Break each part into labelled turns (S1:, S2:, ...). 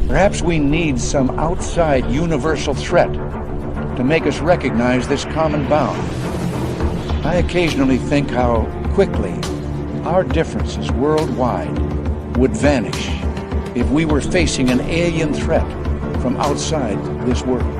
S1: Perhaps we need some outside universal threat to make us recognize this common bound. I occasionally think how quickly our differences worldwide would vanish if we were facing an alien threat from outside this world.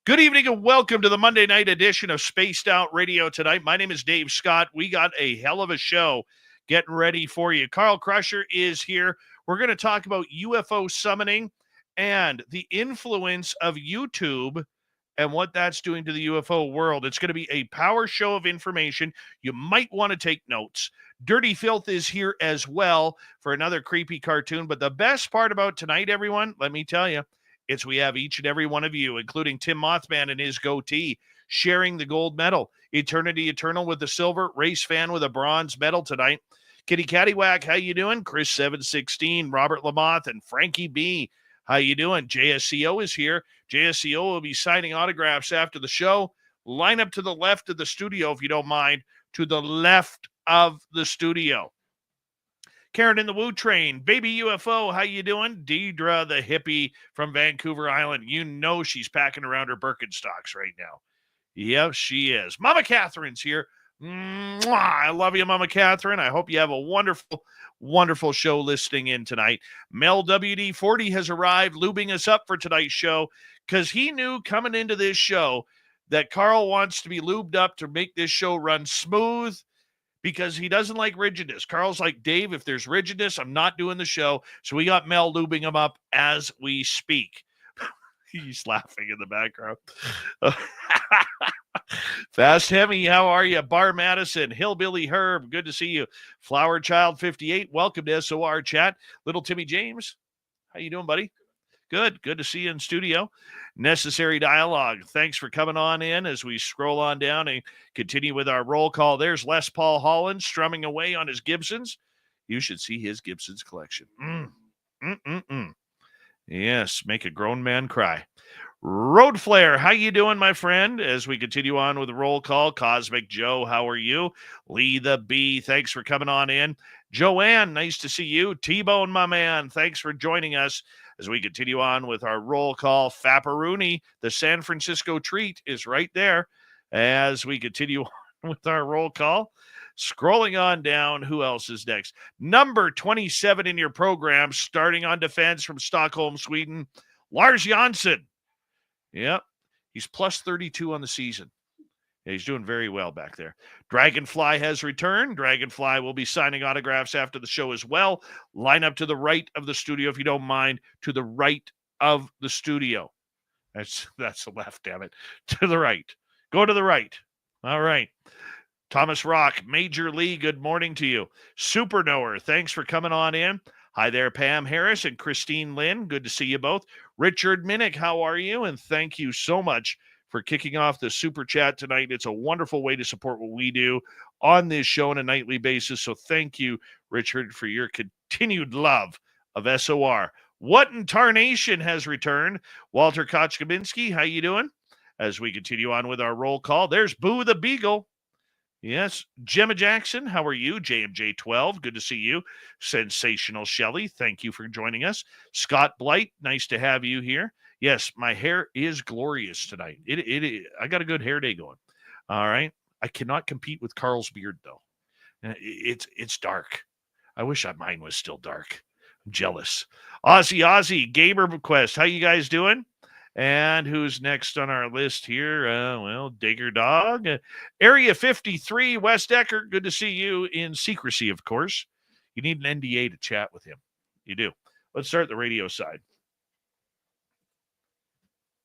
S2: Good evening and welcome to the Monday night edition of Spaced Out Radio tonight. My name is Dave Scott. We got a hell of a show getting ready for you. Carl Crusher is here. We're going to talk about UFO summoning and the influence of YouTube and what that's doing to the UFO world. It's going to be a power show of information. You might want to take notes. Dirty Filth is here as well for another creepy cartoon. But the best part about tonight, everyone, let me tell you, we have each and every one of you, including Tim Mothman and his goatee, sharing the gold medal. Eternity Eternal with the silver. Race Fan with a bronze medal tonight. Kitty Cattywhack, how you doing? Chris 716, Robert Lamoth, and Frankie B. How you doing? JSCO is here. JSCO will be signing autographs after the show. Line up to the left of the studio, if you don't mind. To the left of the studio. Karen in the Woo Train, Baby UFO, how you doing? Deidre, the hippie from Vancouver Island. You know she's packing around her Birkenstocks right now. Yep, she is. Mama Catherine's here. Mwah! I love you, Mama Catherine. I hope you have a wonderful, wonderful show listening in tonight. Mel WD-40 has arrived, lubing us up for tonight's show because he knew coming into this show that Carl wants to be lubed up to make this show run smooth, because he doesn't like rigidness. Carl's like, Dave, if there's rigidness, I'm not doing the show. So we got Mel lubing him up as we speak. He's laughing in the background. Fast Hemi, how are you? Bar Madison, Hillbilly Herb, good to see you. Flower Child 58, welcome to SOR Chat. Little Timmy James, how you doing, buddy? Good to see you in studio. Necessary Dialogue, thanks for coming on in as we scroll on down and continue with our roll call. There's Les Paul Holland strumming away on his Gibsons. You should see his Gibsons collection. Yes, make a grown man cry. Road Flare, how you doing, my friend? As we continue on with the roll call, Cosmic Joe, how are you? Lee the Bee, thanks for coming on in. Joanne, nice to see you. T-Bone, my man, thanks for joining us. As we continue on with our roll call, Fapperoony, the San Francisco treat is right there. As we continue on with our roll call, scrolling on down, who else is next? Number 27 in your program, starting on defense from Stockholm, Sweden, Lars Jansson. Yep, he's plus 32 on the season. Yeah, he's doing very well back there. Dragonfly has returned. Dragonfly will be signing autographs after the show as well. Line up to the right of the studio, if you don't mind, to the right of the studio. That's the left, damn it. To the right. Go to the right. All right. Thomas Rock, Major Lee, good morning to you. Superknower, thanks for coming on in. Hi there, Pam Harris and Christine Lynn. Good to see you both. Richard Minnick, how are you? And thank you so much for kicking off the Super Chat tonight. It's a wonderful way to support what we do on this show on a nightly basis. So thank you, Richard, for your continued love of SOR. What in Tarnation has returned? Walter Kochkabinski, how you doing? As we continue on with our roll call, there's Boo the Beagle. Yes. Gemma Jackson, how are you? JMJ12, good to see you. Sensational Shelley, thank you for joining us. Scott Blight, nice to have you here. Yes, my hair is glorious tonight. I got a good hair day going. All right. I cannot compete with Carl's beard, though. It's dark. I wish mine was still dark. I'm jealous. Ozzy, Gamer Request. How you guys doing? And who's next on our list here? Well, Digger Dog. Area 53, West Ecker. Good to see you in secrecy, of course. You need an NDA to chat with him. You do. Let's start the radio side.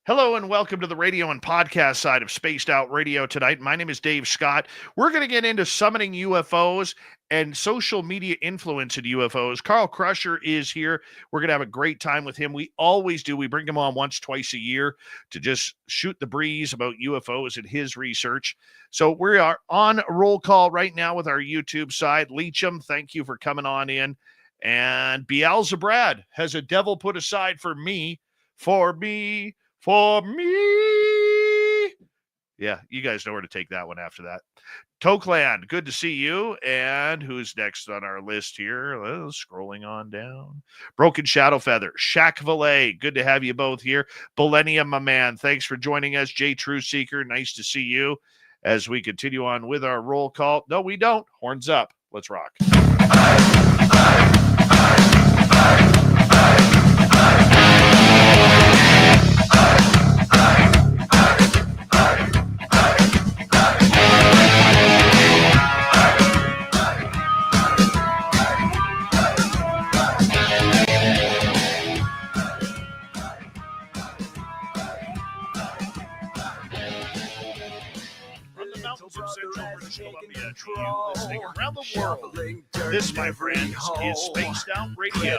S2: Hello and welcome to the radio and podcast side of Spaced Out Radio tonight. My name is Dave Scott. We're going to get into summoning UFOs and social media influence in UFOs. Carl Crusher is here. We're going to have a great time with him. We always do. We bring him on once, twice a year to just shoot the breeze about UFOs and his research. So we are on roll call right now with our YouTube side. Leacham, thank you for coming on in. And Beelzebrad has a devil put aside for me. Yeah, you guys know where to take that one after that. Tokeland, good to see you. And who's next on our list here? Well, scrolling on down. Broken Shadow Feather. Shaq Valet, good to have you both here. Millennium, my man, thanks for joining us. Jay True Seeker, nice to see you as we continue on with our roll call. No, we don't. Horns up. Let's rock. Of Central British Columbia to you listening around the world. This, my friends, is Spaced Out Radio.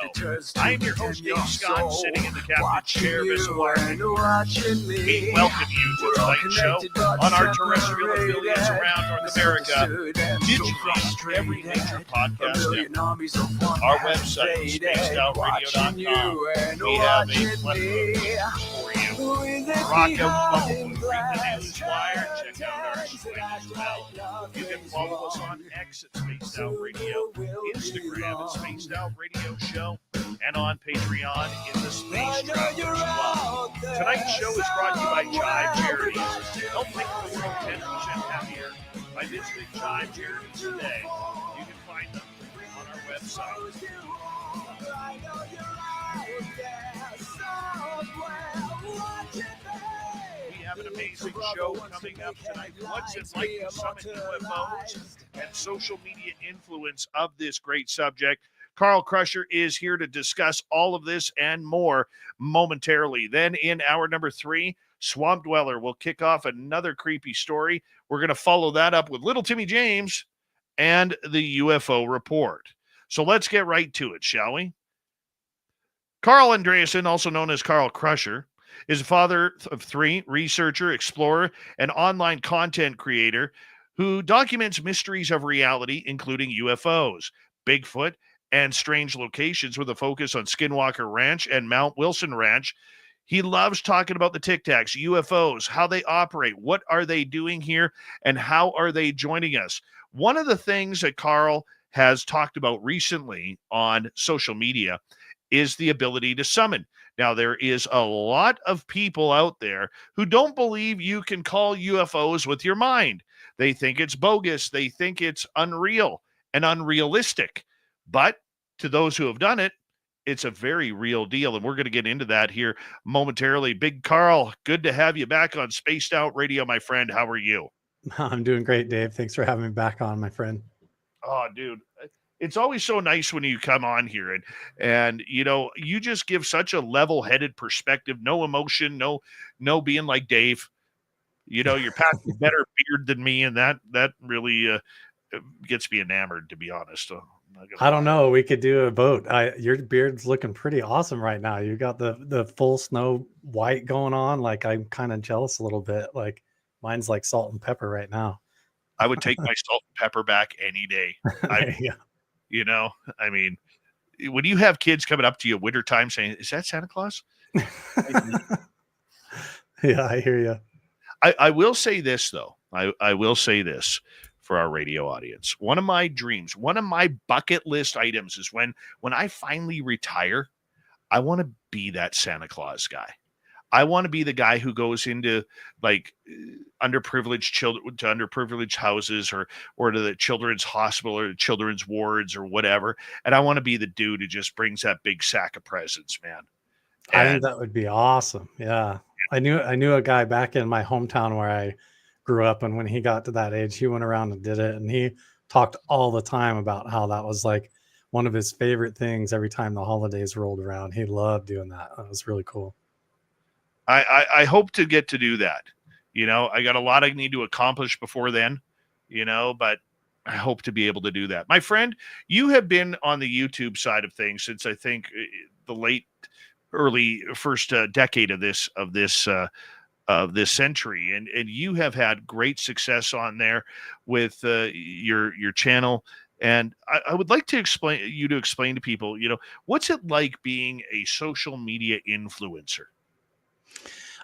S2: I'm your host, Dave Scott, sitting in the captain's chair of this apartment. We welcome you to tonight's show on our terrestrial affiliates around North America, digitally every major podcast network. Our website, spacedoutradio.com. We have a plethora for you. Rock out, read the news wire, check out our swing as well. You can follow us on X at Spaced Out Radio, Instagram at Spaced Out Radio Show, and on Patreon in the Space Travelers Club. Tonight's show is brought to you by Jive Charities. Help make the world 10% happier by visiting Jive Charities today. You can find them on our website. We have an amazing show coming up tonight. What's it like to summon UFOs and social media influence of this great subject? Carl Crusher is here to discuss all of this and more momentarily. Then in hour number 3, Swamp Dweller will kick off another creepy story. We're going to follow that up with Little Timmy James and the UFO report. So let's get right to it, shall we? Carl Andreasen, also known as Carl Crusher, is a father of 3, researcher, explorer, and online content creator who documents mysteries of reality, including UFOs, Bigfoot, and strange locations with a focus on Skinwalker Ranch and Mount Wilson Ranch. He loves talking about the Tic Tacs, UFOs, how they operate, what are they doing here, and how are they joining us. One of the things that Carl has talked about recently on social media is the ability to summon. Now, there is a lot of people out there who don't believe you can call UFOs with your mind. They think it's bogus. They think it's unreal and unrealistic. But to those who have done it, it's a very real deal. And we're going to get into that here momentarily. Big Carl, good to have you back on Spaced Out Radio, my friend. How are you?
S3: I'm doing great, Dave. Thanks for having me back on, my friend.
S2: Oh, dude. It's always so nice when you come on here and you know, you just give such a level-headed perspective, no emotion, no being like Dave. You know, you're packing a better beard than me, and that really gets me enamored, to be honest.
S3: I don't know. We could do a vote. Your beard's looking pretty awesome right now. You got the full snow white going on. Like, I'm kind of jealous a little bit. Like, mine's like salt and pepper right now.
S2: I would take my salt and pepper back any day. You know, I mean, when you have kids coming up to you wintertime saying, "Is that Santa Claus?"
S3: Yeah, I hear you.
S2: I will say this, though. I will say this for our radio audience. One of my dreams, one of my bucket list items is when I finally retire, I want to be that Santa Claus guy. I want to be the guy who goes into like underprivileged children, to underprivileged houses, or to the children's hospital or the children's wards or whatever. And I want to be the dude who just brings that big sack of presents, man.
S3: I think
S2: And
S3: that would be awesome. Yeah. I knew a guy back in my hometown where I grew up, and when he got to that age, he went around and did it, and he talked all the time about how that was like one of his favorite things every time the holidays rolled around. He loved doing that. That was really cool.
S2: I hope to get to do that. You know, I got a lot I need to accomplish before then, you know, but I hope to be able to do that. My friend, you have been on the YouTube side of things since I think the early first decade of this century, and you have had great success on there with your channel. And I would like to explain to people, you know, what's it like being a social media influencer?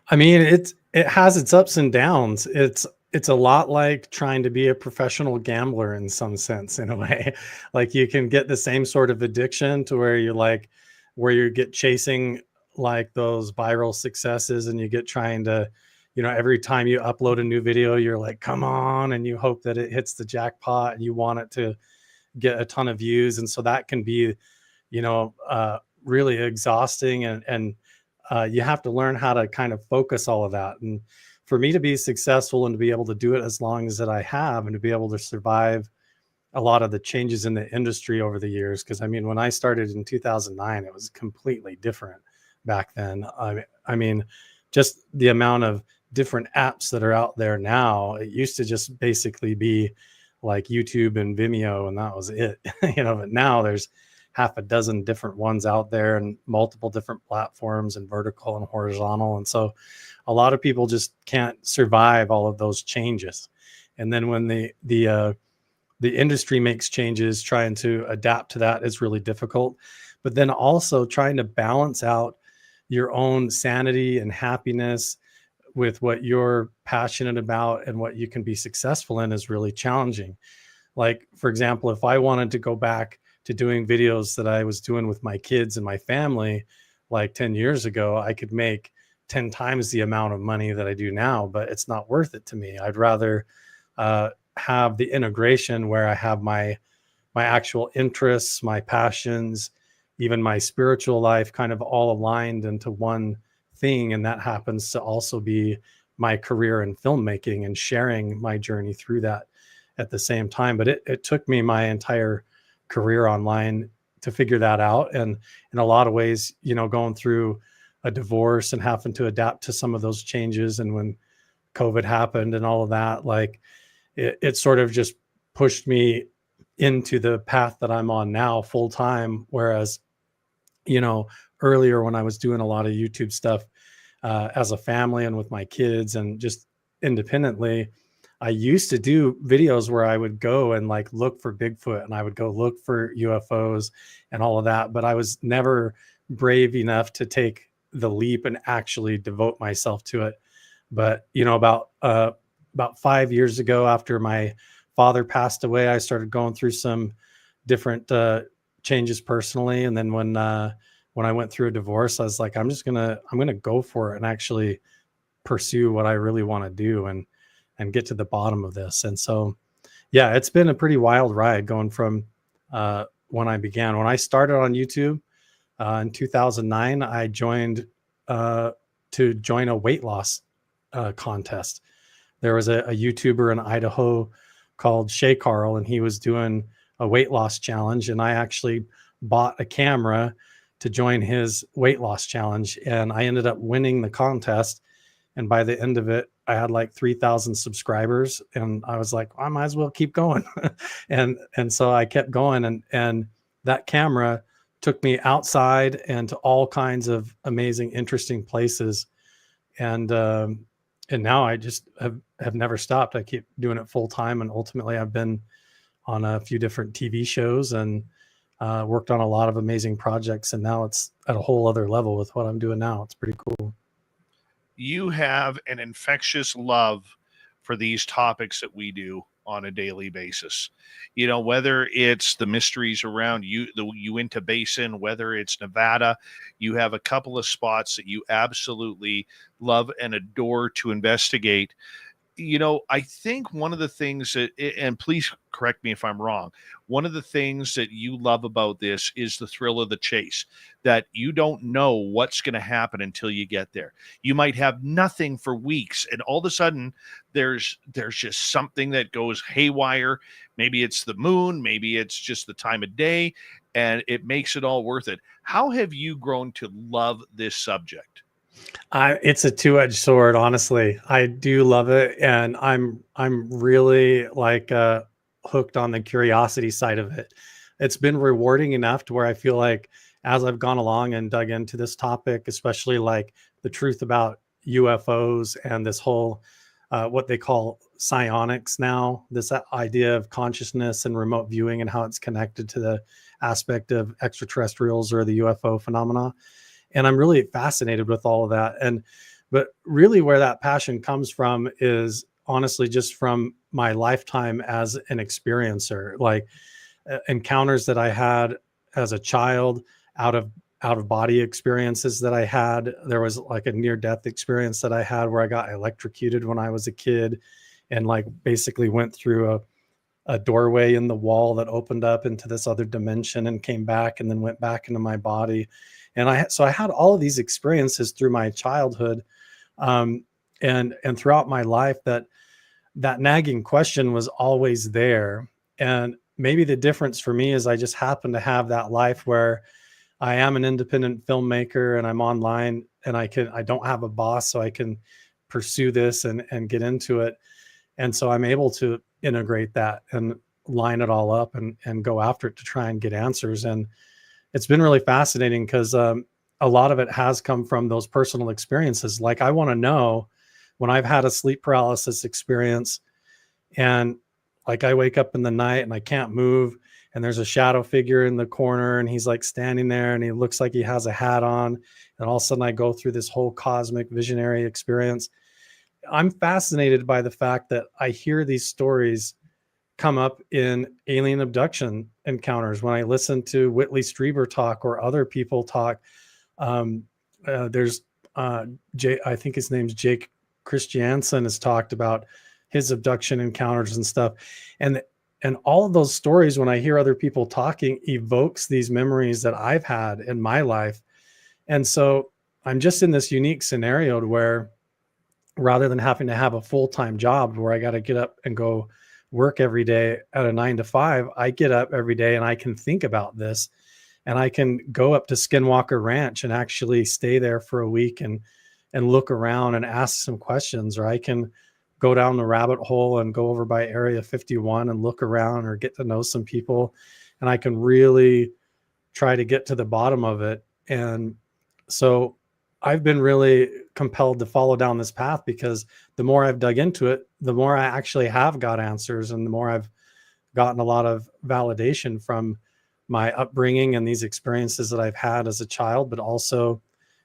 S3: I mean, it has its ups and downs. It's a lot like trying to be a professional gambler in some sense, in a way. Like you can get the same sort of addiction to where you get chasing like those viral successes, and you get trying to, you know, every time you upload a new video, you're like, come on, and you hope that it hits the jackpot and you want it to get a ton of views. And so that can be, you know, really exhausting, and you have to learn how to kind of focus all of that. And for me to be successful and to be able to do it as long as that I have, and to be able to survive a lot of the changes in the industry over the years, because I mean, when I started in 2009, it was completely different back then. I mean, just the amount of different apps that are out there now. It used to just basically be like YouTube and Vimeo, and that was it. You know, but now there's half a dozen different ones out there, and multiple different platforms, and vertical and horizontal. And so a lot of people just can't survive all of those changes. And then when the industry makes changes, trying to adapt to that is really difficult. But then also trying to balance out your own sanity and happiness with what you're passionate about and what you can be successful in is really challenging. Like, for example, if I wanted to go back to doing videos that I was doing with my kids and my family like 10 years ago, I could make 10 times the amount of money that I do now, but it's not worth it to me. I'd rather have the integration where I have my actual interests, my passions, even my spiritual life kind of all aligned into one thing. And that happens to also be my career in filmmaking and sharing my journey through that at the same time. But it took me my entire career online to figure that out. And in a lot of ways, you know, going through a divorce and having to adapt to some of those changes. And when COVID happened and all of that, like it sort of just pushed me into the path that I'm on now full time. Whereas, you know, earlier when I was doing a lot of YouTube stuff as a family and with my kids and just independently, I used to do videos where I would go and like look for Bigfoot, and I would go look for UFOs and all of that. But I was never brave enough to take the leap and actually devote myself to it. But, you know, about 5 years ago, after my father passed away, I started going through some different changes personally. And then when I went through a divorce, I was like, I'm going to go for it and actually pursue what I really want to do and get to the bottom of this. And so, yeah, it's been a pretty wild ride going from when I began. When I started on YouTube in 2009, I joined to join a weight loss contest. There was a YouTuber in Idaho called Shay Carl, and he was doing a weight loss challenge. And I actually bought a camera to join his weight loss challenge. And I ended up winning the contest. And by the end of it, I had like 3,000 subscribers, and I was like, I might as well keep going. and so I kept going, and that camera took me outside and to all kinds of amazing, interesting places. And now I just have never stopped. I keep doing it full time. And ultimately I've been on a few different TV shows and worked on a lot of amazing projects. And now it's at a whole other level with what I'm doing now. It's pretty cool.
S2: You have an infectious love for these topics that we do on a daily basis. You know, whether it's the mysteries around the Uinta Basin, whether it's Nevada, you have a couple of spots that you absolutely love and adore to investigate. You know, I think one of the things that, and please correct me if I'm wrong, one of the things that you love about this is the thrill of the chase, that you don't know what's going to happen until you get there. You might have nothing for weeks, and all of a sudden there's just something that goes haywire. Maybe it's the moon, maybe it's just the time of day, and it makes it all worth it. How have you grown to love this subject?
S3: It's a two-edged sword, honestly. I do love it, and I'm really like hooked on the curiosity side of it. It's been rewarding enough to where I feel like as I've gone along and dug into this topic, especially like the truth about UFOs and this whole what they call psionics now, this idea of consciousness and remote viewing and how it's connected to the aspect of extraterrestrials or the UFO phenomena. And I'm really fascinated with all of that. But really where that passion comes from is honestly just from my lifetime as an experiencer, like encounters that I had as a child, out of body experiences that I had. There was like a near death experience that I had where I got electrocuted when I was a kid, and like basically went through a doorway in the wall that opened up into this other dimension and came back and then went back into my body. And so I had all of these experiences through my childhood, and throughout my life. That nagging question was always there. And maybe the difference for me is I just happen to have that life where I am an independent filmmaker and I'm online, and I don't have a boss, so I can pursue this and get into it. And so I'm able to integrate that and line it all up and go after it to try and get answers. And it's been really fascinating because a lot of it has come from those personal experiences. Like I want to know when I've had a sleep paralysis experience, and like I wake up in the night and I can't move, and there's a shadow figure in the corner, and he's like standing there and he looks like he has a hat on. And all of a sudden I go through this whole cosmic visionary experience. I'm fascinated by the fact that I hear these stories come up in alien abduction encounters. When I listen to Whitley Strieber talk or other people talk, there's I think his name's Jake Christiansen, has talked about his abduction encounters and stuff. And all of those stories, when I hear other people talking, evokes these memories that I've had in my life. And so I'm just in this unique scenario where rather than having to have a full-time job where I got to get up and go work every day at a 9 to 5, I get up every day and I can think about this, and I can go up to Skinwalker Ranch and actually stay there for a week and look around and ask some questions, or I can go down the rabbit hole and go over by Area 51 and look around or get to know some people, and I can really try to get to the bottom of it. And so I've been really compelled to follow down this path because the more I've dug into it, the more I actually have got answers, and the more I've gotten a lot of validation from my upbringing and these experiences that I've had as a child, but also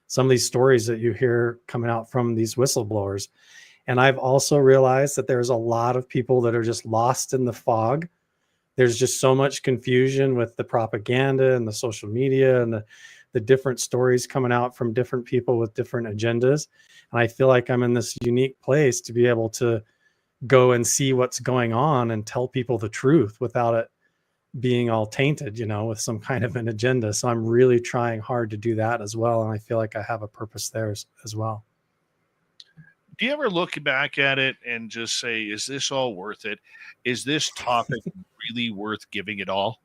S3: some of these stories that you hear coming out from these whistleblowers. And I've also realized that there's a lot of people that are just lost in the fog. There's just so much confusion with the propaganda and the social media and the different stories coming out from different people with different agendas. And I feel like I'm in this unique place to be able to go and see what's going on and tell people the truth without it being all tainted, with some kind of an agenda. So I'm really trying hard to do that as well. And I feel like I have a purpose there as well.
S2: Do you ever look back at it and just say, is this all worth it? Is this topic really worth giving it all?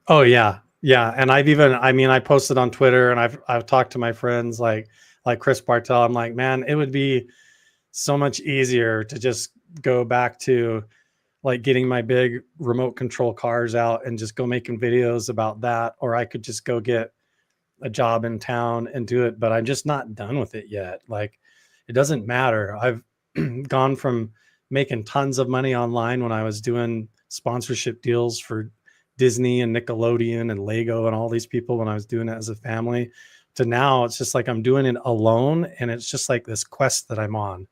S3: Oh yeah. Yeah. And I posted on Twitter, and I've talked to my friends like Chris Bartel. I'm like, man, it would be so much easier to just go back to like getting my big remote control cars out and just go making videos about that. Or I could just go get a job in town and do it, but I'm just not done with it yet. Like, it doesn't matter. I've gone from making tons of money online when I was doing sponsorship deals for Disney and Nickelodeon and Lego and all these people when I was doing it as a family, to now it's just like I'm doing it alone, and it's just like this quest that I'm on.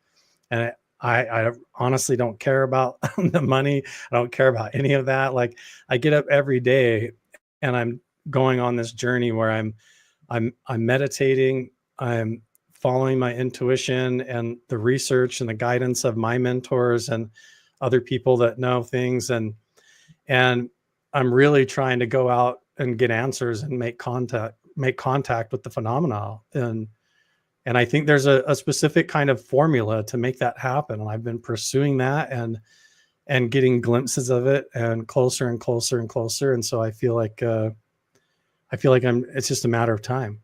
S3: And I honestly don't care about the money. I don't care about any of that. Like, I get up every day and I'm going on this journey where I'm meditating, I'm following my intuition and the research and the guidance of my mentors and other people that know things, and I'm really trying to go out and get answers and make contact with the phenomena. And I think there's a specific kind of formula to make that happen. And I've been pursuing that and getting glimpses of it and closer and closer and closer. And so I feel like it's just a matter of time.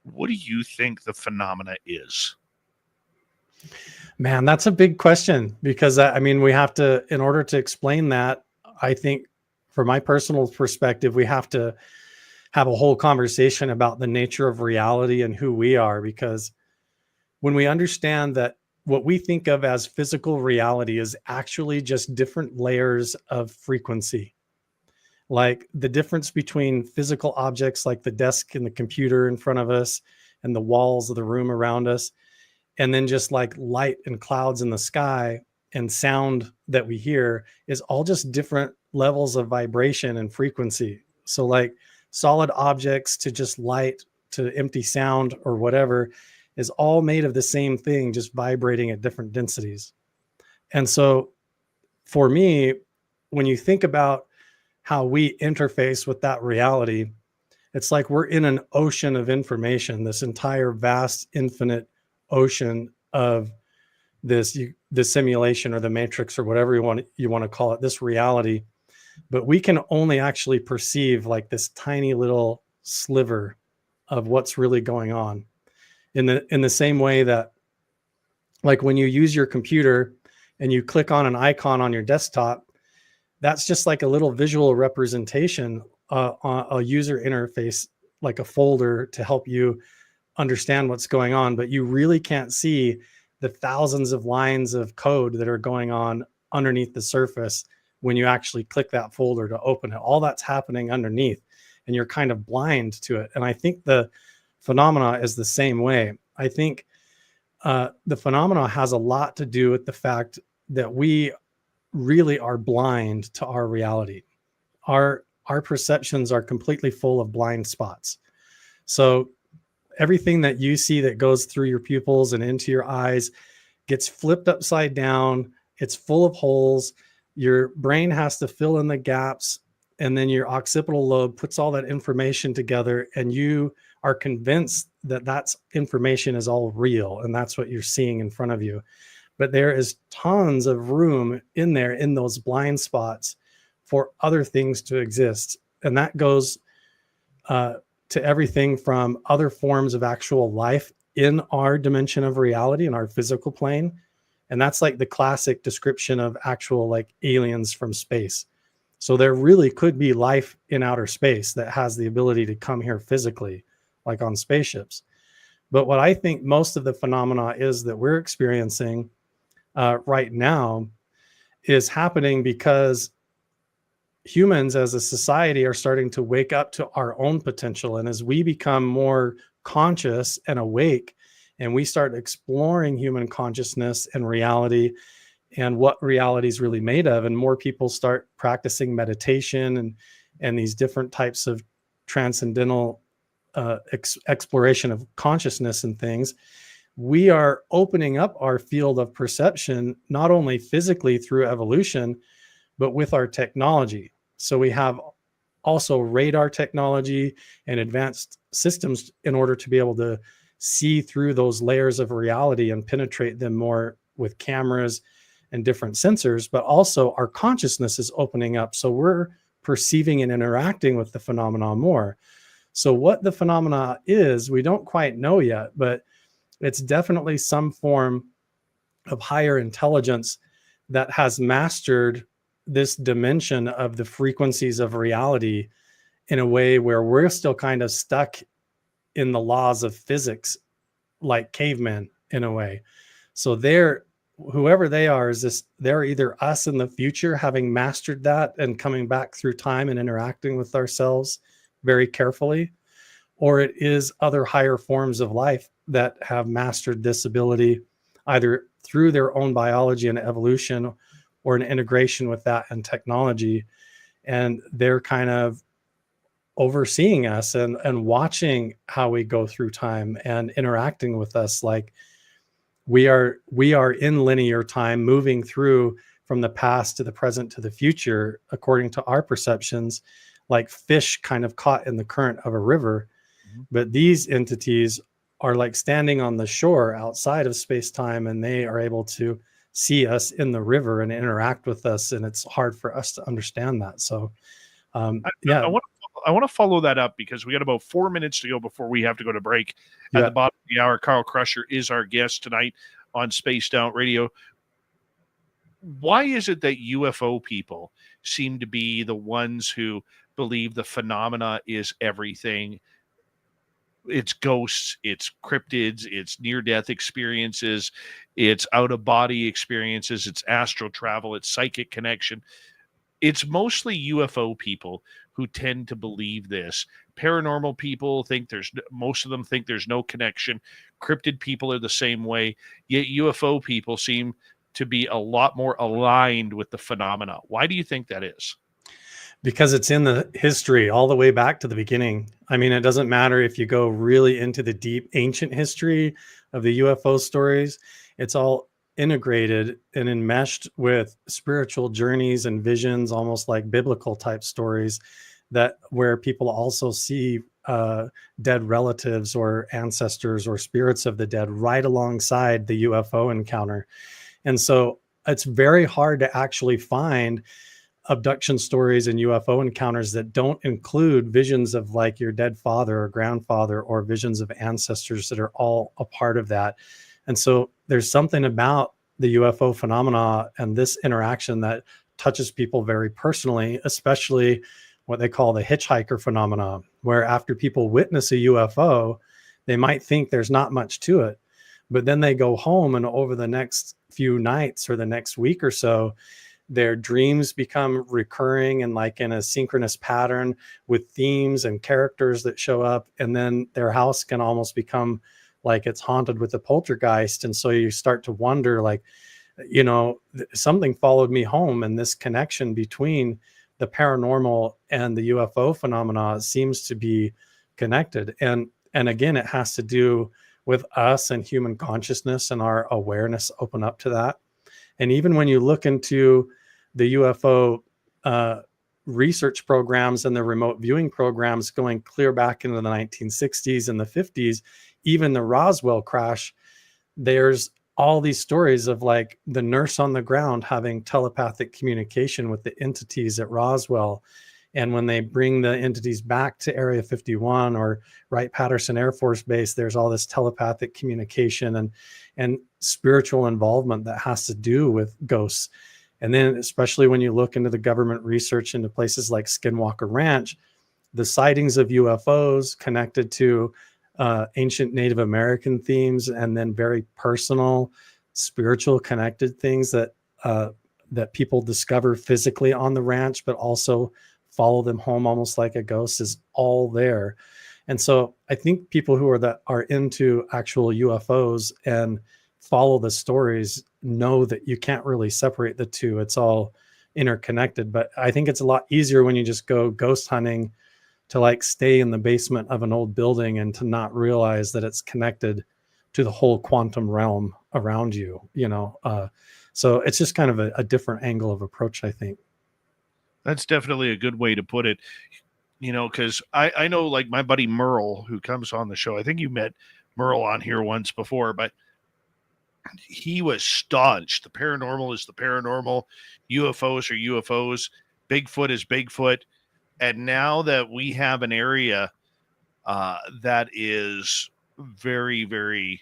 S2: What do you think the phenomena is?
S3: Man, that's a big question, because I mean, we have to, in order to explain that, I think from my personal perspective, we have to have a whole conversation about the nature of reality and who we are. Because when we understand that what we think of as physical reality is actually just different layers of frequency, like the difference between physical objects like the desk and the computer in front of us and the walls of the room around us, and then just like light and clouds in the sky and sound that we hear, is all just different levels of vibration and frequency. So like solid objects to just light to empty sound or whatever is all made of the same thing, just vibrating at different densities. And so for me, when you think about how we interface with that reality, it's like we're in an ocean of information, this entire vast, infinite ocean of the simulation or the matrix or whatever you want to call it, this reality. But we can only actually perceive like this tiny little sliver of what's really going on. In the same way that, like, when you use your computer and you click on an icon on your desktop, that's just like a little visual representation on a user interface, like a folder to help you understand what's going on. But you really can't see the thousands of lines of code that are going on underneath the surface when you actually click that folder to open it. All that's happening underneath, and you're kind of blind to it. And I think the phenomena is the same way. I think the phenomena has a lot to do with the fact that we really are blind to our reality. Our perceptions are completely full of blind spots. So everything that you see that goes through your pupils and into your eyes gets flipped upside down. It's full of holes. Your brain has to fill in the gaps, and then your occipital lobe puts all that information together, and you are convinced that that's information is all real, and that's what you're seeing in front of you. But there is tons of room in there, in those blind spots, for other things to exist. And that goes to everything from other forms of actual life in our dimension of reality, in our physical plane. And that's like the classic description of actual like aliens from space. So there really could be life in outer space that has the ability to come here physically, like on spaceships. But what I think most of the phenomena is that we're experiencing right now is happening because humans as a society are starting to wake up to our own potential. And as we become more conscious and awake, and we start exploring human consciousness and reality and what reality is really made of, and more people start practicing meditation and these different types of transcendental exploration of consciousness and things, we are opening up our field of perception, not only physically through evolution, but with our technology. So we have also radar technology and advanced systems in order to be able to see through those layers of reality and penetrate them more with cameras and different sensors. But also our consciousness is opening up. So we're perceiving and interacting with the phenomena more. So what the phenomena is, we don't quite know yet, but it's definitely some form of higher intelligence that has mastered this dimension of the frequencies of reality in a way where we're still kind of stuck in the laws of physics, like cavemen in a way. So whoever they are, they're either us in the future having mastered that and coming back through time and interacting with ourselves very carefully, or it is other higher forms of life that have mastered this ability, either through their own biology and evolution, or an integration with that and technology. And they're kind of overseeing us and watching how we go through time and interacting with us. Like we are in linear time, moving through from the past to the present to the future, according to our perceptions, like fish kind of caught in the current of a river. But these entities are like standing on the shore outside of space-time, and they are able to see us in the river and interact with us. And it's hard for us to understand that. So yeah.
S2: I want to follow that up, because we got about 4 minutes to go before we have to go to break. At
S3: Yeah.
S2: the bottom of the hour, Carl Crusher is our guest tonight on Spaced Out Radio. Why is it that UFO people seem to be the ones who believe the phenomena is everything? It's ghosts, it's cryptids, it's near-death experiences, it's out-of-body experiences, it's astral travel, it's psychic connection. It's mostly UFO people who tend to believe this. Paranormal people think most of them think there's no connection. Cryptid people are the same way. Yet UFO people seem to be a lot more aligned with the phenomena. Why do you think that is?
S3: Because it's in the history all the way back to the beginning. I mean, it doesn't matter if you go really into the deep ancient history of the UFO stories. It's all integrated and enmeshed with spiritual journeys and visions, almost like biblical type stories, that where people also see dead relatives or ancestors or spirits of the dead right alongside the UFO encounter. And so it's very hard to actually find abduction stories and UFO encounters that don't include visions of like your dead father or grandfather, or visions of ancestors that are all a part of that. And so there's something about the UFO phenomena and this interaction that touches people very personally, especially what they call the hitchhiker phenomena, where after people witness a UFO, they might think there's not much to it, but then they go home, and over the next few nights or the next week or so, their dreams become recurring and like in a synchronous pattern with themes and characters that show up. And then their house can almost become like it's haunted with a poltergeist. And so you start to wonder, like, you know, something followed me home, and this connection between the paranormal and the UFO phenomena seems to be connected. And again, it has to do with us and human consciousness and our awareness open up to that. And even when you look into the UFO research programs and the remote viewing programs going clear back into the 1960s and the 50s, even the Roswell crash, there's all these stories of like the nurse on the ground having telepathic communication with the entities at Roswell. And when they bring the entities back to Area 51 or Wright-Patterson Air Force Base, there's all this telepathic communication and spiritual involvement that has to do with ghosts. And then especially when you look into the government research into places like Skinwalker Ranch, the sightings of UFOs connected to ancient Native American themes, and then very personal, spiritual connected things that people discover physically on the ranch, but also follow them home almost like a ghost, is all there. And so I think people who are into actual UFOs and follow the stories know that you can't really separate the two. It's all interconnected. But I think it's a lot easier when you just go ghost hunting to like stay in the basement of an old building and to not realize that it's connected to the whole quantum realm around you, you know? So it's just kind of a different angle of approach, I think.
S2: That's definitely a good way to put it, you know, because I know like my buddy Merle, who comes on the show. I think you met Merle on here once before, but he was staunch. The paranormal is the paranormal. UFOs are UFOs. Bigfoot is Bigfoot. And now that we have an area that is very, very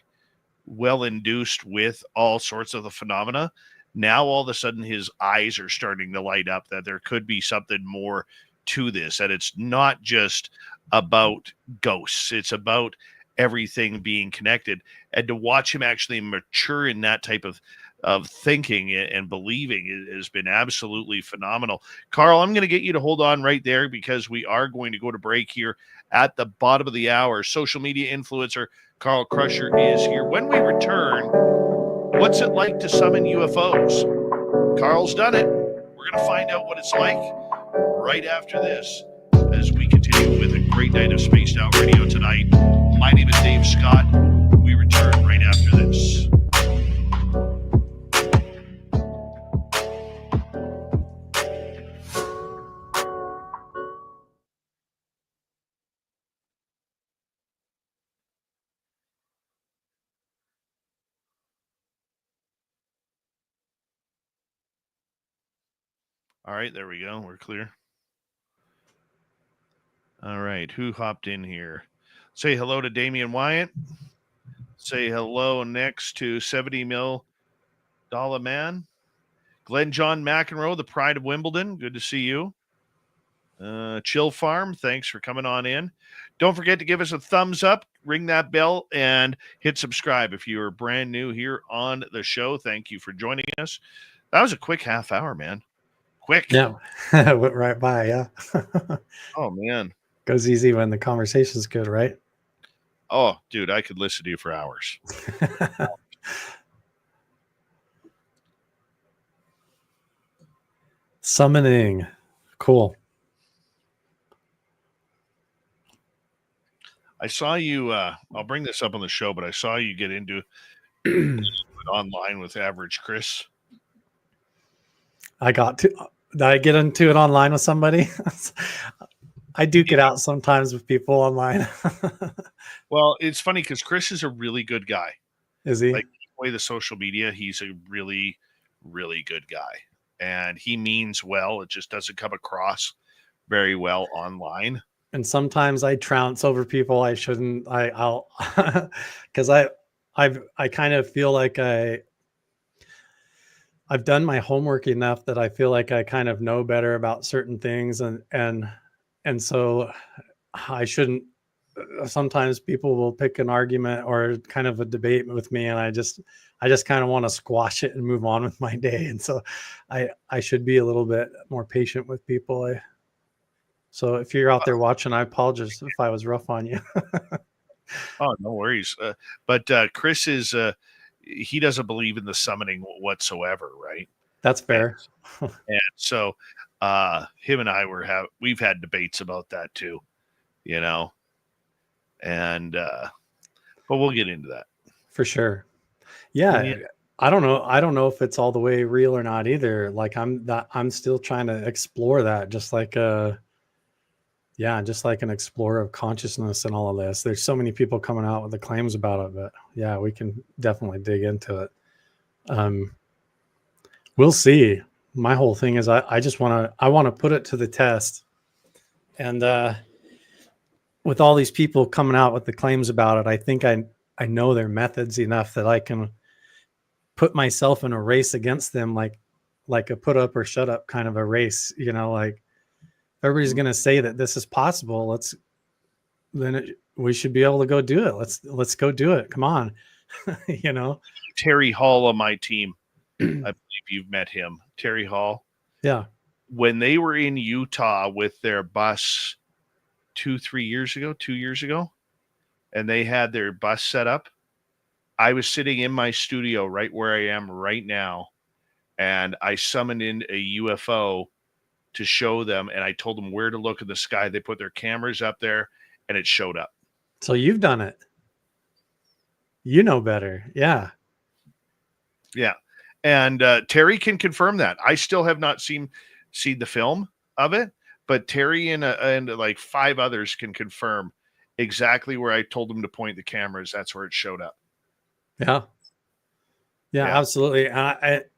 S2: well induced with all sorts of the phenomena, now all of a sudden his eyes are starting to light up that there could be something more to this, that it's not just about ghosts, it's about everything being connected. And to watch him actually mature in that type of thinking and believing has been absolutely phenomenal. Carl, I'm going to get you to hold on right there, because we are going to go to break here at the bottom of the hour. Social media influencer Carl Crusher is here. When we return, What's it like to summon UFOs? Carl's done it. We're going to find out what it's like right after this as we continue with a great night of Spaced Out Radio tonight. My name is Dave Scott. We return right after this. All right, there we go. We're clear. All right, who hopped in here? Say hello to Damian Wyatt. Say hello next to $70 million man. Glenn John McEnroe, the pride of Wimbledon. Good to see you. Chill Farm, thanks for coming on in. Don't forget to give us a thumbs up, ring that bell, and hit subscribe if you are brand new here on the show. Thank you for joining us. That was a quick half hour, man. Quick.
S3: Yeah, went right by. Yeah.
S2: Oh, man.
S3: Goes easy when the conversation's good, right?
S2: Oh, dude, I could listen to you for hours.
S3: Summoning. Cool.
S2: I saw you, I'll bring this up on the show, but I saw you get into it online with Average Chris.
S3: Did I get into it online with somebody? I duke it out sometimes with people online.
S2: Well, it's funny because Chris is a really good guy.
S3: Is he?
S2: Like, the way the social media, he's a really, really good guy. And he means well. It just doesn't come across very well online.
S3: And sometimes I trounce over people I shouldn't. I'll because I kind of feel like I've done my homework enough that I feel like I kind of know better about certain things, and so I shouldn't. Sometimes people will pick an argument or kind of a debate with me, and I just kind of want to squash it and move on with my day. And so I should be a little bit more patient with people. So if you're out there watching, I apologize if I was rough on you.
S2: Oh, no worries. But Chris is, he doesn't believe in the summoning whatsoever, right?
S3: That's fair.
S2: And so him and I we've had debates about that too, you know, and but we'll get into that.
S3: For sure. Yeah. I don't know if it's all the way real or not either. Like I'm still trying to explore that, just like just like an explorer of consciousness and all of this. There's so many people coming out with the claims about it, but yeah, we can definitely dig into it. We'll see. My whole thing is I want to put it to the test. And with all these people coming out with the claims about it, I think I know their methods enough that I can put myself in a race against them, like a put up or shut up kind of a race, you know, like everybody's going to say that this is possible. We should be able to go do it. Let's go do it. Come on. You know,
S2: Terry Hall on my team. I believe you've met him. Terry Hall.
S3: Yeah.
S2: When they were in Utah with their bus 2 years ago, and they had their bus set up, I was sitting in my studio right where I am right now, and I summoned in a UFO to show them, and I told them where to look in the sky. They put their cameras up there, and it showed up.
S3: So you've done it. You know better. Yeah.
S2: Yeah. And Terry can confirm that. I still have not seen the film of it, but Terry and like 5 others can confirm exactly where I told them to point the cameras. That's where it showed up.
S3: Yeah. Yeah. Absolutely.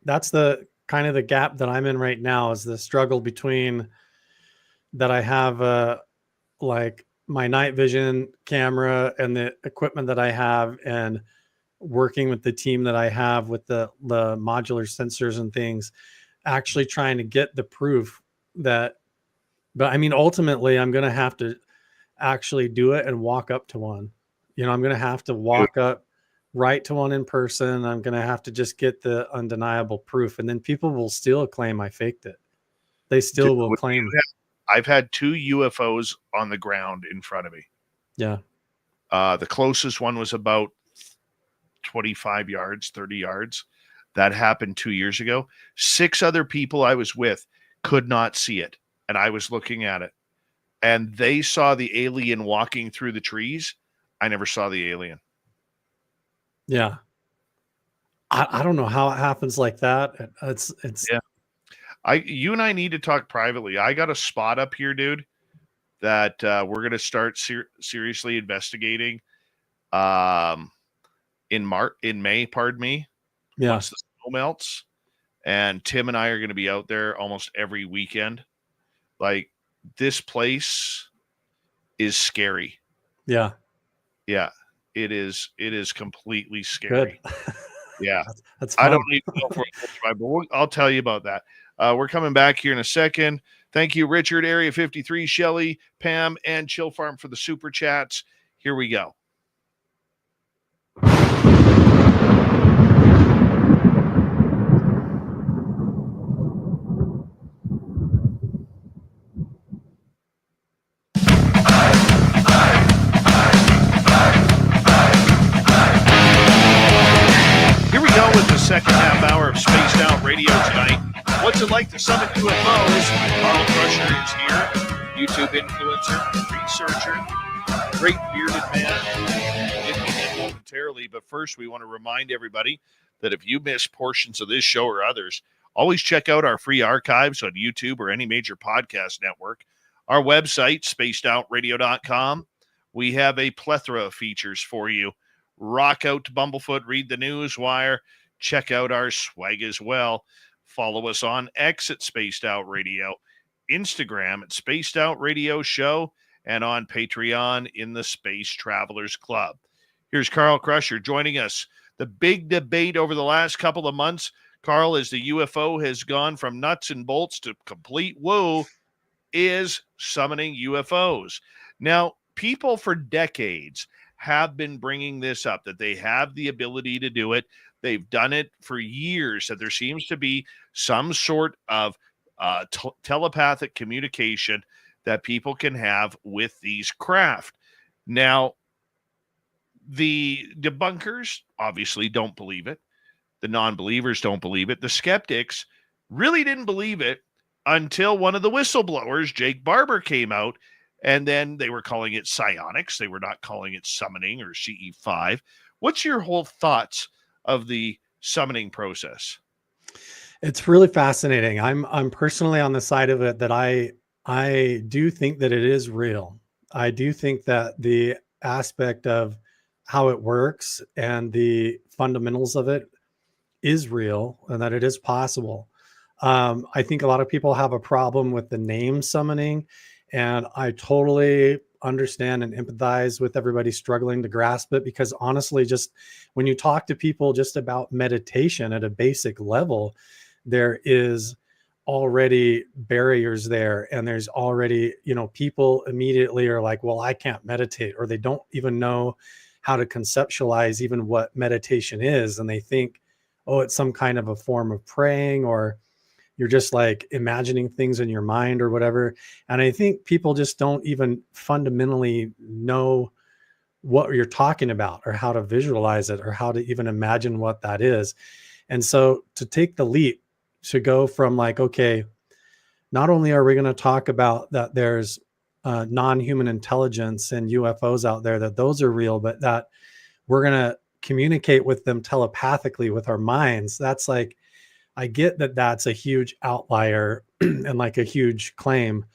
S3: That's the kind of the gap that I'm in right now, is the struggle between that I have like my night vision camera and the equipment that I have, and working with the team that I have with the modular sensors and things, actually trying to get the proof that, but I mean, ultimately I'm going to have to actually do it and walk up to one. You know, I'm going to have to walk up right to one in person. I'm going to have to just get the undeniable proof. And then people will still claim I faked it. They still will claim.
S2: I've had 2 UFOs on the ground in front of me.
S3: Yeah.
S2: The closest one was about 25 yards, 30 yards. That happened 2 years ago. 6 other people I was with could not see it, and I was looking at it. And they saw the alien walking through the trees. I never saw the alien.
S3: Yeah. I don't know how it happens like that. It's
S2: Yeah. You and I need to talk privately. I got a spot up here, dude, that we're going to start seriously investigating in May, pardon me.
S3: Yeah.
S2: Once the snow melts. And Tim and I are going to be out there almost every weekend. Like, this place is scary.
S3: Yeah.
S2: Yeah. It is completely scary.
S3: Good.
S2: Yeah.
S3: That's fun.
S2: I don't need to go for it, but I'll tell you about that. We're coming back here in a second. Thank you, Richard, Area 53, Shelly, Pam, and Chill Farm for the super chats. Here we go. Here we go with the second half hour of Spaced Out Radio tonight. What's it like to summon UFOs? Carl Crusher is here, YouTube influencer, researcher, great bearded man. We'll get to him momentarily, but first we want to remind everybody that if you miss portions of this show or others, always check out our free archives on YouTube or any major podcast network. Our website, spacedoutradio.com. We have a plethora of features for you. Rock out to Bumblefoot, read the news wire, check out our swag as well. Follow us on X at Spaced Out Radio, Instagram at Spaced Out Radio Show, and on Patreon in the Space Travelers Club. Here's Carl Crusher joining us. The big debate over the last couple of months, Carl, as the UFO has gone from nuts and bolts to complete woo, is summoning UFOs. Now, people for decades have been bringing this up, that they have the ability to do it. They've done it for years, that there seems to be some sort of telepathic communication that people can have with these craft. Now, the debunkers obviously don't believe it. The non-believers don't believe it. The skeptics really didn't believe it until one of the whistleblowers, Jake Barber, came out. And then they were calling it psionics. They were not calling it summoning or CE5. What's your whole thoughts of the summoning process?
S3: It's really fascinating. I'm personally on the side of it that I do think that it is real. I do think that the aspect of how it works and the fundamentals of it is real and that it is possible. I think a lot of people have a problem with the name summoning. And I totally understand and empathize with everybody struggling to grasp it, because honestly, just when you talk to people just about meditation at a basic level, there is already barriers there. And there's already, people immediately are like, well, I can't meditate, or they don't even know how to conceptualize even what meditation is. And they think, oh, it's some kind of a form of praying, or you're just like imagining things in your mind or whatever. And I think people just don't even fundamentally know what you're talking about, or how to visualize it, or how to even imagine what that is. And so to take the leap to go from like, okay, not only are we going to talk about that there's non-human intelligence and UFOs out there, that those are real, but that we're going to communicate with them telepathically with our minds. That's like, I get that that's a huge outlier and like a huge claim.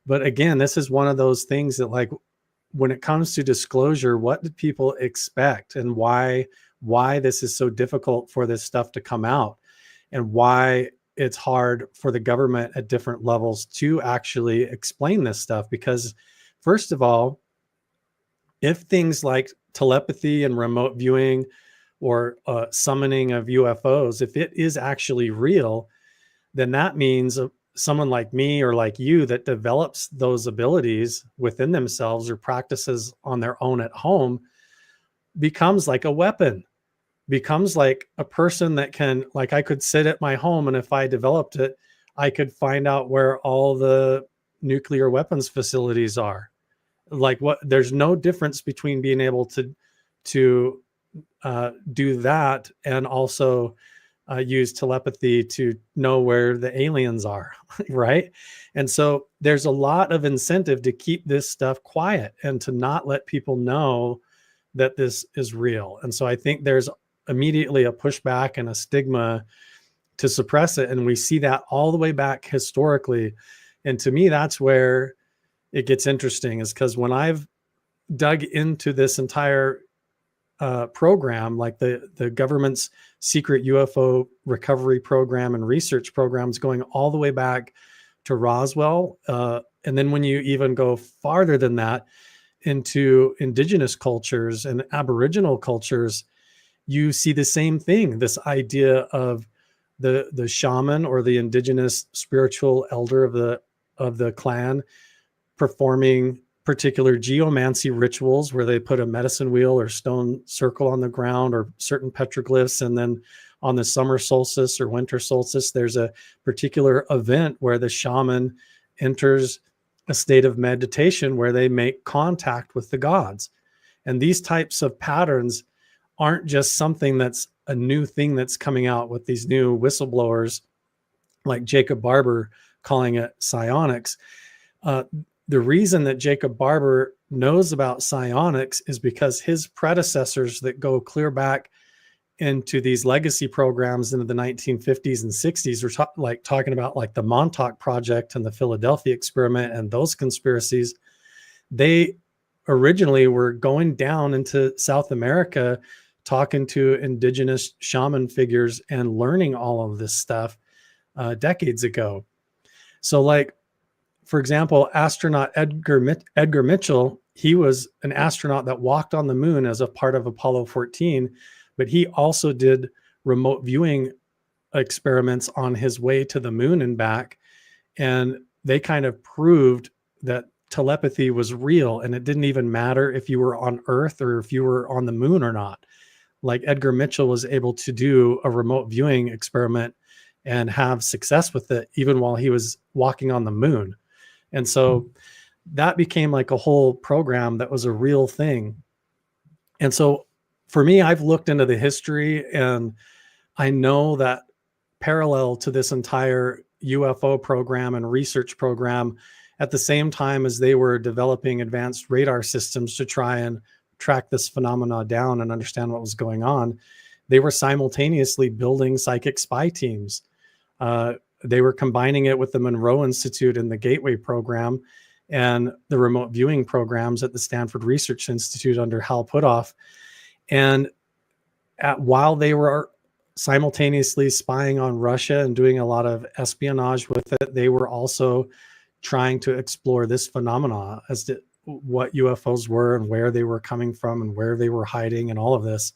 S3: But again, this is one of those things that, like, when it comes to disclosure, what do people expect, and why this is so difficult for this stuff to come out, and why it's hard for the government at different levels to actually explain this stuff? Because first of all, if things like telepathy and remote viewing or summoning of UFOs, if it is actually real, then that means someone like me or like you that develops those abilities within themselves or practices on their own at home becomes like a weapon, becomes like a person that can, like, I could sit at my home, and if I developed it, I could find out where all the nuclear weapons facilities are. Like, what, there's no difference between being able to do that and also use telepathy to know where the aliens are, right? And so there's a lot of incentive to keep this stuff quiet and to not let people know that this is real. And so I think there's immediately a pushback and a stigma to suppress it. And we see that all the way back historically. And to me, that's where it gets interesting, is because when I've dug into this entire program, like the government's secret UFO recovery program and research programs going all the way back to Roswell. And then when you even go farther than that into indigenous cultures and Aboriginal cultures, you see the same thing, this idea of the shaman or the indigenous spiritual elder of the clan performing particular geomancy rituals where they put a medicine wheel or stone circle on the ground or certain petroglyphs. And then on the summer solstice or winter solstice, there's a particular event where the shaman enters a state of meditation where they make contact with the gods. And these types of patterns aren't just something that's a new thing that's coming out with these new whistleblowers like Jacob Barber calling it psionics. The reason that Jacob Barber knows about psionics is because his predecessors that go clear back into these legacy programs into the 1950s and 60s were talking about like the Montauk Project and the Philadelphia experiment and those conspiracies. They originally were going down into South America, talking to indigenous shaman figures and learning all of this stuff decades ago. So like, for example, astronaut Edgar Mitchell, he was an astronaut that walked on the moon as a part of Apollo 14, but he also did remote viewing experiments on his way to the moon and back. And they kind of proved that telepathy was real. And it didn't even matter if you were on Earth or if you were on the moon or not. Like Edgar Mitchell was able to do a remote viewing experiment and have success with it, even while he was walking on the moon. And so that became like a whole program that was a real thing. And so for me, I've looked into the history and I know that parallel to this entire UFO program and research program, at the same time as they were developing advanced radar systems to try and track this phenomena down and understand what was going on, they were simultaneously building psychic spy teams. They were combining it with the Monroe Institute and the Gateway program and the remote viewing programs at the Stanford Research Institute under Hal Puthoff. And while they were simultaneously spying on Russia and doing a lot of espionage with it, they were also trying to explore this phenomena as to what UFOs were and where they were coming from and where they were hiding and all of this.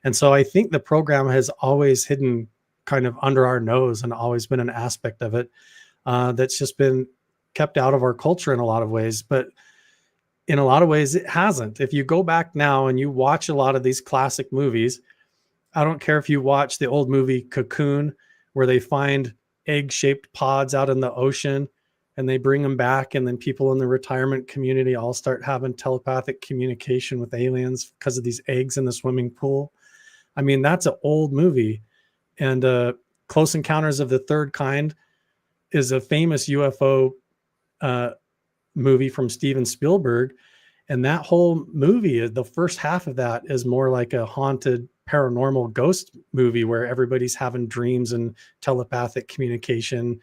S3: And so I think the program has always hidden kind of under our nose and always been an aspect of it that's just been kept out of our culture in a lot of ways. But in a lot of ways, it hasn't. If you go back now and you watch a lot of these classic movies, I don't care if you watch the old movie Cocoon, where they find egg-shaped pods out in the ocean and they bring them back, and then people in the retirement community all start having telepathic communication with aliens because of these eggs in the swimming pool. I mean, that's an old movie. And Close Encounters of the Third Kind is a famous UFO movie from Steven Spielberg. And that whole movie, the first half of that is more like a haunted paranormal ghost movie where everybody's having dreams and telepathic communication,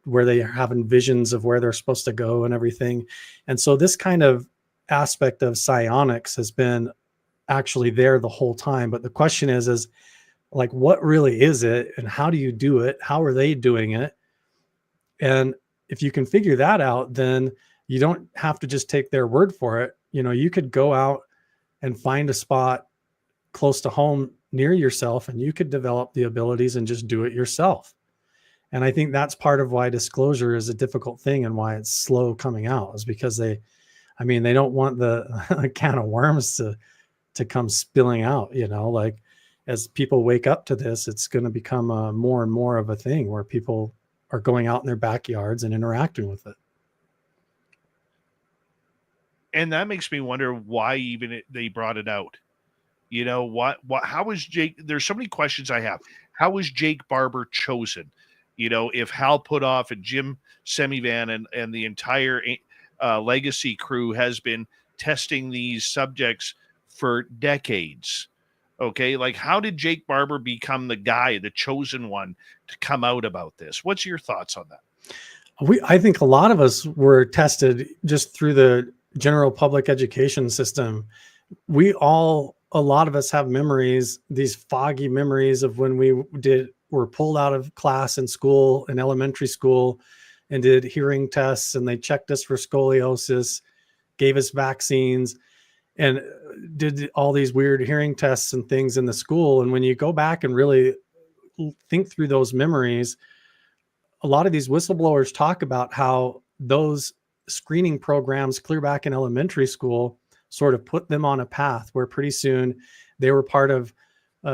S3: where they're having visions of where they're supposed to go and everything. And so this kind of aspect of psionics has been actually there the whole time. But the question is like, what really is it and how do you do it? How are they doing it? And if you can figure that out, then you don't have to just take their word for it. You know, you could go out and find a spot close to home near yourself and you could develop the abilities and just do it yourself. And I think that's part of why disclosure is a difficult thing and why it's slow coming out, is because they don't want the can of worms to come spilling out, you know, like as people wake up to this, it's going to become more and more of a thing where people are going out in their backyards and interacting with it.
S2: And that makes me wonder why even they brought it out. How was Jake? There's so many questions I have. How was Jake Barber chosen? If Hal Putoff and Jim Semivan and the entire Legacy crew has been testing these subjects for decades. Okay, like how did Jake Barber become the guy, the chosen one to come out about this? What's your thoughts on that?
S3: I think a lot of us were tested just through the general public education system. A lot of us have memories, these foggy memories of when we were pulled out of class in school, in elementary school, and did hearing tests, and they checked us for scoliosis, gave us vaccines, and did all these weird hearing tests and things in the school. And when you go back and really think through those memories, a lot of these whistleblowers talk about how those screening programs clear back in elementary school sort of put them on a path where pretty soon they were part of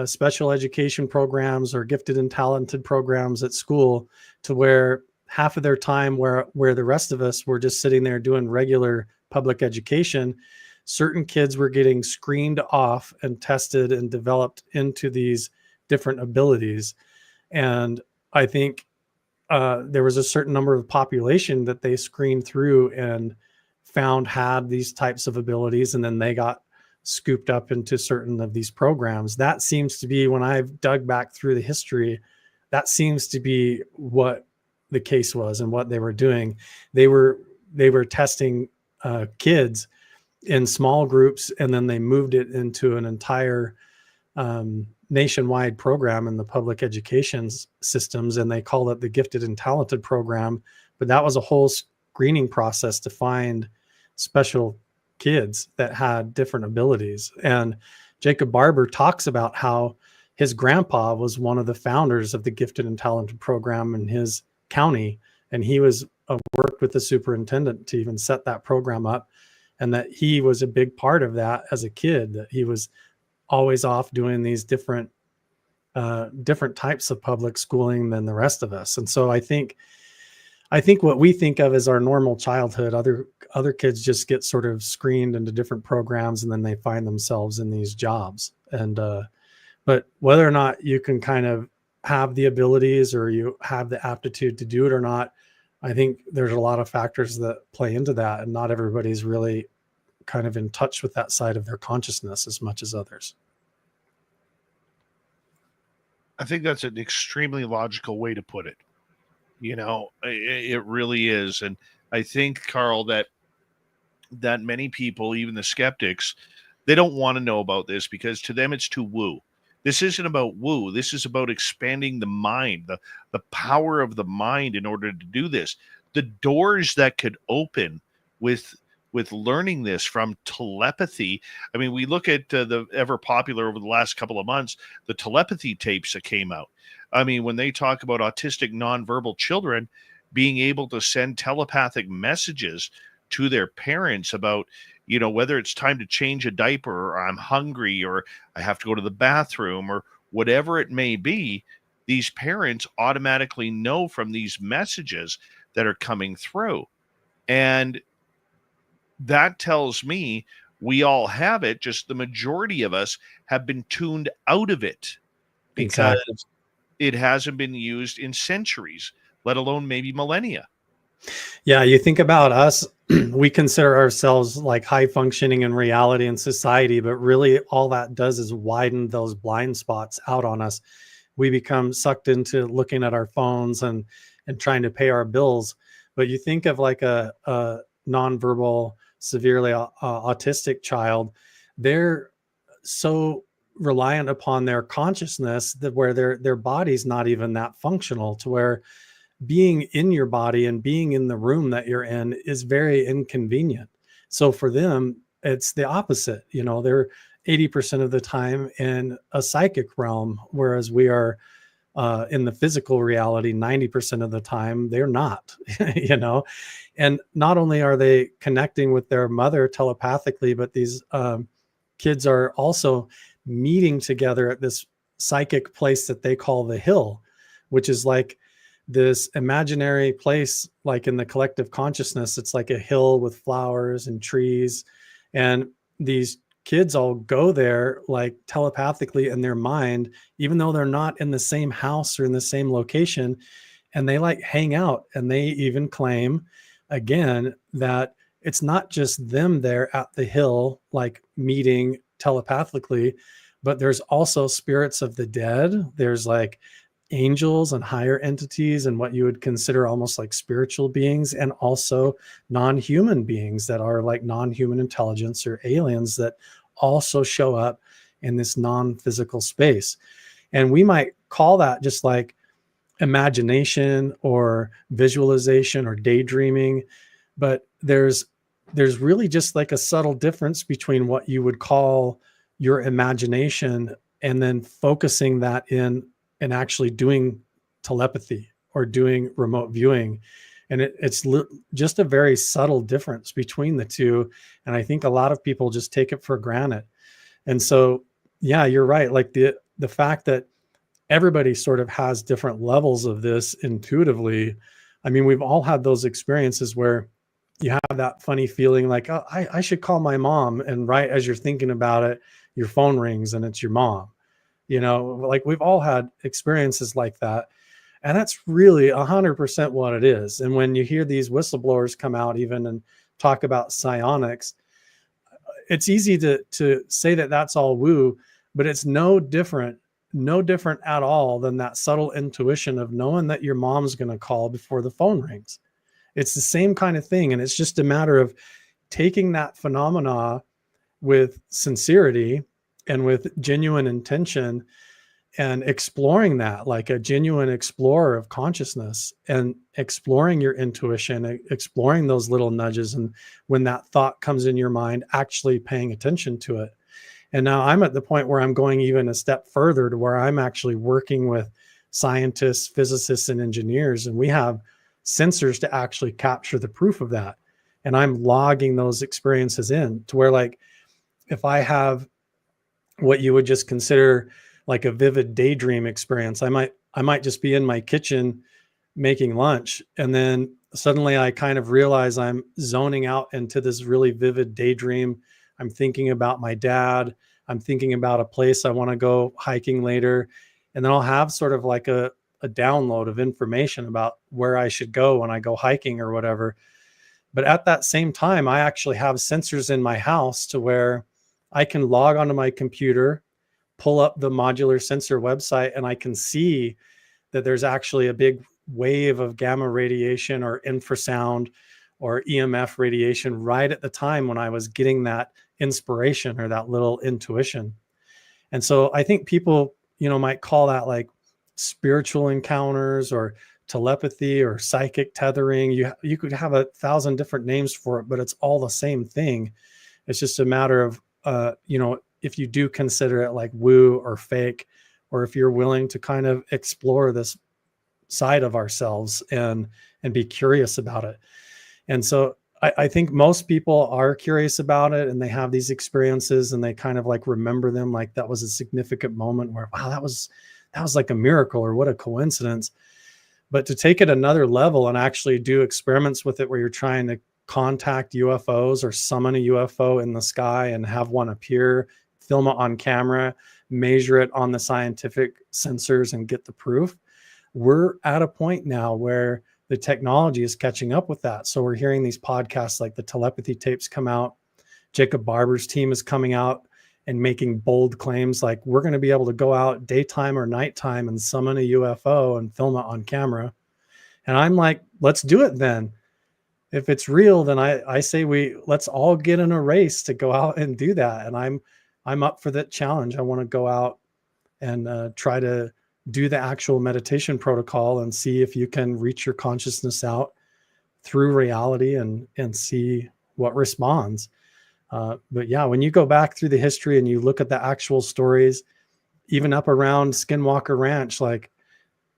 S3: special education programs or gifted and talented programs at school, to where half of their time where the rest of us were just sitting there doing regular public education, certain kids were getting screened off and tested and developed into these different abilities. And I think there was a certain number of population that they screened through and found had these types of abilities, and then they got scooped up into certain of these programs. That seems to be, when I've dug back through the history, that seems to be what the case was and what they were doing. They were testing kids in small groups, and then they moved it into an entire nationwide program in the public education systems, and they called it the gifted and talented program. But that was a whole screening process to find special kids that had different abilities. And Jacob Barber talks about how his grandpa was one of the founders of the gifted and talented program in his county, and he was worked with the superintendent to even set that program up, and that he was a big part of that as a kid, that he was always off doing these different types of public schooling than the rest of us. And so I think what we think of as our normal childhood, other kids just get sort of screened into different programs, and then they find themselves in these jobs. And but whether or not you can kind of have the abilities or you have the aptitude to do it or not, I think there's a lot of factors that play into that, and not everybody's really kind of in touch with that side of their consciousness as much as others.
S2: I think that's an extremely logical way to put it. It really is. And I think, Carl, that many people, even the skeptics, they don't want to know about this because to them it's too woo. This isn't about woo. This is about expanding the mind, the power of the mind in order to do this. The doors that could open with learning this from telepathy. I mean, we look at the ever popular over the last couple of months, the telepathy tapes that came out. I mean, when they talk about autistic nonverbal children being able to send telepathic messages to their parents about, whether it's time to change a diaper, or I'm hungry, or I have to go to the bathroom, or whatever it may be, these parents automatically know from these messages that are coming through. And that tells me we all have it, just the majority of us have been tuned out of it because it hasn't been used in centuries, let alone maybe millennia.
S3: Yeah, you think about us, we consider ourselves like high functioning in reality and society, but really all that does is widen those blind spots out on us. We become sucked into looking at our phones and trying to pay our bills. But you think of like a nonverbal, severely autistic child, they're so reliant upon their consciousness that where their body's not even that functional, to where being in your body and being in the room that you're in is very inconvenient. So for them, it's the opposite. They're 80% of the time in a psychic realm, whereas we are in the physical reality 90% of the time. They're not. And not only are they connecting with their mother telepathically, but these kids are also meeting together at this psychic place that they call the hill, which is like this imaginary place, like in the collective consciousness. It's like a hill with flowers and trees, and these kids all go there like telepathically in their mind, even though they're not in the same house or in the same location. And they like hang out, and they even claim again that it's not just them there at the hill, like meeting telepathically, but there's also spirits of the dead. There's like angels and higher entities and what you would consider almost like spiritual beings, and also non-human beings that are like non-human intelligence or aliens that also show up in this non-physical space. And we might call that just like imagination or visualization or daydreaming, but there's really just like a subtle difference between what you would call your imagination and then focusing that in and actually doing telepathy or doing remote viewing. And it's just a very subtle difference between the two. And I think a lot of people just take it for granted. And so, yeah, you're right. Like the fact that everybody sort of has different levels of this intuitively. I mean, we've all had those experiences where you have that funny feeling like, oh, I should call my mom. And right as you're thinking about it, your phone rings and it's your mom. You know, like we've all had experiences like that. And that's really 100% what it is. And when you hear these whistleblowers come out even and talk about psionics, it's easy to say that that's all woo, but it's no different at all than that subtle intuition of knowing that your mom's going to call before the phone rings. It's the same kind of thing. And it's just a matter of taking that phenomena with sincerity and with genuine intention and exploring that like a genuine explorer of consciousness, and exploring your intuition, exploring those little nudges. And when that thought comes in your mind, actually paying attention to it. And now I'm at the point where I'm going even a step further to where I'm actually working with scientists, physicists, and engineers. And we have sensors to actually capture the proof of that. And I'm logging those experiences in to where, like, if I have what you would just consider like a vivid daydream experience, I might just be in my kitchen making lunch. And then suddenly I kind of realize I'm zoning out into this really vivid daydream. I'm thinking about my dad. I'm thinking about a place I want to go hiking later. And then I'll have sort of like a download of information about where I should go when I go hiking or whatever. But at that same time, I actually have sensors in my house to where I can log onto my computer, pull up the Modular sensor website, and I can see that there's actually a big wave of gamma radiation or infrasound or EMF radiation right at the time when I was getting that inspiration or that little intuition. And so I think people, might call that like spiritual encounters or telepathy or psychic tethering. You could have 1,000 different names for it, but it's all the same thing. It's just a matter of, if you do consider it like woo or fake, or if you're willing to kind of explore this side of ourselves and be curious about it. And so I think most people are curious about it, and they have these experiences and they kind of like remember them like that was a significant moment where, wow, that was like a miracle, or what a coincidence. But to take it another level and actually do experiments with it where you're trying to contact UFOs or summon a UFO in the sky and have one appear, film it on camera, measure it on the scientific sensors and get the proof. We're at a point now where the technology is catching up with that. So we're hearing these podcasts like the telepathy tapes come out. Jacob Barber's team is coming out and making bold claims like we're going to be able to go out daytime or nighttime and summon a UFO and film it on camera. And I'm like, let's do it then. If it's real, then I say let's all get in a race to go out and do that. And I'm up for that challenge. I want to go out and try to do the actual meditation protocol and see if you can reach your consciousness out through reality and see what responds. But yeah, when you go back through the history and you look at the actual stories, even up around Skinwalker Ranch, like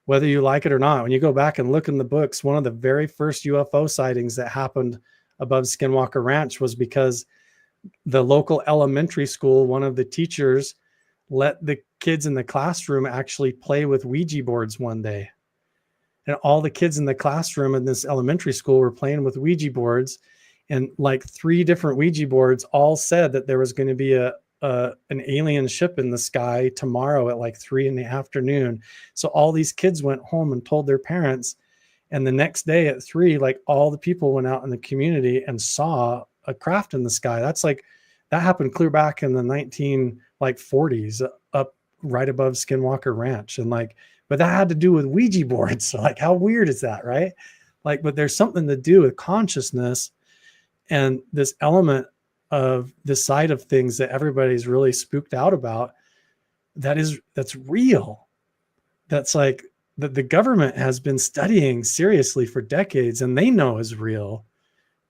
S3: whether you like it or not, when you go back and look in the books, one of the very first UFO sightings that happened above Skinwalker Ranch was because the local elementary school, one of the teachers let the kids in the classroom actually play with Ouija boards one day. And all the kids in the classroom in this elementary school were playing with Ouija boards. And like 3 different Ouija boards all said that there was going to be an alien ship in the sky tomorrow at like 3 in the afternoon. So all these kids went home and told their parents. And the next day at 3, like all the people went out in the community and saw a craft in the sky. That's like, that happened clear back in the 40s up right above Skinwalker Ranch. And like, but that had to do with Ouija boards. So like, how weird is that? Right. Like, but there's something to do with consciousness and this element of this side of things that everybody's really spooked out about. That's real. That's like that the government has been studying seriously for decades and they know is real.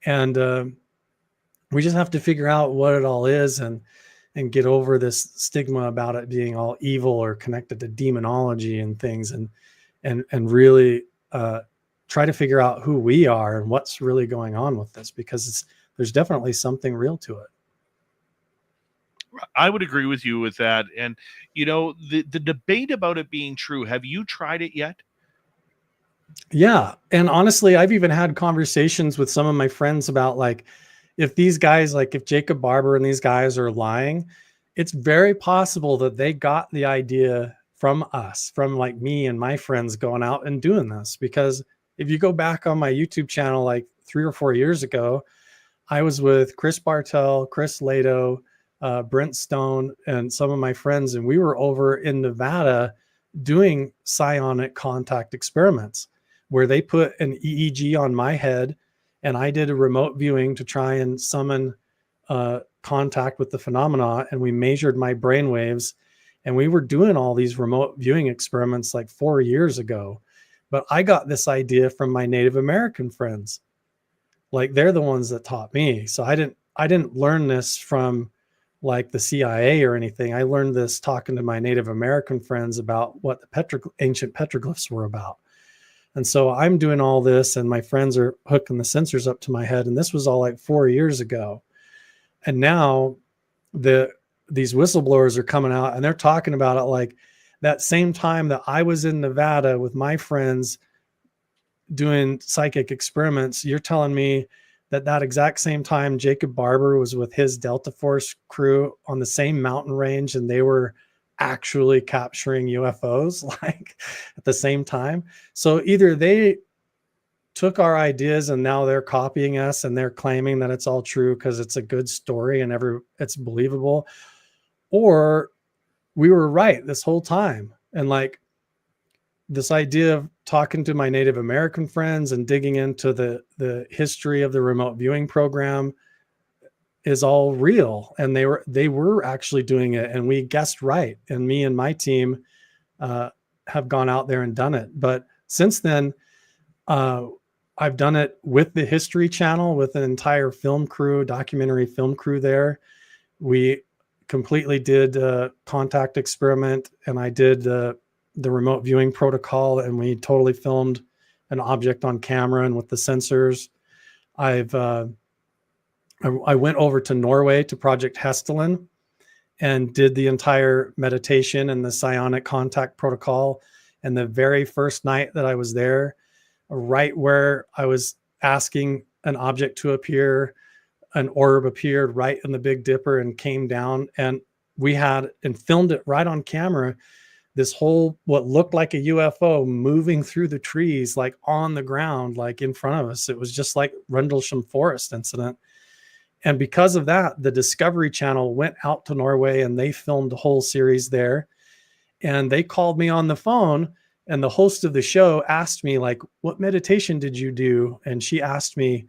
S3: And we just have to figure out what it all is and get over this stigma about it being all evil or connected to demonology and things, and really try to figure out who we are and what's really going on with this, because there's definitely something real to it.
S2: I would agree with you with that. And, you know, the debate about it being true, have you tried it yet?
S3: Yeah. And honestly, I've even had conversations with some of my friends about like, if these guys, like if Jacob Barber and these guys are lying, it's very possible that they got the idea from us, from like me and my friends going out and doing this. Because if you go back on my YouTube channel, like 3 or 4 years ago, I was with Chris Bartell, Chris Lato, Brent Stone, and some of my friends, and we were over in Nevada doing psionic contact experiments where they put an EEG on my head, and I did a remote viewing to try and summon contact with the phenomena, and we measured my brain waves, and we were doing all these remote viewing experiments like 4 years ago. But I got this idea from my Native American friends. Like they're the ones that taught me. So I didn't learn this from like the CIA or anything. I learned this talking to my Native American friends about what the ancient petroglyphs were about. And so I'm doing all this, and my friends are hooking the sensors up to my head. And this was all like 4 years ago. And now these whistleblowers are coming out and they're talking about it like that same time that I was in Nevada with my friends doing psychic experiments. You're telling me that exact same time Jacob Barber was with his Delta Force crew on the same mountain range, and they were actually capturing UFOs like at the same time. So either they took our ideas and now they're copying us and they're claiming that it's all true because it's a good story and it's believable, or we were right this whole time. And like this idea of talking to my Native American friends and digging into the history of the remote viewing program is all real. And they were actually doing it, and we guessed right. And me and my team have gone out there and done it. But since then, I've done it with the History Channel, with an entire documentary film crew there. We completely did a contact experiment, and I did the remote viewing protocol, and we totally filmed an object on camera and with the sensors. I went over to Norway to Project Hestelen and did the entire meditation and the psionic contact protocol. And the very first night that I was there, right where I was asking an object to appear, an orb appeared right in the Big Dipper and came down, and we had and filmed it right on camera. This whole, what looked like a UFO moving through the trees, like on the ground, like in front of us. It was just like Rendlesham Forest incident. And because of that, the Discovery Channel went out to Norway and they filmed the whole series there. And they called me on the phone, and the host of the show asked me like, what meditation did you do? And she asked me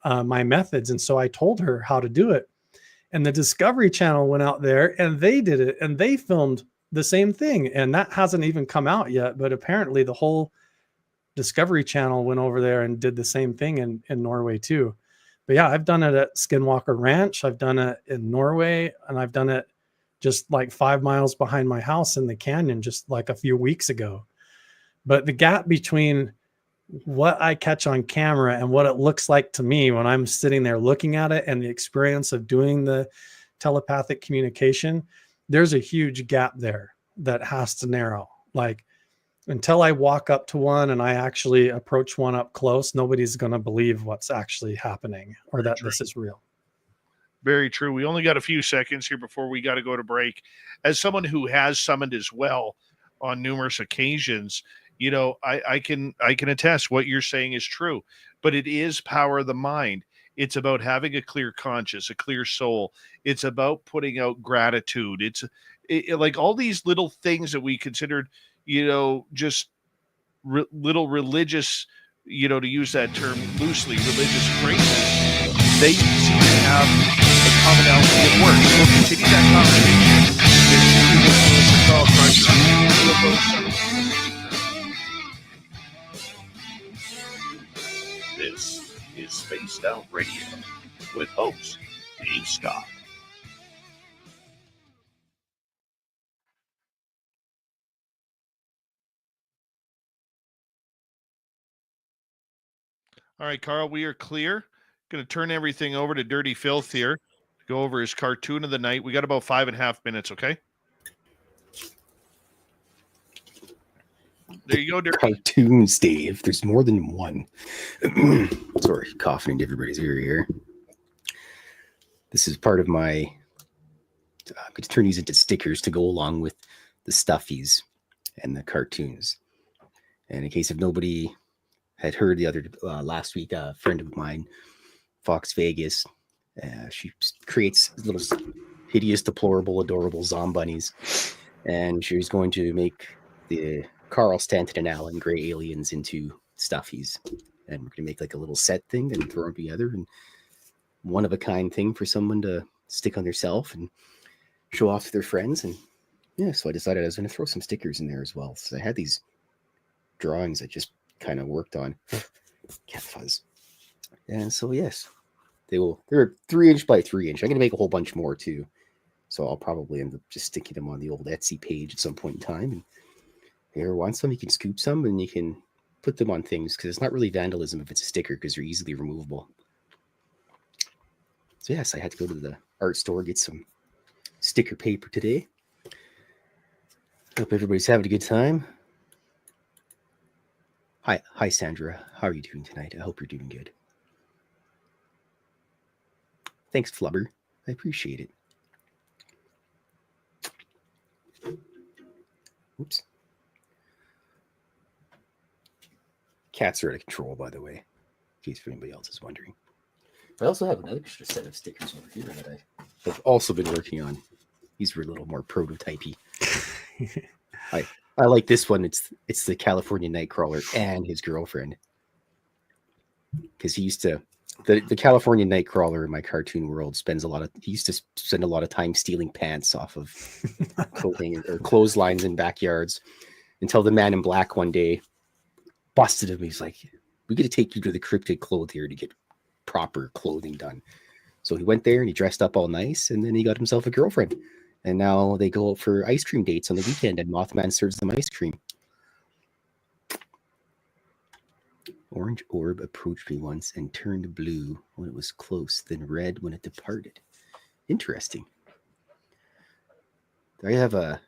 S3: my methods. And so I told her how to do it. And the Discovery Channel went out there and they did it, and they filmed the same thing. And that hasn't even come out yet, but apparently the whole Discovery Channel went over there and did the same thing in Norway too. But yeah, I've done it at Skinwalker Ranch. I've done it in Norway, and I've done it just like 5 miles behind my house in the canyon just like a few weeks ago. But the gap between what I catch on camera and what it looks like to me when I'm sitting there looking at it and the experience of doing the telepathic communication, there's a huge gap there that has to narrow. Like until I walk up to one and I actually approach one up close, nobody's going to believe what's actually happening or that this is real.
S2: Very true. We only got a few seconds here before we got to go to break. As someone who has summoned as well on numerous occasions, you know, I can attest what you're saying is true, but it is power of the mind. It's about having a clear conscience, a clear soul. It's about putting out gratitude. It's like all these little things that we considered, you know, just little religious, you know, to use that term loosely, religious phrases. They seem to have a commonality at work. We'll continue that conversation. This is Spaced Out Radio with host Dave Scott. All right, Carl, we are clear. Going to turn everything over to Dirty Filth here to go over his cartoon of the night. We got about 5.5 minutes, okay? There you go, Dirty.
S4: Cartoons, Dave. There's more than one. Sorry, coughing into everybody's ear here. This is part of my... I'm going to turn these into stickers to go along with the stuffies and the cartoons. And in case if nobody had heard the other last week, a friend of mine, Fox Vegas, she creates little hideous, deplorable, adorable zombunnies. And she was going to make the Carl Stanton and Alan Gray aliens into stuffies. And we're going to make like a little set thing and throw them together. And one of a kind thing for someone to stick on themselves and show off to their friends. And yeah, so I decided I was going to throw some stickers in there as well. So I had these drawings I just kind of worked on. Cat fuzz. And so yes, they're 3" by 3". I'm going to make a whole bunch more too. So I'll probably end up just sticking them on the old Etsy page at some point in time. And if you ever want some, you can scoop some and you can put them on things, because it's not really vandalism if it's a sticker, because they're easily removable. So yes, I had to go to the art store, get some sticker paper today. Hope everybody's having a good time. Hi Sandra, how are you doing tonight? I hope you're doing good. Thanks, Flubber. I appreciate it. Oops. Cats are out of control, by the way, in case anybody else is wondering. I also have another extra set of stickers over here that I've also been working on. These were a little more prototypey. I like this one. It's the California Nightcrawler and his girlfriend. Because he used to... The California Nightcrawler in my cartoon world he used to spend a lot of time stealing pants off of clothing or clotheslines in backyards, until the Man in Black one day busted him. He's like, we got to take you to the cryptid clothier to get proper clothing done. So he went there and he dressed up all nice, and then he got himself a girlfriend. And now they go out for ice cream dates on the weekend, and Mothman serves them ice cream. Orange orb approached me once and turned blue when it was close, then red when it departed. Interesting. I have a...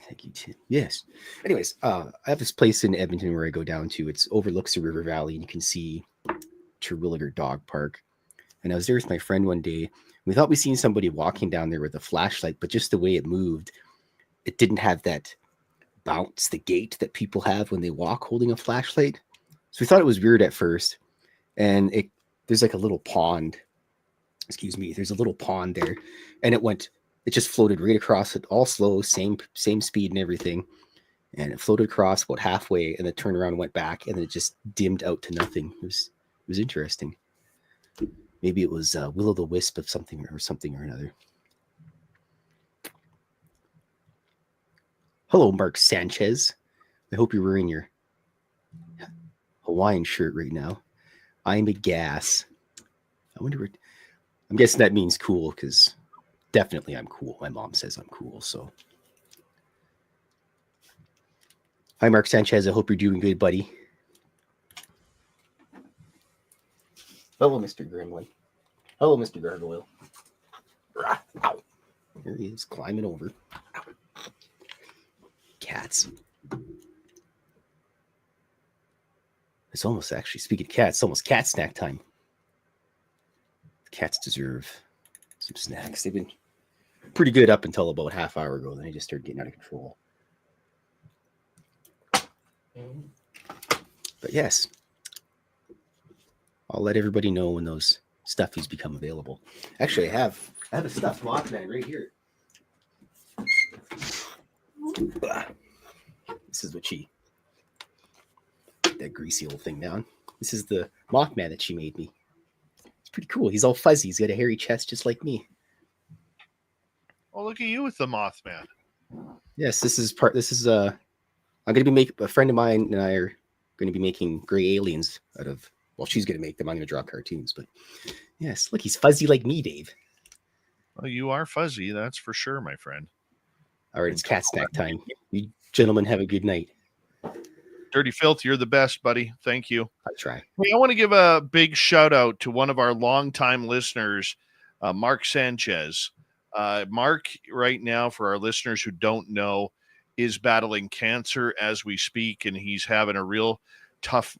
S4: Thank you, Tim. Yes. Anyways, I have this place in Edmonton where I go down to. It overlooks the river valley, and you can see Terwilliger Dog Park. And I was there with my friend one day. We thought we seen somebody walking down there with a flashlight, but just the way it moved, it didn't have that bounce, the gait that people have when they walk holding a flashlight. So we thought it was weird at first. And there's like a little pond. Excuse me. There's a little pond there. And it just floated right across it, all slow, same speed and everything. And it floated across about halfway, and then turned around and went back, and then it just dimmed out to nothing. It was interesting. Maybe it was Will-o'-the-Wisp of something or another. Hello, Mark Sanchez. I hope you're wearing your Hawaiian shirt right now. I'm a gas. I wonder what... I'm guessing that means cool, because definitely I'm cool. My mom says I'm cool, so... Hi, Mark Sanchez. I hope you're doing good, buddy. Hello, Mr. Gremlin. Hello, Mr. Gargoyle. Ow. There he is, climbing over. Ow. cats. It's almost actually, speaking of cats, it's almost cat snack time. Cats deserve some snacks. They've been pretty good up until about half hour ago. Then they just started getting out of control. But yes, I'll let everybody know when those stuffies become available. Actually, I have a stuffed Mothman right here. This is what she put that greasy old thing down. This is the Mothman that she made me. It's pretty cool. He's all fuzzy. He's got a hairy chest just like me.
S2: Oh, look at you with the Mothman.
S4: Yes, I'm going to be a friend of mine and I are going to be making gray aliens out of, well, she's going to make them. I'm going to draw cartoons, but yes, look, he's fuzzy like me, Dave.
S2: Well, you are fuzzy, that's for sure, my friend.
S4: All right, it's cat snack time. You gentlemen have a good night.
S2: Dirty Filth, you're the best, buddy. Thank you.
S4: I try.
S2: Hey, I want to give a big shout out to one of our longtime listeners, Mark Sanchez. Mark, right now, for our listeners who don't know, is battling cancer as we speak, and he's having a real tough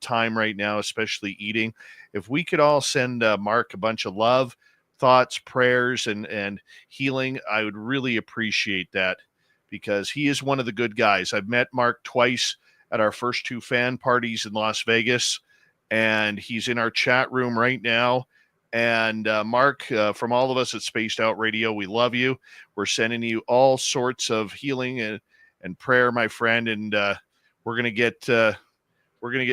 S2: time right now, especially eating. If we could all send Mark a bunch of love, thoughts, prayers, and healing, I would really appreciate that, because he is one of the good guys. I've met Mark twice at our first 2 fan parties in Las Vegas, and he's in our chat room right now. And Mark, from all of us at Spaced Out Radio, we love you. We're sending you all sorts of healing and prayer, my friend, and we're gonna get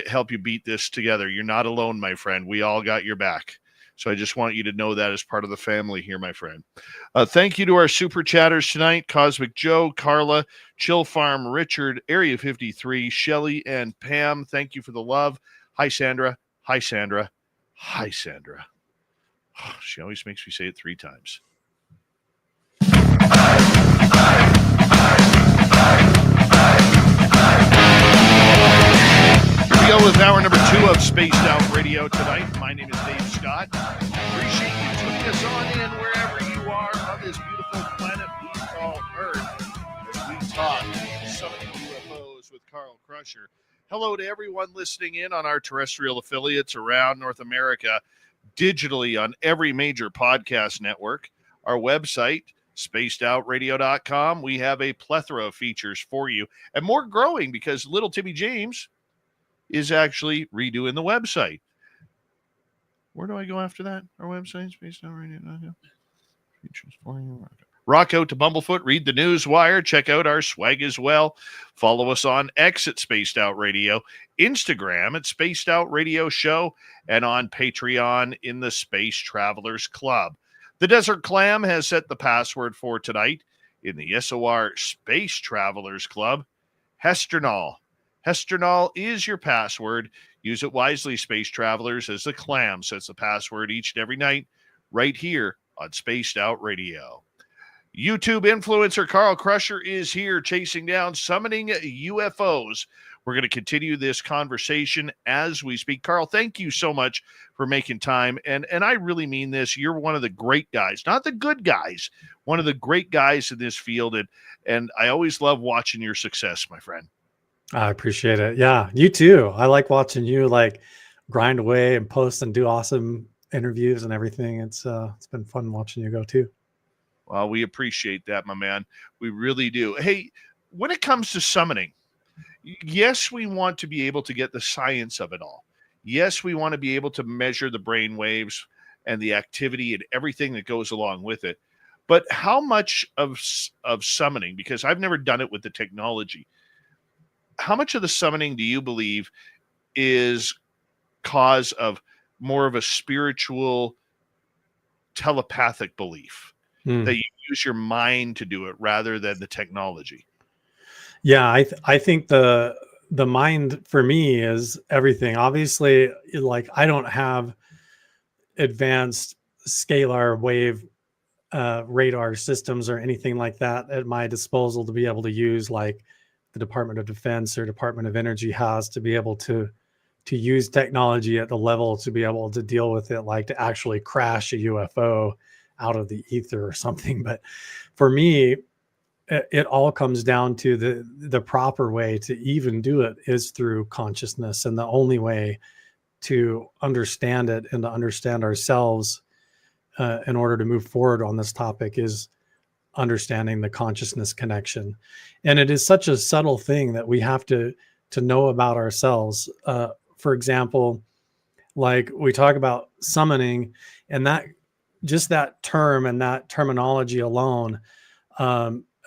S2: help you beat this together. You're not alone, my friend. We all got your back. So I just want you to know that as part of the family here, my friend. Thank you to our super chatters tonight: Cosmic Joe, Carla, Chill Farm, Richard, Area 53, Shelly, and Pam. Thank you for the love. Hi, Sandra. Hi, Sandra. Hi, Sandra. She always makes me say it 3 times. Here we go with hour number 2 of Spaced Out Radio tonight. My name is Dave Scott. Appreciate you tuning us on in wherever you are on this beautiful planet we call Earth, as we talk summoning UFOs with Carl Crusher. Hello to everyone listening in on our terrestrial affiliates around North America, digitally on every major podcast network. Our website, spacedoutradio.com. We have a plethora of features for you, and more growing, because little Timmy James is actually redoing the website. Where do I go after that? Our website, spacedoutradio.com. Features for you. Rock out to Bumblefoot, read the news wire, check out our swag as well. Follow us on X at Spaced Out Radio, Instagram at Spaced Out Radio Show, and on Patreon in the Space Travelers Club. The Desert Clam has set the password for tonight in the SOR Space Travelers Club: Hesternall. Hesternall is your password. Use it wisely, Space Travelers, as the Clam sets the password each and every night right here on Spaced Out Radio. YouTube influencer Carl Crusher is here chasing down summoning UFOs. We're going to continue this conversation as we speak. Carl, thank you so much for making time. And I really mean this. You're one of the great guys, not the good guys, one of the great guys in this field. And I always love watching your success, my friend.
S3: I appreciate it. Yeah, you too. I like watching you like grind away and post and do awesome interviews and everything. It's been fun watching you go too.
S2: Well, we appreciate that, my man. We really do. Hey, when it comes to summoning, yes, we want to be able to get the science of it all. Yes, we want to be able to measure the brain waves and the activity and everything that goes along with it. But how much of summoning, because I've never done it with the technology, how much of the summoning do you believe is cause of more of a spiritual, telepathic belief? That you use your mind to do it rather than the technology?
S3: Yeah, I think the mind for me is everything. Obviously, like I don't have advanced scalar wave radar systems or anything like that at my disposal to be able to use like the Department of Defense or Department of Energy has, to be able to use technology at the level to be able to deal with it, like to actually crash a UFO out of the ether or something. But for me, it all comes down to the proper way to even do it is through consciousness. And the only way to understand it and to understand ourselves in order to move forward on this topic is understanding the consciousness connection. And it is such a subtle thing that we have to know about ourselves. For example, like we talk about summoning, and that just that term and that terminology alone,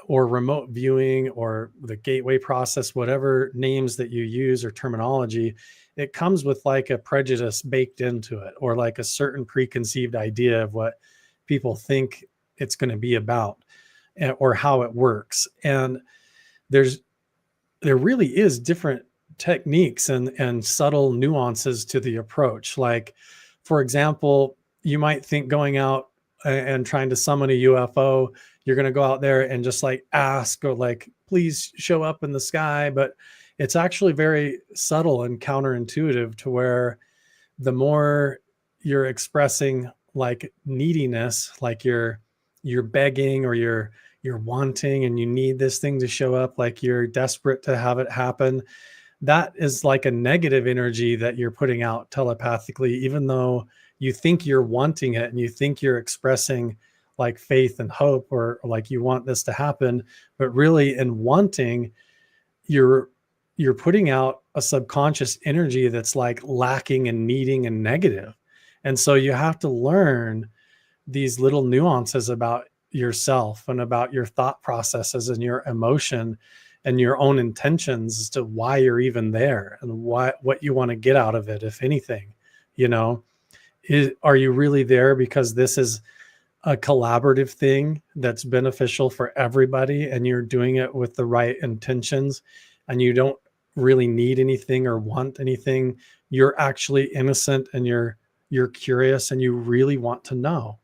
S3: or remote viewing or the gateway process, whatever names that you use or terminology, it comes with like a prejudice baked into it, or like a certain preconceived idea of what people think it's going to be about or how it works. And there really is different techniques and subtle nuances to the approach. Like, for example, you might think going out and trying to summon a UFO, you're going to go out there and just like ask or like, please show up in the sky. But it's actually very subtle and counterintuitive, to where the more you're expressing like neediness, like you're begging or you're wanting and you need this thing to show up, like you're desperate to have it happen, that is like a negative energy that you're putting out telepathically, even though you think you're wanting it and you think you're expressing like faith and hope, or like you want this to happen. But really in wanting, you're putting out a subconscious energy that's like lacking and needing and negative. And so you have to learn these little nuances about yourself and about your thought processes and your emotion and your own intentions as to why you're even there and what you want to get out of it, if anything. Are you really there because this is a collaborative thing that's beneficial for everybody, and you're doing it with the right intentions, and you don't really need anything or want anything? You're actually innocent, and you're curious, and you really want to know.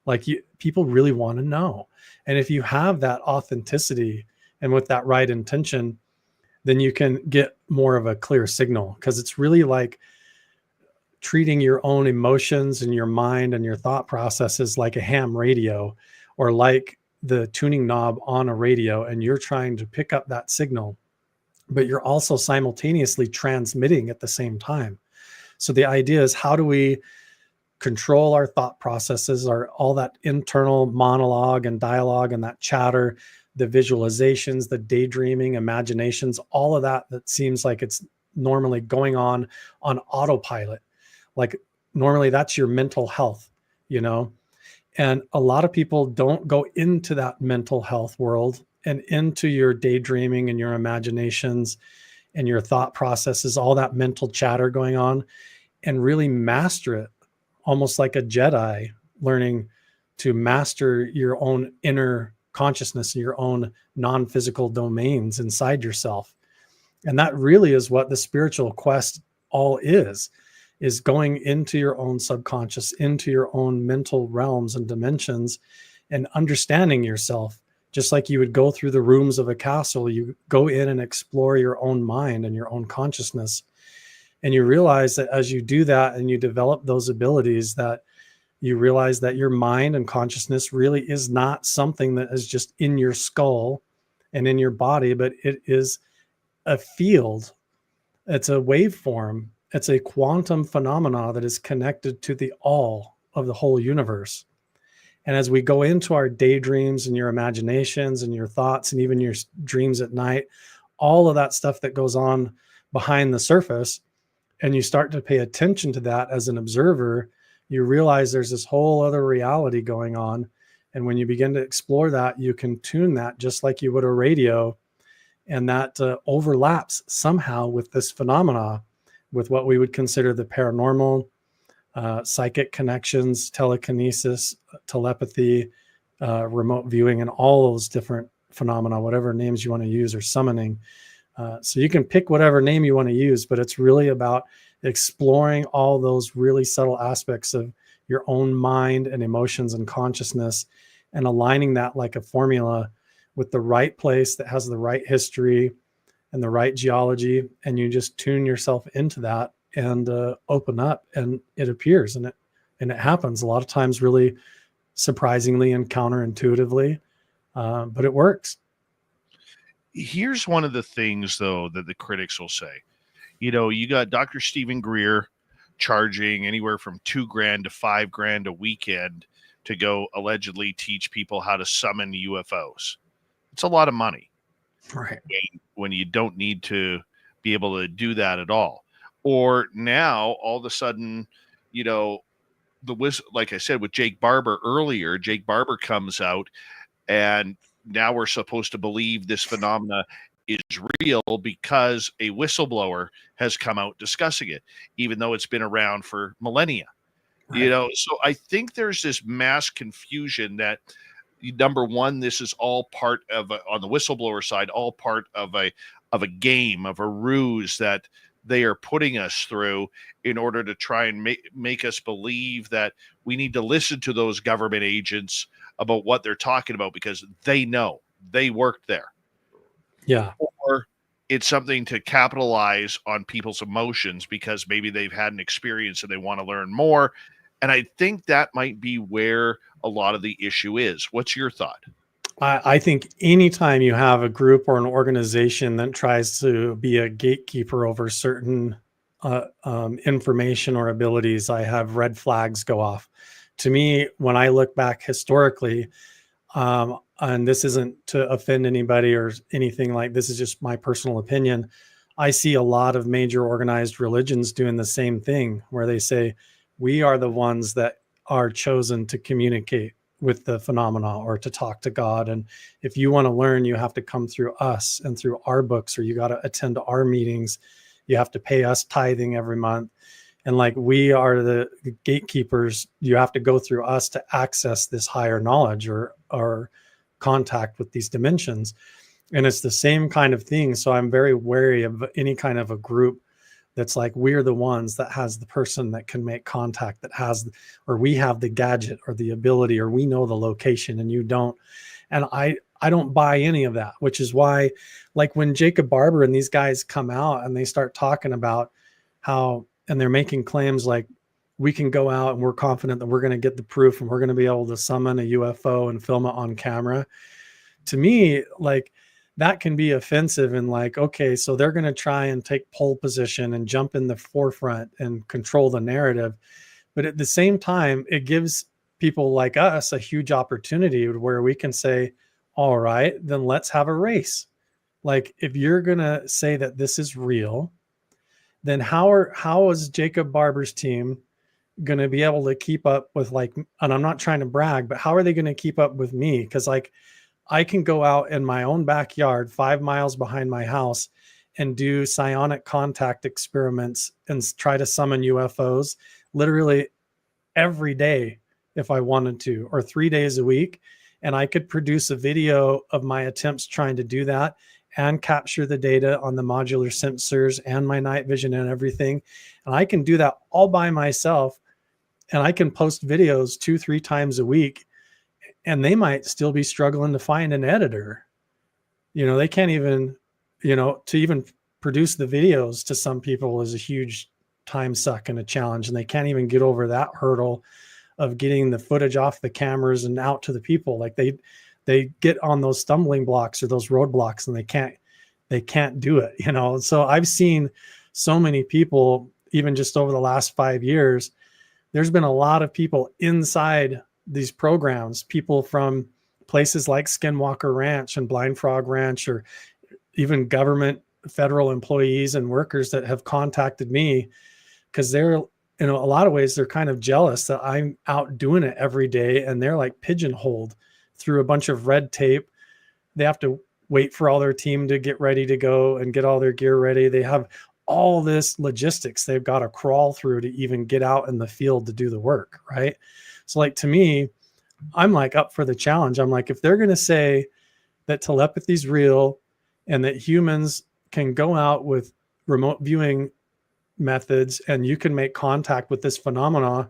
S3: Like people really want to know. And if you have that authenticity and with that right intention, then you can get more of a clear signal, because it's really like treating your own emotions and your mind and your thought processes like a ham radio, or like the tuning knob on a radio, and you're trying to pick up that signal, but you're also simultaneously transmitting at the same time. So the idea is, how do we control our thought processes, or all that internal monologue and dialogue and that chatter, the visualizations, the daydreaming, imaginations, all of that seems like it's normally going on autopilot. Like normally that's your mental health, and a lot of people don't go into that mental health world and into your daydreaming and your imaginations and your thought processes, all that mental chatter going on, and really master it, almost like a Jedi learning to master your own inner consciousness and your own non-physical domains inside yourself. And that really is what the spiritual quest all is going into your own subconscious, into your own mental realms and dimensions, and understanding yourself. Just like you would go through the rooms of a castle, you go in and explore your own mind and your own consciousness. And you realize that as you do that and you develop those abilities, that you realize that your mind and consciousness really is not something that is just in your skull and in your body, but it is a field. It's a waveform. It's a quantum phenomena that is connected to the all of the whole universe. And as we go into our daydreams and your imaginations and your thoughts and even your dreams at night, all of that stuff that goes on behind the surface, and you start to pay attention to that as an observer, you realize there's this whole other reality going on. And when you begin to explore that, you can tune that just like you would a radio. And that overlaps somehow with this phenomena, with what we would consider the paranormal, psychic connections, telekinesis, telepathy, remote viewing, and all those different phenomena, whatever names you want to use, or summoning. So you can pick whatever name you want to use, but it's really about exploring all those really subtle aspects of your own mind and emotions and consciousness, and aligning that like a formula with the right place that has the right history and the right geology. And you just tune yourself into that and open up, and it appears, and it happens a lot of times really surprisingly and counterintuitively, but it works.
S2: Here's one of the things, though, that the critics will say. You got Dr. Stephen Greer charging anywhere from $2,000 to $5,000 a weekend to go allegedly teach people how to summon UFOs. It's a lot of money.
S3: Right.
S2: When you don't need to be able to do that at all. Or now, all of a sudden, like I said with Jake Barber earlier, Jake Barber comes out, and now we're supposed to believe this phenomena is real because a whistleblower has come out discussing it, even though it's been around for millennia.
S3: Right.
S2: So I think there's this mass confusion that, number one, this is all part of on the whistleblower side, all part of a game, of a ruse that they are putting us through in order to try and make us believe that we need to listen to those government agents about what they're talking about because they know, they worked there.
S3: Yeah.
S2: Or it's something to capitalize on people's emotions because maybe they've had an experience and they want to learn more. And I think that might be where a lot of the issue is. What's your thought?
S3: I think anytime you have a group or an organization that tries to be a gatekeeper over certain information or abilities, I have red flags go off. To me, when I look back historically, and this isn't to offend anybody or anything, like this is just my personal opinion, I see a lot of major organized religions doing the same thing where they say, we are the ones that are chosen to communicate with the phenomena or to talk to God. And if you want to learn, you have to come through us and through our books, or you got to attend our meetings. You have to pay us tithing every month. And like, we are the gatekeepers. You have to go through us to access this higher knowledge or contact with these dimensions. And it's the same kind of thing. So I'm very wary of any kind of a group that's like, we're the ones that has the person that can make contact, that has, or we have the gadget or the ability, or we know the location and you don't. And I don't buy any of that, which is why, like when Jacob Barber and these guys come out and they start talking about how, and they're making claims like, we can go out and we're confident that we're going to get the proof and we're going to be able to summon a UFO and film it on camera. To me, like, that can be offensive and like, okay, so they're going to try and take pole position and jump in the forefront and control the narrative. But at the same time, it gives people like us a huge opportunity where we can say, all right, then let's have a race. Like, if you're going to say that this is real, then how is Jacob Barber's team going to be able to keep up with, like, and I'm not trying to brag, but how are they going to keep up with me? Because like, I can go out in my own backyard 5 miles behind my house and do psionic contact experiments and try to summon UFOs literally every day if I wanted to, or 3 days a week. And I could produce a video of my attempts trying to do that and capture the data on the modular sensors and my night vision and everything. And I can do that all by myself. And I can post videos 2-3 times a week. And they might still be struggling to find an editor. They can't even, to even produce the videos to some people is a huge time suck and a challenge. And they can't even get over that hurdle of getting the footage off the cameras and out to the people. Like they get on those stumbling blocks or those roadblocks and they can't do it, So I've seen so many people, even just over the last 5 years, there's been a lot of people inside these programs, people from places like Skinwalker Ranch and Blind Frog Ranch, or even government, federal employees and workers that have contacted me because they're, a lot of ways, they're kind of jealous that I'm out doing it every day. And they're like pigeonholed through a bunch of red tape. They have to wait for all their team to get ready to go and get all their gear ready. They have all this logistics they've got to crawl through to even get out in the field to do the work. Right. So like, to me, I'm like up for the challenge. I'm like, if they're going to say that telepathy is real and that humans can go out with remote viewing methods and you can make contact with this phenomena,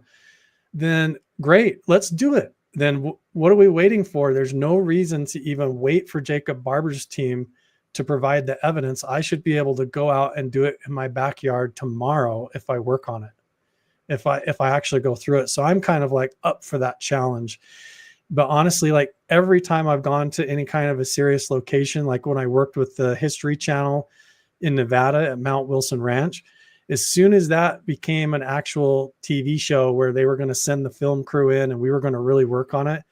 S3: then great, let's do it. Then what are we waiting for? There's no reason to even wait for Jacob Barber's team to provide the evidence. I should be able to go out and do it in my backyard tomorrow if I work on it. If I actually go through it. So I'm kind of like up for that challenge. But honestly, like every time I've gone to any kind of a serious location, like when I worked with the History Channel in Nevada at Mount Wilson Ranch, as soon as that became an actual TV show where they were going to send the film crew in and we were going to really work on it,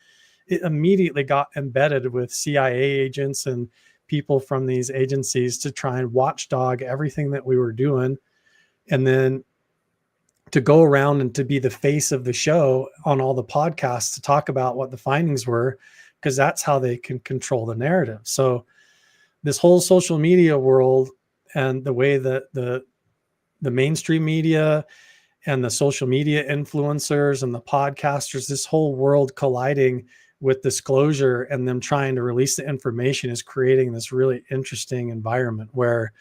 S3: it immediately got embedded with CIA agents and people from these agencies to try and watchdog everything that we were doing. And then to go around and to be the face of the show on all the podcasts to talk about what the findings were, because that's how they can control the narrative. So this whole social media world and the way that the mainstream media and the social media influencers and the podcasters, this whole world colliding with disclosure and them trying to release the information is creating this really interesting environment where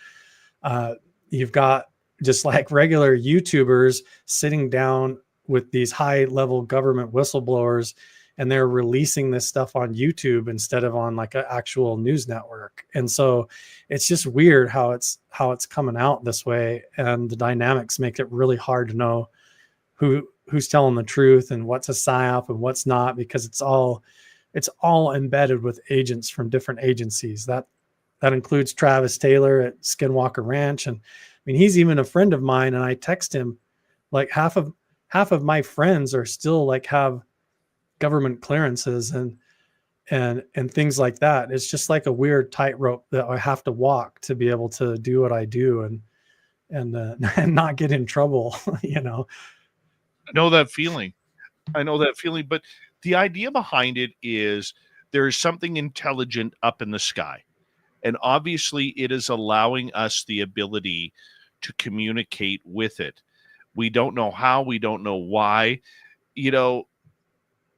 S3: you've got just like regular YouTubers sitting down with these high level government whistleblowers, and they're releasing this stuff on YouTube instead of on like an actual news network. And so it's just weird how it's coming out this way. And the dynamics make it really hard to know who's telling the truth and what's a psyop and what's not, because it's all embedded with agents from different agencies. That includes Travis Taylor at Skinwalker Ranch. And I mean, he's even a friend of mine, and I text him like half of my friends are still like have government clearances and things like that. It's just like a weird tightrope that I have to walk to be able to do what I do and not get in trouble, you know.
S2: I know that feeling. But the idea behind it is there is something intelligent up in the sky. And obviously it is allowing us the ability to communicate with it. We don't know how, we don't know why. You know,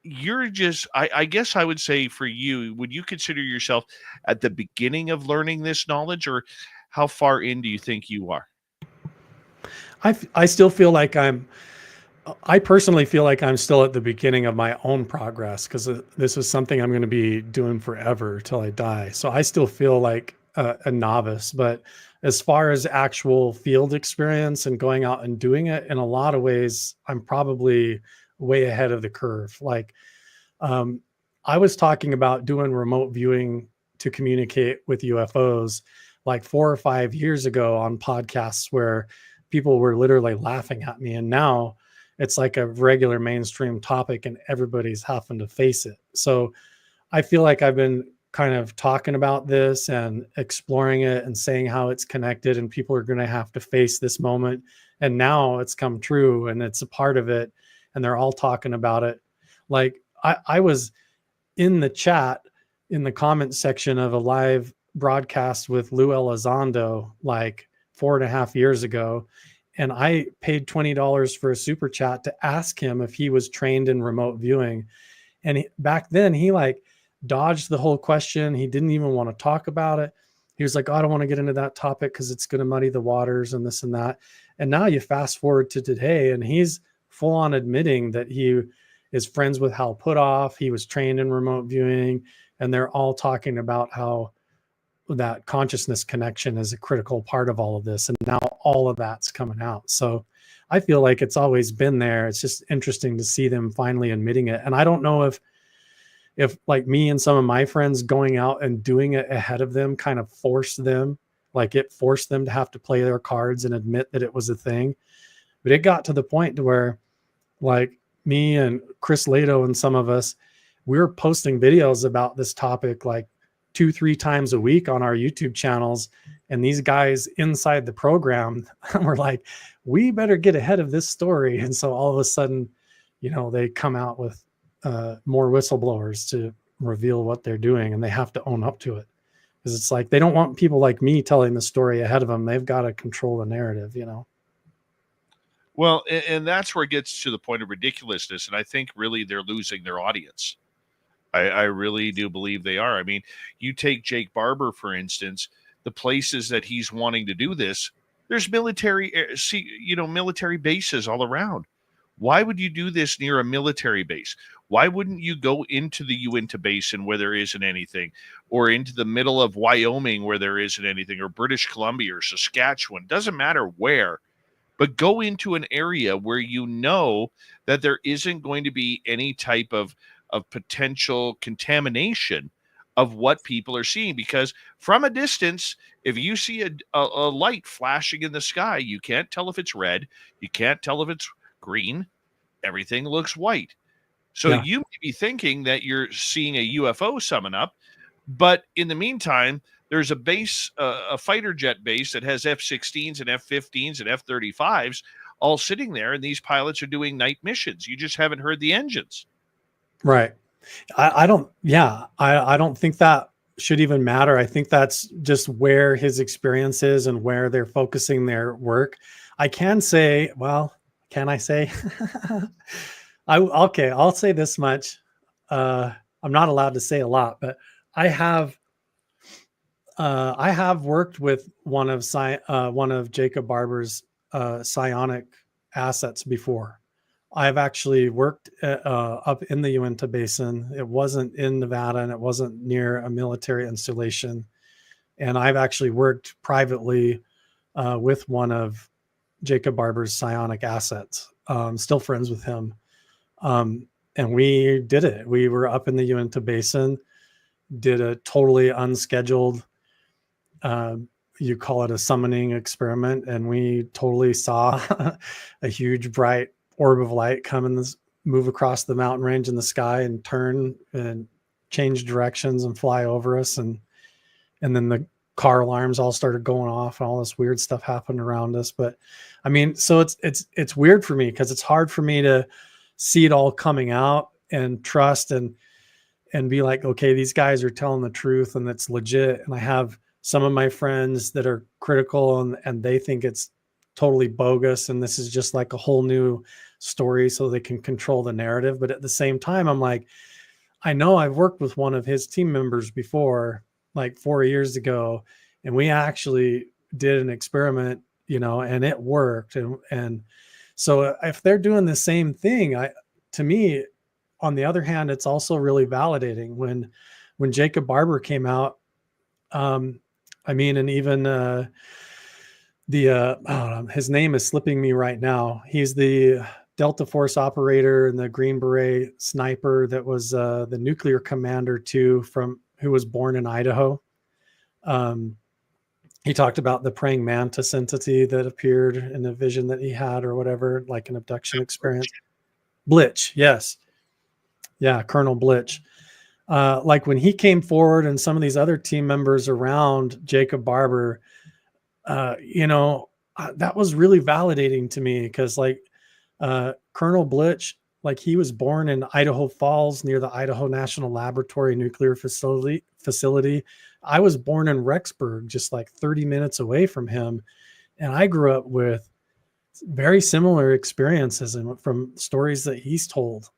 S2: you're just, I guess I would say for you, would you consider yourself at the beginning of learning this knowledge, or how far in do you think you are?
S3: I still feel like I personally feel like I'm still at the beginning of my own progress, because this is something I'm going to be doing forever till I die. So I still feel like a novice. But as far as actual field experience and going out and doing it, in a lot of ways, I'm probably way ahead of the curve. Like I was talking about doing remote viewing to communicate with UFOs like 4 or 5 years ago on podcasts where people were literally laughing at me. And now it's like a regular mainstream topic and everybody's having to face it. So I feel like I've been kind of talking about this and exploring it and saying how it's connected, and people are going to have to face this moment. And now it's come true and it's a part of it, and they're all talking about it. Like I was in the chat in the comment section of a live broadcast with Lou Elizondo like 4.5 years ago. And I paid $20 for a super chat to ask him if he was trained in remote viewing. And back then he like dodged the whole question. He didn't even want to talk about it. He was like, oh, I don't want to get into that topic because it's going to muddy the waters and this and that. And now you fast forward to today, and he's full on admitting that he is friends with Hal Puthoff. He was trained in remote viewing, and they're all talking about how that consciousness connection is a critical part of all of this. And now all of that's coming out. So I feel like it's always been there. It's just interesting to see them finally admitting it. And I don't know if like me and some of my friends going out and doing it ahead of them kind of forced them, like it forced them to have to play their cards and admit that it was a thing. But it got to the point to where like me and Chris Lato and some of us, we were posting videos about this topic like 2-3 times a week on our YouTube channels. And these guys inside the program were like, we better get ahead of this story. And so all of a sudden, you know, they come out with more whistleblowers to reveal what they're doing, and they have to own up to it. Because it's like, they don't want people like me telling the story ahead of them. They've got to control the narrative, you know?
S2: Well, and that's where it gets to the point of ridiculousness. And I think really they're losing their audience. I really do believe they are. I mean, you take Jake Barber, for instance, the places that he's wanting to do this, there's military bases all around. Why would you do this near a military base? Why wouldn't you go into the Uinta Basin where there isn't anything, or into the middle of Wyoming where there isn't anything, or British Columbia or Saskatchewan? Doesn't matter where, but go into an area where you know that there isn't going to be any type of of potential contamination of what people are seeing. Because from a distance, if you see a light flashing in the sky, you can't tell if it's red, you can't tell if it's green, everything looks white. So
S3: Yeah.
S2: you may be thinking that you're seeing a UFO summon up, but in the meantime, there's a base, a fighter jet base that has F-16s and F-15s and F-35s all sitting there, and these pilots are doing night missions. You just haven't heard the engines.
S3: Right. I don't, yeah, I don't think that should even matter. I think that's just where his experience is and where they're focusing their work. I can say, well, can I say? Okay, I'll say this much. I'm not allowed to say a lot, but I have worked with one of Jacob Barber's psionic assets before. I've actually worked up in the Uinta Basin. It wasn't in Nevada, and it wasn't near a military installation. And I've actually worked privately with one of Jacob Barber's psionic assets. Still friends with him. And we did it. We were up in the Uinta Basin, did a totally unscheduled, you call it a summoning experiment, and we totally saw a huge bright orb of light come and move across the mountain range in the sky and turn and change directions and fly over us. And then the car alarms all started going off and all this weird stuff happened around us. But I mean, so it's weird for me because it's hard for me to see it all coming out and trust and be like, okay, these guys are telling the truth and it's legit. And I have some of my friends that are critical and they think it's totally bogus and this is just like a whole new story so they can control the narrative. But at the same time, I'm like, I know I've worked with one of his team members before, like 4 years ago, and we actually did an experiment, and it worked. And so if they're doing the same thing, to me, on the other hand, it's also really validating when Jacob Barber came out. And even his name is slipping me right now. He's the Delta Force operator and the Green Beret sniper that was the nuclear commander too, who was born in Idaho. He talked about the praying mantis entity that appeared in a vision that he had or whatever, like an abduction experience. Blitch, yes. Yeah, Colonel Blitch. Like when he came forward and some of these other team members around Jacob Barber, that was really validating to me because Colonel Blitch, like he was born in Idaho Falls near the Idaho National Laboratory nuclear facility. I was born in Rexburg, just like 30 minutes away from him. And I grew up with very similar experiences and from stories that he's told.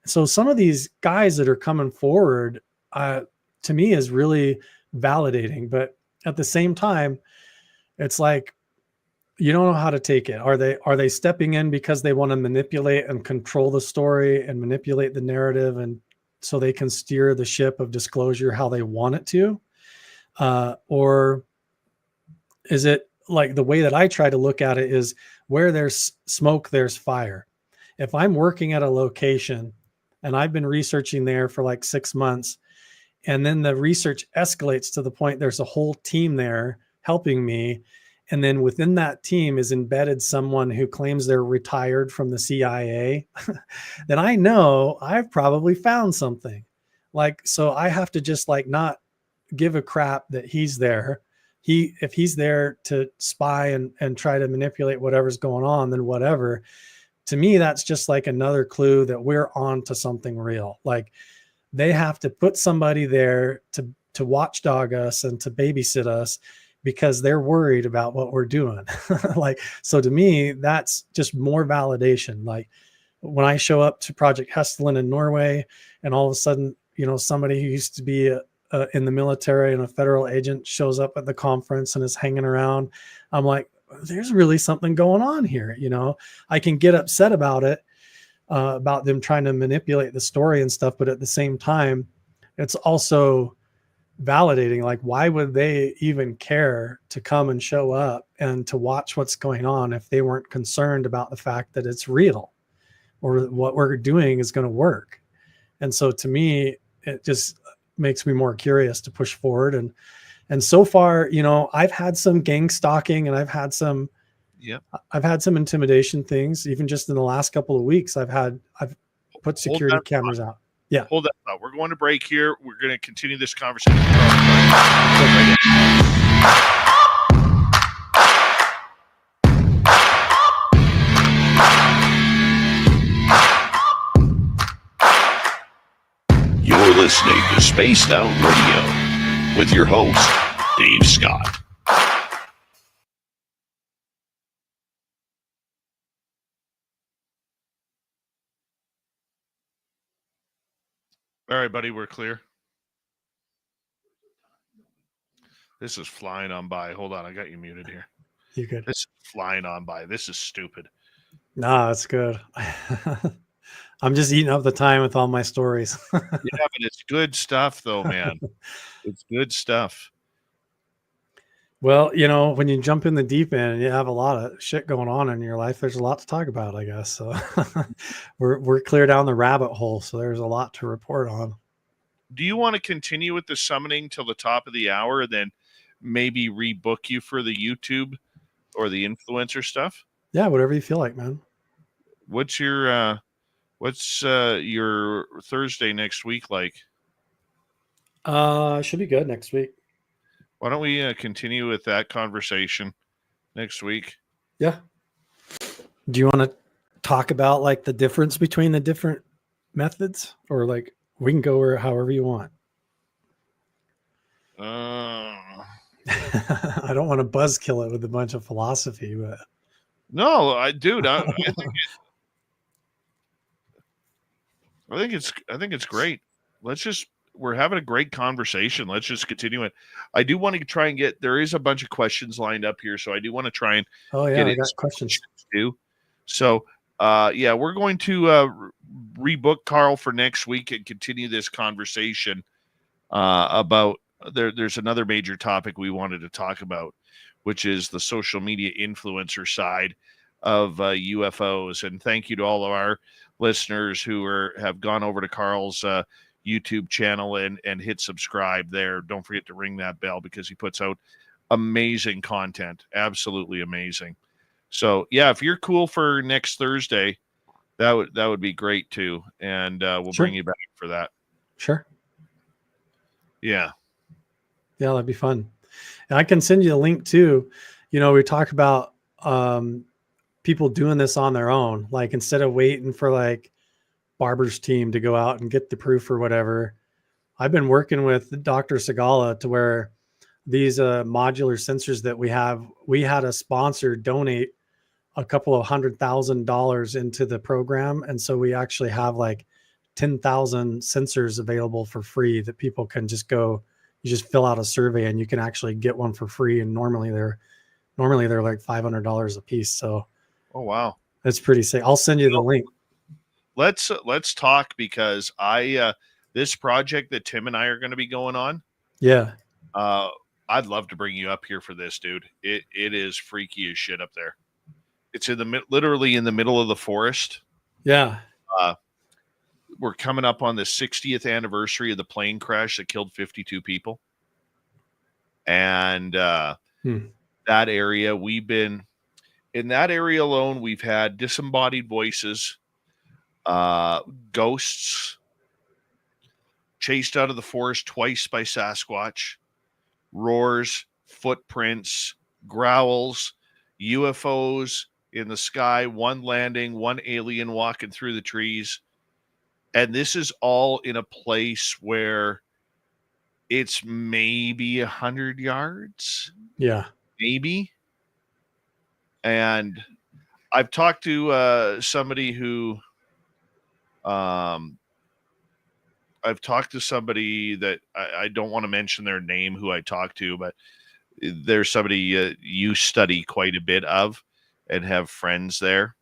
S3: So some of these guys that are coming forward, to me is really validating, but at the same time, it's like, you don't know how to take it. Are they stepping in because they want to manipulate and control the story and manipulate the narrative and so they can steer the ship of disclosure how they want it to? Or is it like the way that I try to look at it is where there's smoke, there's fire. If I'm working at a location and I've been researching there for like 6 months, and then the research escalates to the point there's a whole team there helping me, and then within that team is embedded someone who claims they're retired from the CIA, then I know I've probably found something. So I have to just not give a crap that he's there. If he's there to spy and try to manipulate whatever's going on, then whatever. To me, that's just like another clue that we're on to something real. Like they have to put somebody there to watchdog us and to babysit us because they're worried about what we're doing. So to me, that's just more validation. Like when I show up to Project Hestlin in Norway and all of a sudden, somebody who used to be in the military and a federal agent shows up at the conference and is hanging around, I'm like, there's really something going on here. I can get upset about it, about them trying to manipulate the story and stuff. But at the same time, it's also validating. Like, why would they even care to come and show up and to watch what's going on if they weren't concerned about the fact that it's real or what we're doing is going to work? And so to me, it just makes me more curious to push forward. And so far, you know, I've had some gang stalking, and I've had some intimidation things. Even just in the last couple of weeks, I've put security cameras out. Yeah.
S2: Hold that thought. We're going to break here. We're going to continue this conversation.
S5: You're listening to Spaced Out Radio with your host, Dave Scott.
S2: All right, buddy, we're clear. This is flying on by. Hold on, I got you muted here.
S3: You good?
S2: This is flying on by. This is stupid.
S3: Nah, that's good. I'm just eating up the time with all my stories.
S2: Yeah, but it's good stuff, though, man. It's good stuff.
S3: Well, you know, when you jump in the deep end, you have a lot of shit going on in your life. There's a lot to talk about, I guess. So we're clear down the rabbit hole. So there's a lot to report on.
S2: Do you want to continue with the summoning till the top of the hour, and then maybe rebook you for the YouTube or the influencer stuff?
S3: Yeah, whatever you feel like, man.
S2: What's your Thursday next week like?
S3: Should be good next week.
S2: Why don't we continue with that conversation next week?
S3: Yeah. Do you want to talk about like the difference between the different methods, or like we can go however you want? I don't want to buzzkill it with a bunch of philosophy, but
S2: no, I think it's great. We're having a great conversation. Let's just continue it. I do want to try and there is a bunch of questions lined up here, so I do want to try and
S3: I got questions
S2: too. So we're going to rebook Carl for next week and continue this conversation about there's another major topic we wanted to talk about, which is the social media influencer side of UFOs. And thank you to all of our listeners who have gone over to Carl's YouTube channel and hit subscribe there. Don't forget to ring that bell because he puts out amazing content. Absolutely amazing. So yeah, if you're cool for next Thursday, that would be great too. And we'll bring you back for that.
S3: Sure.
S2: Yeah.
S3: Yeah, that'd be fun. And I can send you a link too. You know, we talk about people doing this on their own. Like instead of waiting for like Barber's team to go out and get the proof or whatever, I've been working with Dr. Segala to where these modular sensors that we had a sponsor donate a couple of $100,000 into the program. And so we actually have like 10,000 sensors available for free that people can just go, you just fill out a survey and you can actually get one for free. And normally they're like $500 a piece. So,
S2: oh, wow.
S3: That's pretty sick. I'll send you the link.
S2: Let's talk, because this project that Tim and I are going to be going on.
S3: Yeah.
S2: I'd love to bring you up here for this, dude. It is freaky as shit up there. It's literally in the middle of the forest.
S3: Yeah.
S2: We're coming up on the 60th anniversary of the plane crash that killed 52 people. And that area, in that area alone, we've had disembodied voices, ghosts, chased out of the forest twice by Sasquatch, roars, footprints, growls, UFOs in the sky, one landing, one alien walking through the trees. And this is all in a place where it's maybe 100 yards.
S3: Yeah.
S2: Maybe. And I've talked to somebody who that I don't want to mention their name, who I talked to, but there's somebody you study quite a bit of and have friends there,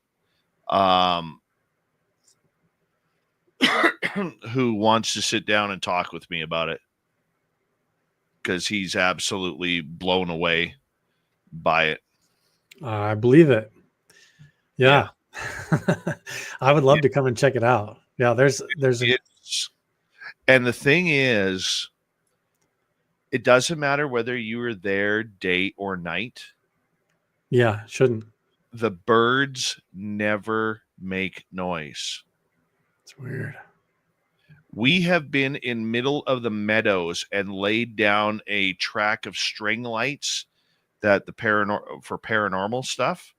S2: who wants to sit down and talk with me about it, because he's absolutely blown away by it.
S3: I believe it. Yeah. I would love to come and check it out. Yeah, there's
S2: And the thing is, it doesn't matter whether you were there day or night.
S3: Yeah, shouldn't.
S2: The birds never make noise.
S3: It's weird.
S2: We have been in middle of the meadows and laid down a track of string lights that for paranormal stuff.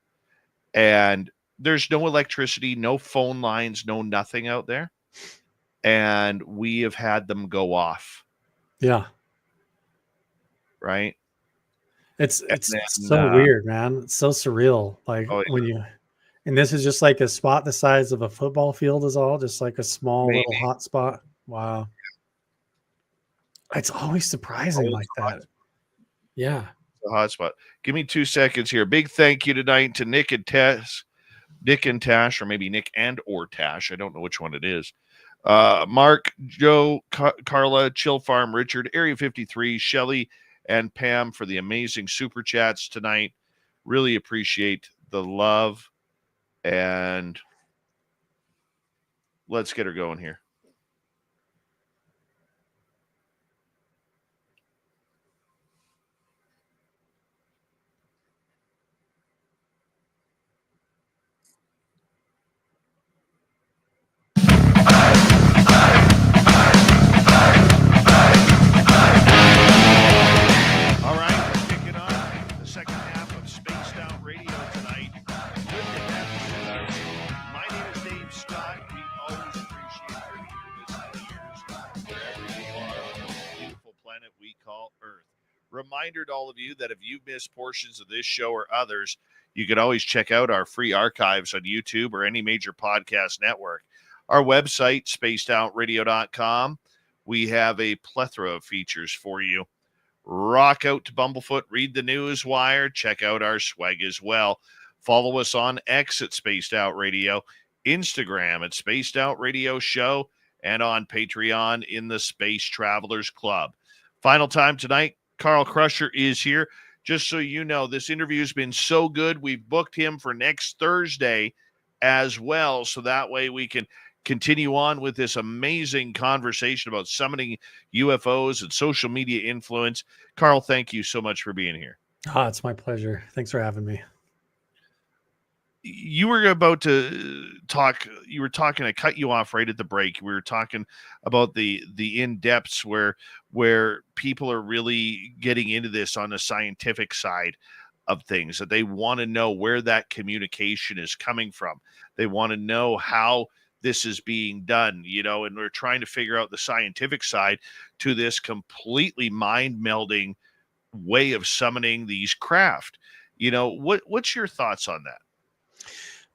S2: And there's no electricity, no phone lines, no nothing out there. And we have had them go off.
S3: Yeah.
S2: Right.
S3: It's
S2: then,
S3: so weird, man. It's so surreal. Like and this is just like a spot the size of a football field is all, just like a small little hot spot. Wow. It's always surprising like that. Yeah.
S2: It's a hot spot. Give me 2 seconds here. Big thank you tonight to Nick and Tash, or maybe Nick and or Tash. I don't know which one it is. Mark, Joe, Carla, Chill Farm, Richard, Area 53, Shelly, and Pam for the amazing super chats tonight. Really appreciate the love. And let's get her going here. All right, we're kicking off the second half of Spaced Out Radio tonight. Good to have you with us. My name is Dave Scott. We always appreciate your ears, wherever you are on this beautiful planet we call Earth. Reminder to all of you that if you've missed portions of this show or others, you can always check out our free archives on YouTube or any major podcast network. Our website, spacedoutradio.com, we have a plethora of features for you. Rock out to Bumblefoot, read the news wire, check out our swag as well. Follow us on X at Spaced Out Radio, Instagram at Spaced Out Radio Show, and on Patreon in the Space Travelers Club. Final time tonight, Carl Crusher is here. Just so you know, this interview has been so good, we've booked him for next Thursday as well, so that way we can continue on with this amazing conversation about summoning UFOs and social media influence. Carl, thank you so much for being here.
S3: It's my pleasure. Thanks for having me.
S2: You were about to talk, I cut you off right at the break. We were talking about the in-depths where people are really getting into this on the scientific side of things, that they want to know where that communication is coming from. They want to know how this is being done, and we're trying to figure out the scientific side to this completely mind-melding way of summoning these craft. What's your thoughts on that?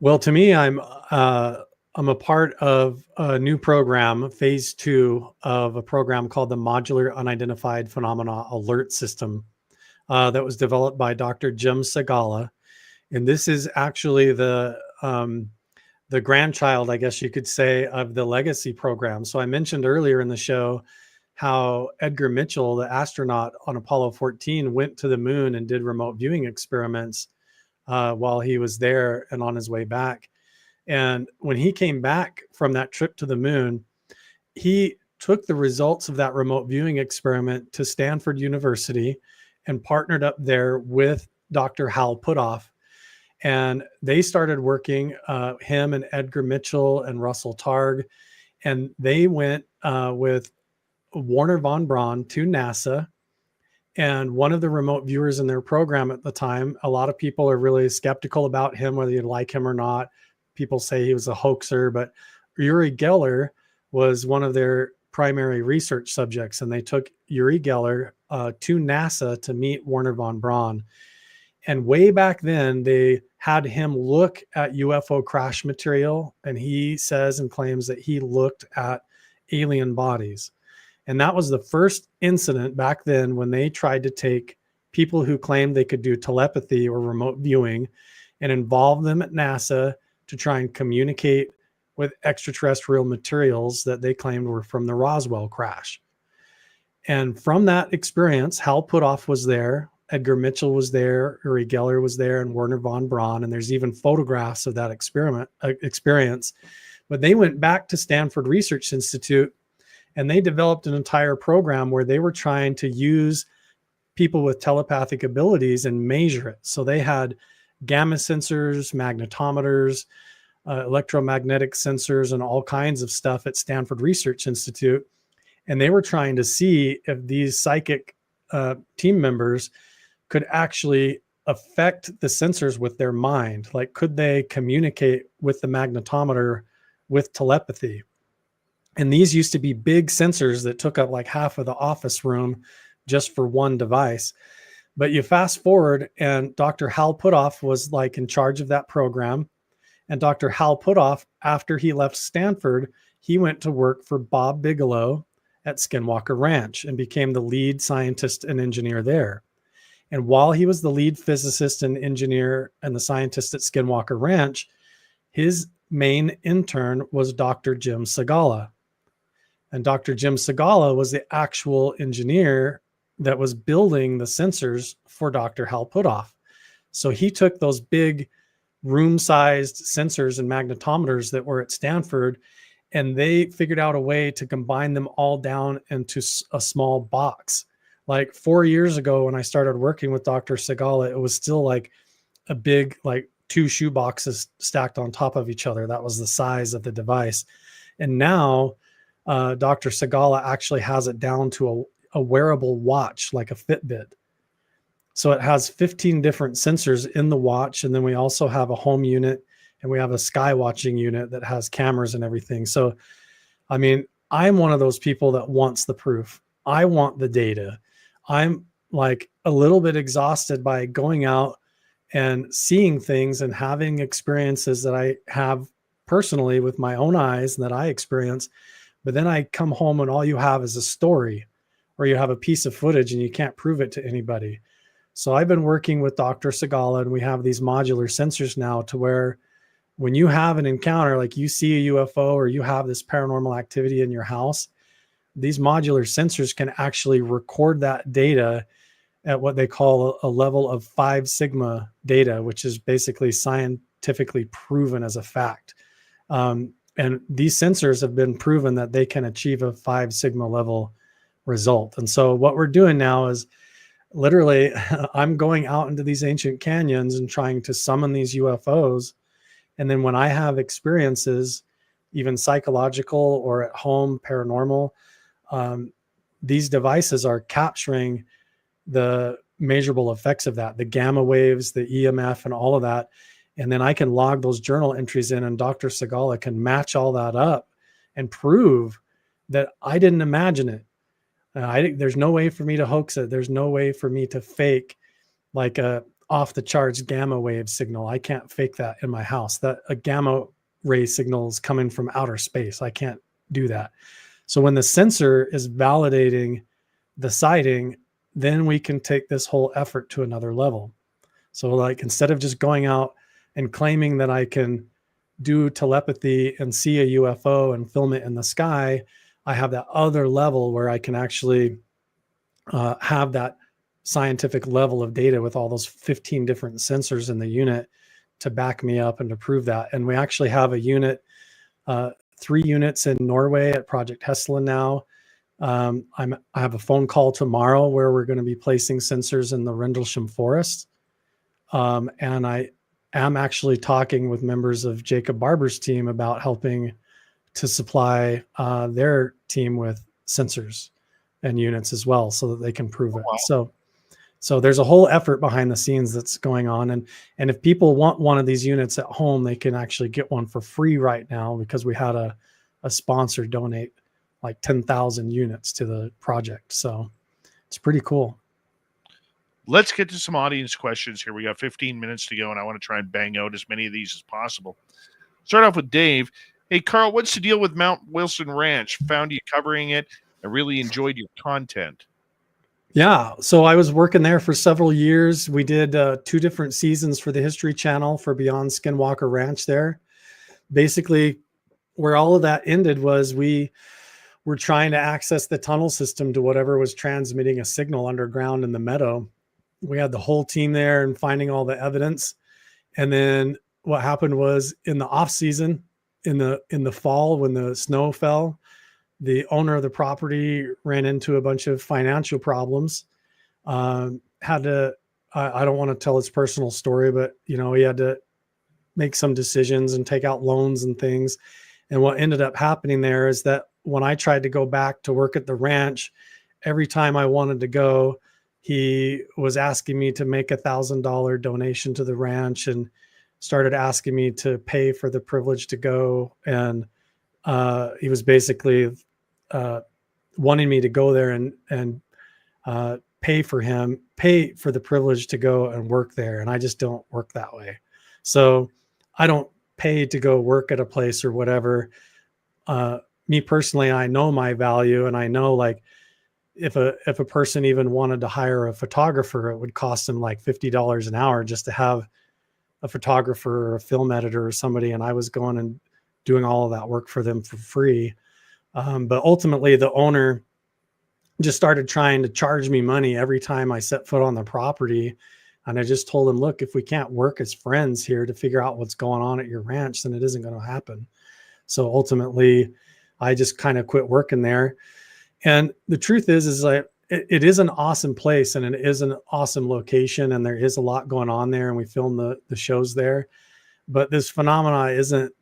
S3: Well, to me, I'm a part of a new program, phase 2 of a program called the Modular Unidentified Phenomena Alert System that was developed by Dr. Jim Segala. And this is actually the grandchild, I guess you could say, of the Legacy program. So I mentioned earlier in the show how Edgar Mitchell, the astronaut on Apollo 14, went to the moon and did remote viewing experiments while he was there and on his way back. And when he came back from that trip to the moon, he took the results of that remote viewing experiment to Stanford University and partnered up there with Dr. Hal Puthoff. And they started working, him and Edgar Mitchell and Russell Targ, and they went with Wernher von Braun to NASA. And one of the remote viewers in their program at the time, a lot of people are really skeptical about him, whether you like him or not. People say he was a hoaxer, but Uri Geller was one of their primary research subjects. And they took Uri Geller to NASA to meet Wernher von Braun. And way back then, they had him look at UFO crash material. And he says and claims that he looked at alien bodies. And that was the first incident back then when they tried to take people who claimed they could do telepathy or remote viewing and involve them at NASA to try and communicate with extraterrestrial materials that they claimed were from the Roswell crash. And from that experience, Hal Puthoff was there, Edgar Mitchell was there, Uri Geller was there, and Wernher von Braun. And there's even photographs of that experience. But they went back to Stanford Research Institute And they developed an entire program where they were trying to use people with telepathic abilities and measure it. So they had gamma sensors, magnetometers, electromagnetic sensors, and all kinds of stuff at Stanford Research Institute. And they were trying to see if these psychic team members could actually affect the sensors with their mind. Like, could they communicate with the magnetometer with telepathy? And these used to be big sensors that took up like half of the office room just for one device. But you fast forward, and Dr. Hal Puthoff was like in charge of that program. And Dr. Hal Puthoff, after he left Stanford, he went to work for Bob Bigelow at Skinwalker Ranch and became the lead scientist and engineer there. And while he was the lead physicist and engineer and the scientist at Skinwalker Ranch, his main intern was Dr. Jim Segala. And Dr. Jim Segala was the actual engineer that was building the sensors for Dr. Hal Puthoff. So he took those big room-sized sensors and magnetometers that were at Stanford, and they figured out a way to combine them all down into a small box. Like 4 years ago, when I started working with Dr. Segala, it was still like a big, like 2 shoe boxes stacked on top of each other. That was the size of the device. And now Dr. Segala actually has it down to a wearable watch, like a Fitbit. So it has 15 different sensors in the watch. And then we also have a home unit, and we have a sky watching unit that has cameras and everything. So, I mean, I'm one of those people that wants the proof. I want the data. I'm like a little bit exhausted by going out and seeing things and having experiences that I have personally with my own eyes and that I experience. But then I come home and all you have is a story, or you have a piece of footage and you can't prove it to anybody. So I've been working with Dr. Segala, and we have these modular sensors now to where when you have an encounter, like you see a UFO or you have this paranormal activity in your house, these modular sensors can actually record that data at what they call a level of 5 sigma data, which is basically scientifically proven as a fact. And these sensors have been proven that they can achieve a 5 sigma level result. And so what we're doing now is literally I'm going out into these ancient canyons and trying to summon these UFOs. And then when I have experiences, even psychological or at home paranormal, these devices are capturing the measurable effects of that, the gamma waves, the EMF, and all of that. And then I can log those journal entries in, and Dr. Segala can match all that up and prove that I didn't imagine it. There's no way for me to hoax it. There's no way for me to fake like a off the charts gamma wave signal. I can't fake that in my house. That a gamma ray signal is coming from outer space. I can't do that. So when the sensor is validating the sighting, then we can take this whole effort to another level. So like, instead of just going out and claiming that I can do telepathy and see a UFO and film it in the sky, I have that other level where I can actually have that scientific level of data with all those 15 different sensors in the unit to back me up and to prove that. And we actually have a unit, 3 units in Norway at Project Hesla now. I have a phone call tomorrow where we're going to be placing sensors in the Rendlesham Forest. And I am actually talking with members of Jacob Barber's team about helping to supply their team with sensors and units as well, so that they can prove it. Wow. So there's a whole effort behind the scenes that's going on. And if people want one of these units at home, they can actually get one for free right now, because we had a sponsor donate like 10,000 units to the project. So it's pretty cool.
S2: Let's get to some audience questions here. We got 15 minutes to go, and I want to try and bang out as many of these as possible. Start off with Dave. Hey, Carl, what's the deal with Mount Wilson Ranch? Found you covering it. I really enjoyed your content.
S3: Yeah, so I was working there for several years. We did 2 different seasons for the History Channel for Beyond Skinwalker Ranch there. Basically, where all of that ended was we were trying to access the tunnel system to whatever was transmitting a signal underground in the meadow. We had the whole team there and finding all the evidence. And then what happened was, in the off season, in the fall, when the snow fell, the owner of the property ran into a bunch of financial problems. Had to, I don't want to tell his personal story, but you know, he had to make some decisions and take out loans and things. And what ended up happening there is that when I tried to go back to work at the ranch, every time I wanted to go, he was asking me to make $1,000 donation to the ranch and started asking me to pay for the privilege to go. And he was basically wanting me to go there and pay for the privilege to go and work there. And I just don't work that way. So I don't pay to go work at a place or whatever. Me personally, I know my value, and I know, like, if a person even wanted to hire a photographer, it would cost them like $50 an hour just to have a photographer or a film editor or somebody. And I was going and doing all of that work for them for free. But ultimately the owner just started trying to charge me money every time I set foot on the property. And I just told him, look, if we can't work as friends here to figure out what's going on at your ranch, then it isn't going to happen. So ultimately I just kind of quit working there. And the truth is like, it is an awesome place, and it is an awesome location, and there is a lot going on there, and we film the shows there. But this phenomena isn't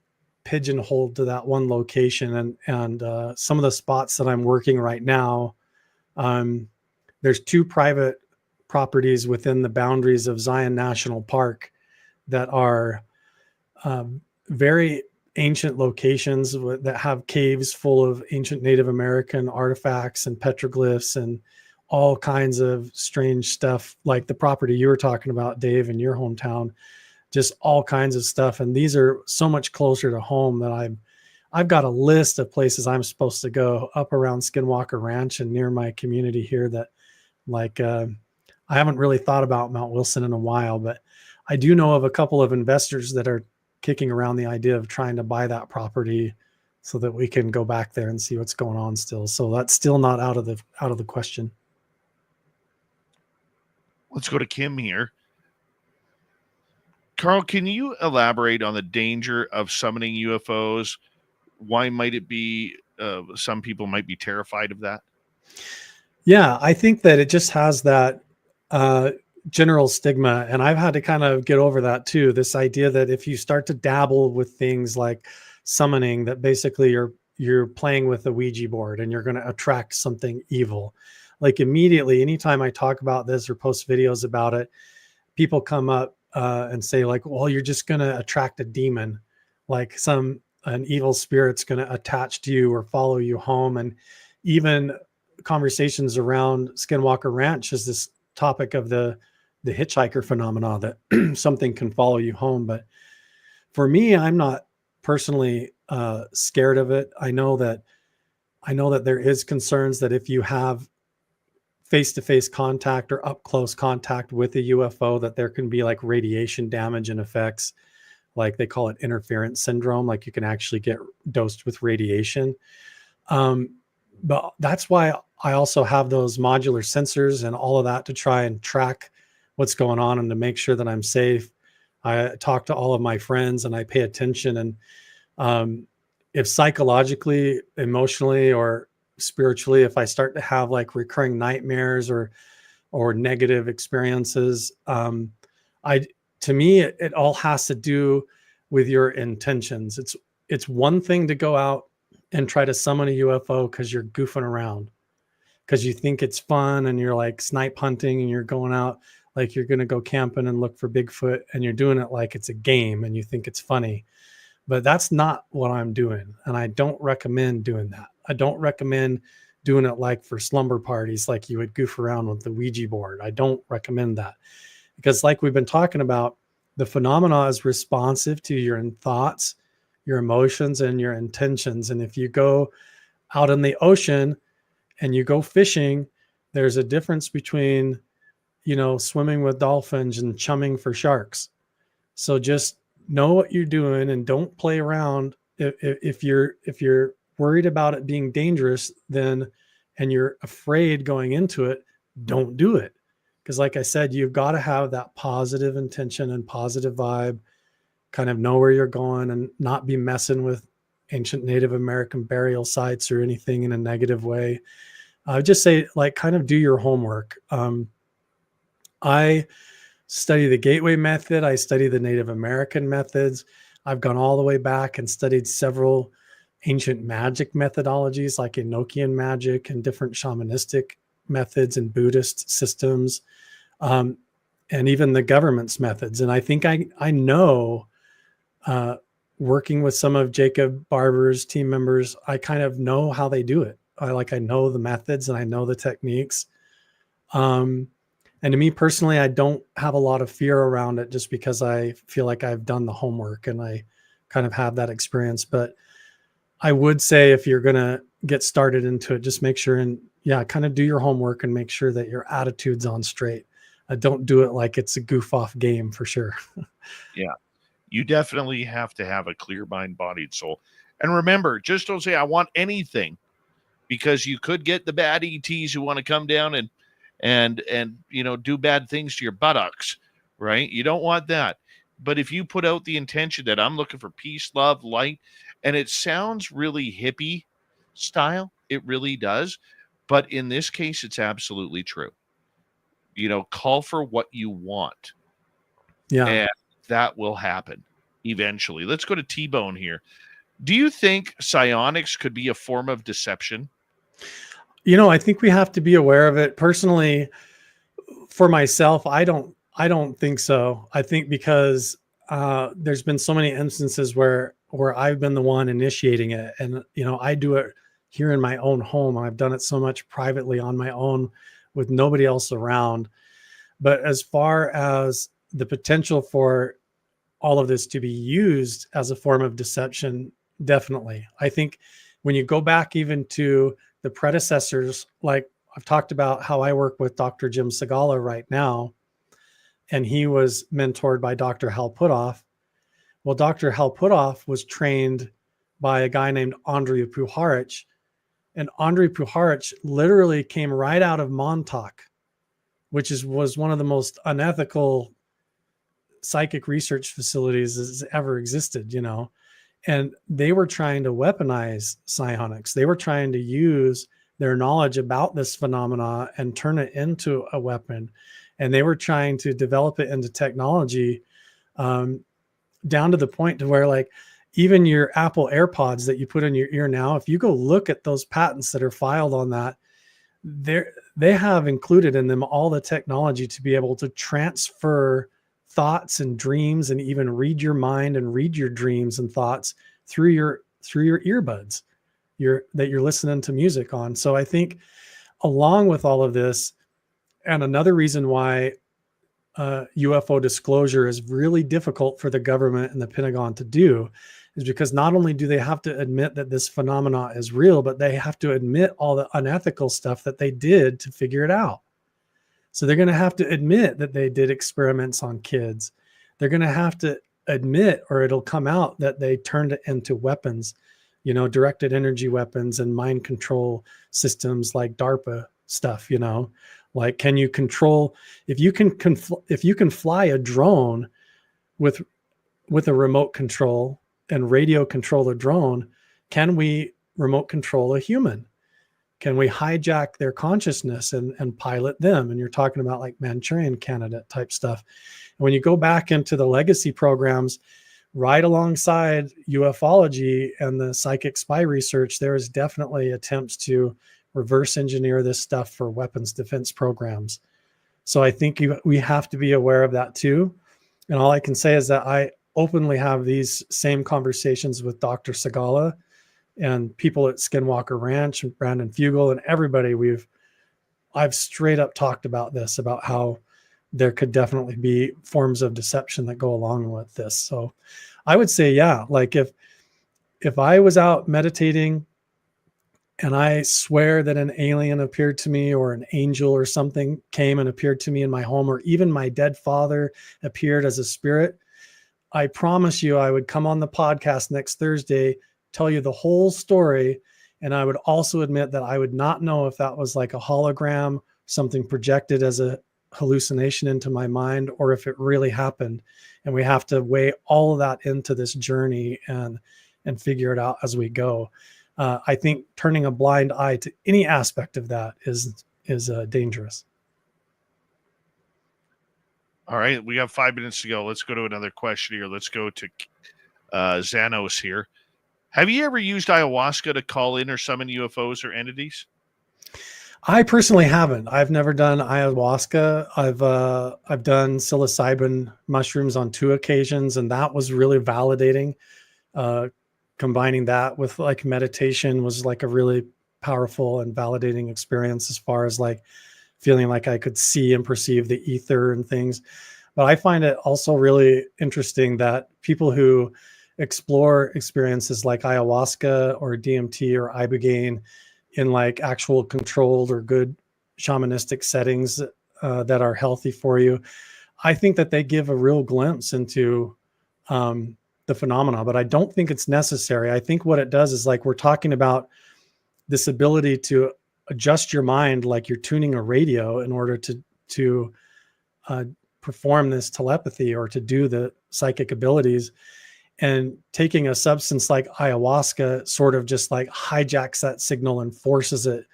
S3: pigeonholed to that one location. And some of the spots that I'm working right now, there's 2 private properties within the boundaries of Zion National Park that are very ancient locations that have caves full of ancient Native American artifacts and petroglyphs and all kinds of strange stuff, like the property you were talking about, Dave, in your hometown, just all kinds of stuff. And these are so much closer to home that I've got a list of places I'm supposed to go up around Skinwalker Ranch and near my community here that, like, I haven't really thought about Mount Wilson in a while, but I do know of a couple of investors that are kicking around the idea of trying to buy that property so that we can go back there and see what's going on still. So that's still not out of the question.
S2: Let's go to Kim here. Carl, can you elaborate on the danger of summoning UFOs? Why might it be some people might be terrified of that?
S3: Yeah, I think that it just has that general stigma, and I've had to kind of get over that too. This idea that if you start to dabble with things like summoning, that basically you're playing with a Ouija board and you're going to attract something evil. Like, immediately, anytime I talk about this or post videos about it, people come up and say, like, well, you're just going to attract a demon, like an evil spirit's going to attach to you or follow you home. And even conversations around Skinwalker Ranch is this topic of the hitchhiker phenomena, that something can follow you home. But for me, I'm not personally scared of it. I know that there is concerns that if you have face-to-face contact or up close contact with a UFO, that there can be like radiation damage and effects, like they call it interference syndrome. Like, you can actually get dosed with radiation. But that's why I also have those modular sensors and all of that to try and track what's going on and to make sure that I'm safe. I talk to all of my friends and I pay attention. And if psychologically, emotionally, or spiritually, if I start to have like recurring nightmares or negative experiences, to me, it all has to do with your intentions. It's one thing to go out and try to summon a UFO because you're goofing around, because you think it's fun and you're like snipe hunting and you're going out like you're going to go camping and look for Bigfoot, and you're doing it like it's a game and you think it's funny. But that's not what I'm doing. And I don't recommend doing that. I don't recommend doing it like for slumber parties, like you would goof around with the Ouija board. I don't recommend that, because like we've been talking about, the phenomena is responsive to your thoughts, your emotions, and your intentions. And if you go out in the ocean and you go fishing, there's a difference between, swimming with dolphins and chumming for sharks. So just know what you're doing and don't play around. If you're worried about it being dangerous, then, and you're afraid going into it, don't do it. Because like I said, you've got to have that positive intention and positive vibe, kind of know where you're going and not be messing with ancient Native American burial sites or anything in a negative way. I would just say, like, kind of do your homework. I study the Gateway method. I study the Native American methods. I've gone all the way back and studied several ancient magic methodologies like Enochian magic and different shamanistic methods and Buddhist systems, and even the government's methods. And I think I know, working with some of Jacob Barber's team members, I kind of know how they do it. I know the methods and I know the techniques. And to me personally, I don't have a lot of fear around it just because I feel like I've done the homework and I kind of have that experience. But I would say if you're going to get started into it, just make sure and kind of do your homework and make sure that your attitude's on straight. Don't do it like it's a goof off game for sure.
S2: Yeah. You definitely have to have a clear mind, bodied soul. And remember, just don't say, I want anything, because you could get the bad ETs who want to come down and do bad things to your buttocks, right? You don't want that. But if you put out the intention that I'm looking for peace, love, light, and it sounds really hippie style, it really does. But in this case, it's absolutely true. Call for what you want.
S3: Yeah.
S2: And that will happen eventually. Let's go to T-Bone here. Do you think psionics could be a form of deception?
S3: I think we have to be aware of it. Personally, for myself, I don't think so. I think because there's been so many instances where I've been the one initiating it, and I do it here in my own home. I've done it so much privately on my own with nobody else around. But as far as the potential for all of this to be used as a form of deception, definitely. I think when you go back even to the predecessors, like I've talked about how I work with Dr. Jim Segala right now, and he was mentored by Dr. Hal Puthoff. Well, Dr. Hal Puthoff was trained by a guy named Andrei Puharich, and Andrei Puharich literally came right out of Montauk, which was one of the most unethical psychic research facilities that's ever existed, and they were trying to weaponize psionics. They were trying to use their knowledge about this phenomena and turn it into a weapon. And they were trying to develop it into technology, down to the point to where, like, even your Apple AirPods that you put in your ear now, if you go look at those patents that are filed on that, they have included in them all the technology to be able to transfer thoughts and dreams and even read your mind and read your dreams and thoughts through your earbuds that you're listening to music on. So I think along with all of this, and another reason why UFO disclosure is really difficult for the government and the Pentagon to do is because not only do they have to admit that this phenomena is real, but they have to admit all the unethical stuff that they did to figure it out. So they're going to have to admit that they did experiments on kids. They're going to have to admit, or it'll come out, that they turned it into weapons, directed energy weapons and mind control systems like DARPA stuff, like, can you control, if you can fly a drone with a remote control and radio control a drone, can we remote control a human? Can we hijack their consciousness and pilot them? And you're talking about like Manchurian candidate type stuff. And when you go back into the legacy programs, right alongside ufology and the psychic spy research, there is definitely attempts to reverse engineer this stuff for weapons defense programs. So I think we have to be aware of that too. And all I can say is that I openly have these same conversations with Dr. Segala and people at Skinwalker Ranch and Brandon Fugel and everybody. I've straight up talked about this, about how there could definitely be forms of deception that go along with this. So I would say, like if I was out meditating and I swear that an alien appeared to me, or an angel or something came and appeared to me in my home, or even my dead father appeared as a spirit, I promise you I would come on the podcast next Thursday, tell you the whole story. And I would also admit that I would not know if that was like a hologram, something projected as a hallucination into my mind, or if it really happened. And we have to weigh all of that into this journey and and figure it out as we go. I think turning a blind eye to any aspect of that is dangerous.
S2: All right, we got 5 minutes to go. Let's go to another question here. Let's go to Xanos here. Have you ever used ayahuasca to call in or summon UFOs or entities?
S3: I personally haven't. I've never done ayahuasca. I've done psilocybin mushrooms on 2 occasions, and that was really validating. Combining that with like meditation was like a really powerful and validating experience as far as like feeling like I could see and perceive the ether and things. But I find it also really interesting that people who explore experiences like ayahuasca or DMT or ibogaine in like actual controlled or good shamanistic settings that are healthy for you, I think that they give a real glimpse into the phenomena, but I don't think it's necessary. I think what it does is like we're talking about this ability to adjust your mind like you're tuning a radio in order to perform this telepathy or to do the psychic abilities. And taking a substance like ayahuasca sort of just like hijacks that signal and forces it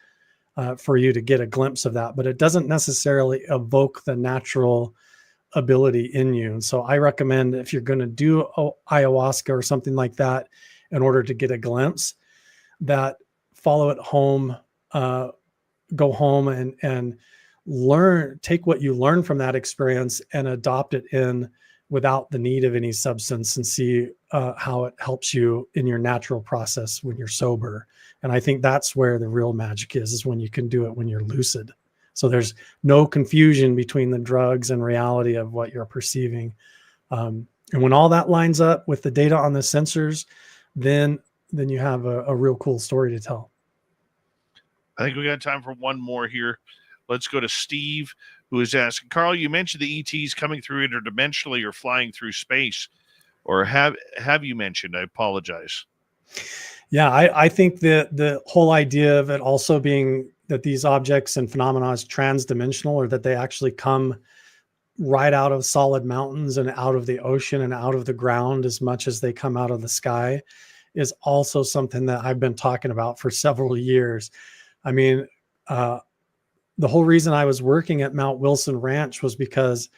S3: for you to get a glimpse of that, but it doesn't necessarily evoke the natural ability in you. And so I recommend if you're going to do ayahuasca or something like that in order to get a glimpse, that follow it home, go home and take what you learn from that experience and adopt it in without the need of any substance and see how it helps you in your natural process when you're sober. And I think that's where the real magic is when you can do it when you're lucid. So there's no confusion between the drugs and reality of what you're perceiving. And when all that lines up with the data on the sensors, then you have a real cool story to tell.
S2: I think we got time for one more here. Let's go to Steve, who is asking, Carl, you mentioned the ETs coming through interdimensionally or flying through space. Or have you mentioned? I apologize.
S3: Yeah, I think that the whole idea of it also being that these objects and phenomena is transdimensional, or that they actually come right out of solid mountains and out of the ocean and out of the ground as much as they come out of the sky, is also something that I've been talking about for several years. I mean, the whole reason I was working at Mount Wilson Ranch was because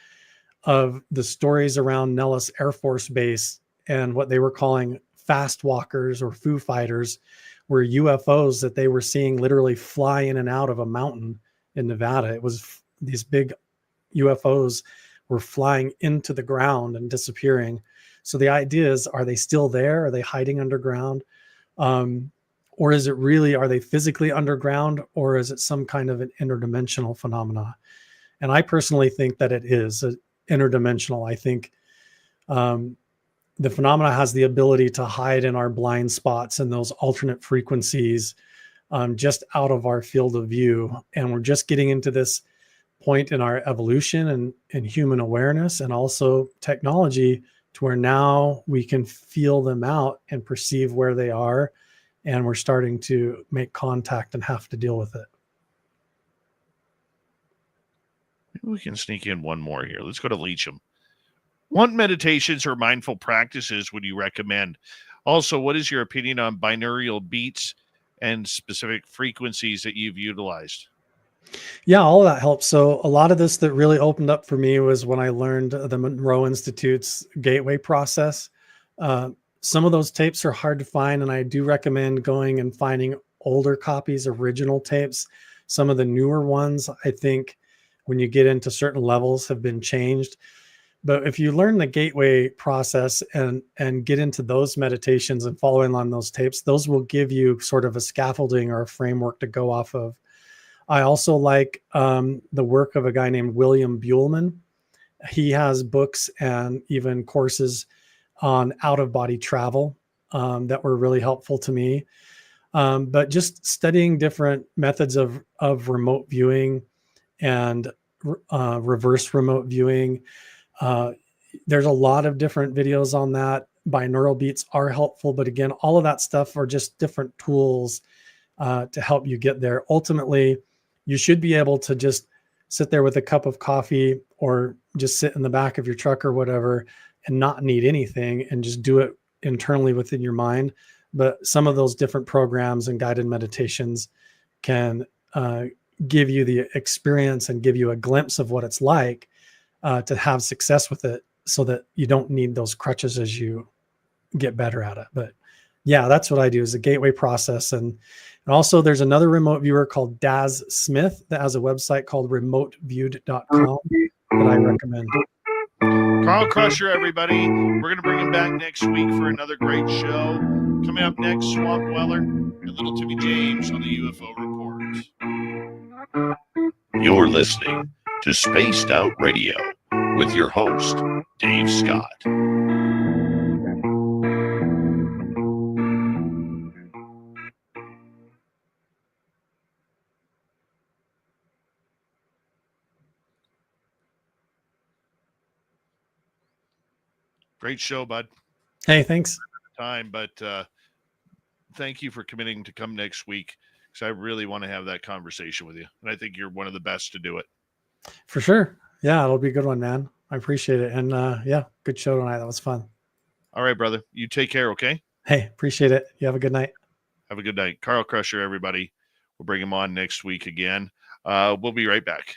S3: of the stories around Nellis Air Force Base and what they were calling fast walkers or Foo Fighters, were UFOs that they were seeing literally fly in and out of a mountain in Nevada. It was these big UFOs were flying into the ground and disappearing. So the idea is, are they still there? Are they hiding underground? Or is it really, are they physically underground, or is it some kind of an interdimensional phenomena? And I personally think that it is interdimensional. I think the phenomena has the ability to hide in our blind spots and those alternate frequencies just out of our field of view. And we're just getting into this point in our evolution and human awareness and also technology to where now we can feel them out and perceive where they are. And we're starting to make contact and have to deal with it.
S2: Maybe we can sneak in one more here. Let's go to Leacham. What meditations or mindful practices would you recommend? Also, what is your opinion on binaural beats and specific frequencies that you've utilized?
S3: Yeah, all of that helps. So a lot of this that really opened up for me was when I learned the Monroe Institute's gateway process. Some of those tapes are hard to find, and I do recommend going and finding older copies, original tapes. Some of the newer ones, I think, when you get into certain levels, have been changed. But if you learn the gateway process and get into those meditations and following on those tapes, those will give you sort of a scaffolding or a framework to go off of. I also like the work of a guy named William Buhlman. He has books and even courses on out-of-body travel that were really helpful to me. But just studying different methods of remote viewing and reverse remote viewing. There's a lot of different videos on that. Binaural beats are helpful, but again, all of that stuff are just different tools to help you get there. Ultimately, you should be able to just sit there with a cup of coffee or just sit in the back of your truck or whatever and not need anything and just do it internally within your mind. But some of those different programs and guided meditations can give you the experience and give you a glimpse of what it's like to have success with it, so that you don't need those crutches as you get better at it. But yeah, that's what I do, is a gateway process. And also there's another remote viewer called Daz Smith that has a website called remoteviewed.com that I recommend.
S2: Carl Crusher, everybody. We're going to bring him back next week for another great show. Coming up next, Swamp Dweller and little Timmy James on the UFO Report.
S5: You're listening to Spaced Out Radio with your host, Dave Scott.
S2: Great show, bud.
S3: Hey, thanks.
S2: But thank you for committing to come next week, because I really want to have that conversation with you. And I think you're one of the best to do it.
S3: For sure. Yeah, it'll be a good one, man. I appreciate it. And yeah, good show tonight. That was fun.
S2: All right, brother. You take care, okay?
S3: Hey, appreciate it. You have a good night.
S2: Have a good night. Carl Crusher, everybody. We'll bring him on next week again. We'll be right back.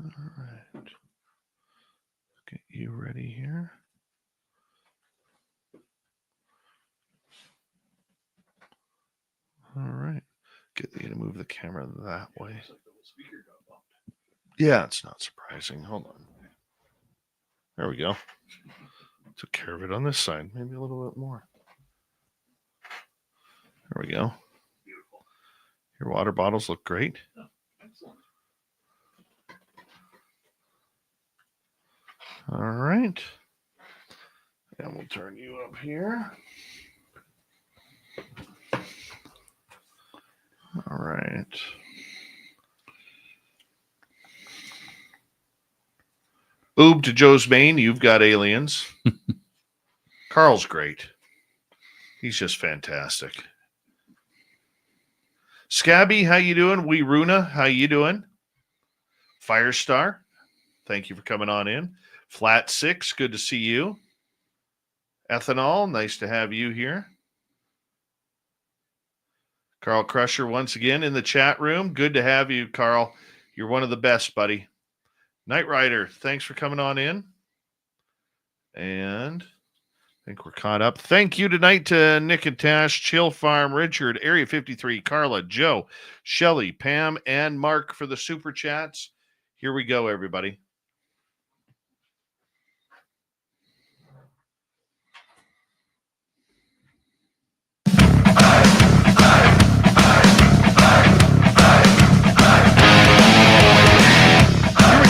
S2: All right. Get you ready here. All right. Get you to move the camera that way. Yeah, it's not surprising. Hold on. There we go. Took care of it on this side. Maybe a little bit more. There we go. Your water bottles look great. All right. And we'll turn you up here. All right. Oob to Joe's Maine, you've got aliens. Carl's great. He's just fantastic. Scabby, how you doing? Wee Runa, how you doing? Firestar, thank you for coming on in. Flat 6, good to see you. Ethanol, nice to have you here. Carl Crusher, once again in the chat room. Good to have you, Carl. You're one of the best, buddy. Knight Rider, thanks for coming on in. And I think we're caught up. Thank you tonight to Nick and Tash, Chill Farm, Richard, Area 53, Carla, Joe, Shelly, Pam, and Mark for the super chats. Here we go, everybody.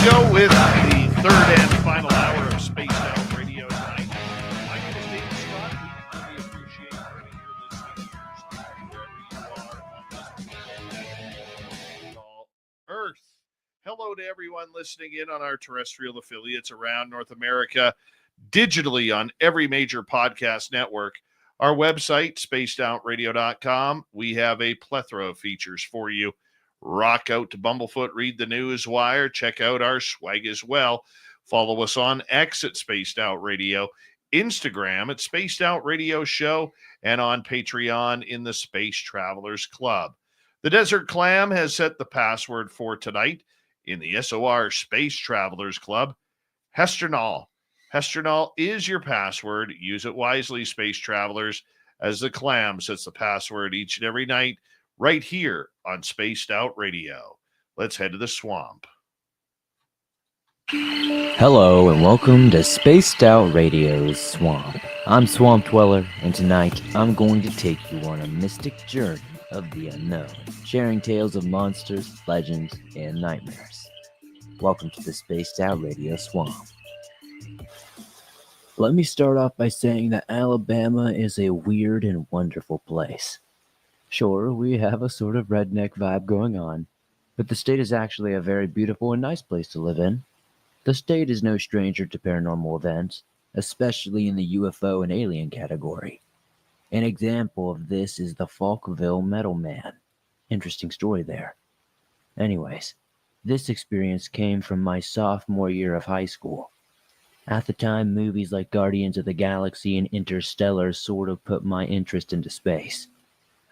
S2: Go with the third and final hour of Spaced Out Radio tonight. My name is David Scott. We really appreciate having you listening wherever you are on this planet called Earth. Hello to everyone listening in on our terrestrial affiliates around North America, digitally on every major podcast network. Our website, spacedoutradio.com. We have a plethora of features for you. Rock out to Bumblefoot, read the news wire, check out our swag as well. Follow us on X at Spaced Out Radio, Instagram at Spaced Out Radio Show, and on Patreon in the Space Travelers Club. The Desert Clam has set the password for tonight in the SOR Space Travelers Club. Hesternall. Hesternall is your password. Use it wisely, Space Travelers, as the Clam sets the password each and every night right here on Spaced Out Radio. Let's head to the swamp.
S6: Hello and welcome to Spaced Out Radio's Swamp. I'm Swamp Dweller, and tonight I'm going to take you on a mystic journey of the unknown, sharing tales of monsters, legends, and nightmares. Welcome to the Spaced Out Radio Swamp. Let me start off by saying that Alabama is a weird and wonderful place. Sure, we have a sort of redneck vibe going on, but the state is actually a very beautiful and nice place to live in. The state is no stranger to paranormal events, especially in the UFO and alien category. An example of this is the Falkville Metal Man. Interesting story there. Anyways, this experience came from my sophomore year of high school. At the time, movies like Guardians of the Galaxy and Interstellar sort of put my interest into space.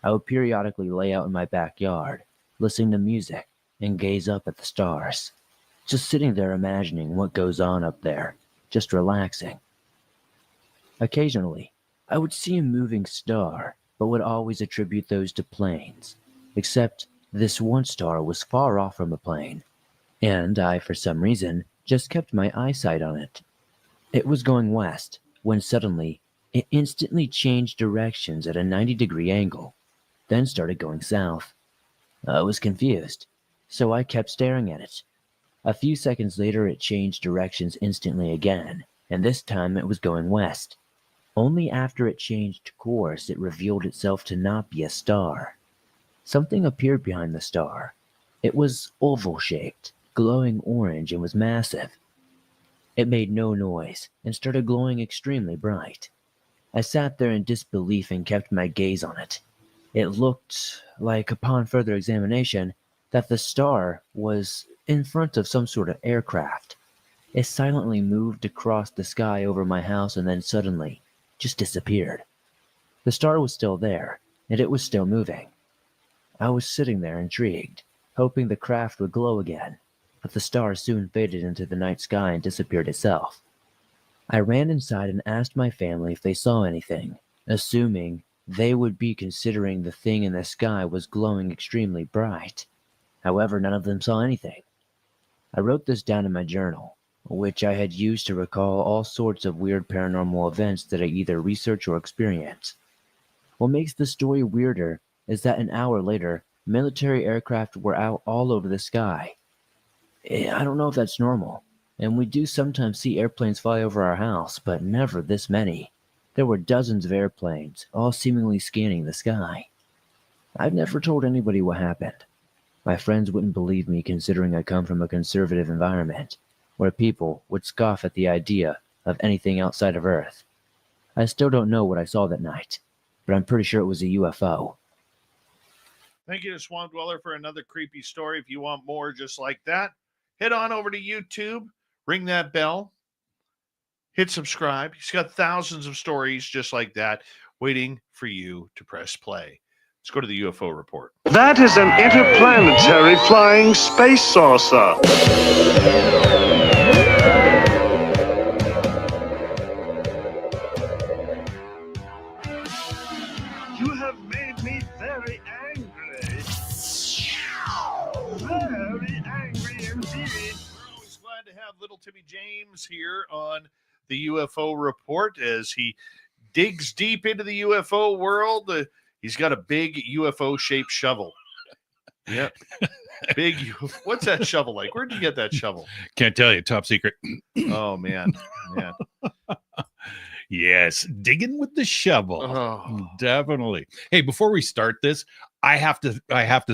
S6: I would periodically lay out in my backyard, listening to music, and gaze up at the stars. Just sitting there imagining what goes on up there, just relaxing. Occasionally, I would see a moving star, but would always attribute those to planes. Except this one star was far off from a plane, and I, for some reason, just kept my eyesight on it. It was going west, when suddenly, it instantly changed directions at a 90-degree angle. Then started going south. I was confused, so I kept staring at it. A few seconds later, it changed directions instantly again, and this time it was going west. Only after it changed course, it revealed itself to not be a star. Something appeared behind the star. It was oval-shaped, glowing orange, and was massive. It made no noise, and started glowing extremely bright. I sat there in disbelief and kept my gaze on it. It looked like, upon further examination, that the star was in front of some sort of aircraft. It silently moved across the sky over my house and then suddenly just disappeared. The star was still there, and it was still moving. I was sitting there intrigued, hoping the craft would glow again, but the star soon faded into the night sky and disappeared itself. I ran inside and asked my family if they saw anything, assuming they would be considering the thing in the sky was glowing extremely bright. However, none of them saw anything. I wrote this down in my journal, which I had used to recall all sorts of weird paranormal events that I either research or experience. What makes the story weirder is that an hour later, military aircraft were out all over the sky. I don't know if that's normal, and we do sometimes see airplanes fly over our house, but never this many. There were dozens of airplanes, all seemingly scanning the sky. I've never told anybody what happened. My friends wouldn't believe me considering I come from a conservative environment, where people would scoff at the idea of anything outside of Earth. I still don't know what I saw that night, but I'm pretty sure it was a UFO.
S2: Thank you to Swamp Dweller for another creepy story. If you want more just like that, head on over to YouTube, ring that bell, hit subscribe. He's got thousands of stories just like that waiting for you to press play. Let's go to the UFO report.
S7: That is an interplanetary flying space saucer. You have made me very angry. Very angry indeed.
S2: We're always glad to have little Timmy James here on the UFO report as he digs deep into the UFO world. He's got a big UFO-shaped shovel. Yep. Big. What's that shovel like? Where'd you get that shovel?
S8: Can't tell you. Top secret.
S2: Oh, man.
S8: Yes. Digging with the shovel.
S2: Oh.
S8: Definitely. Hey, before we start this, I have to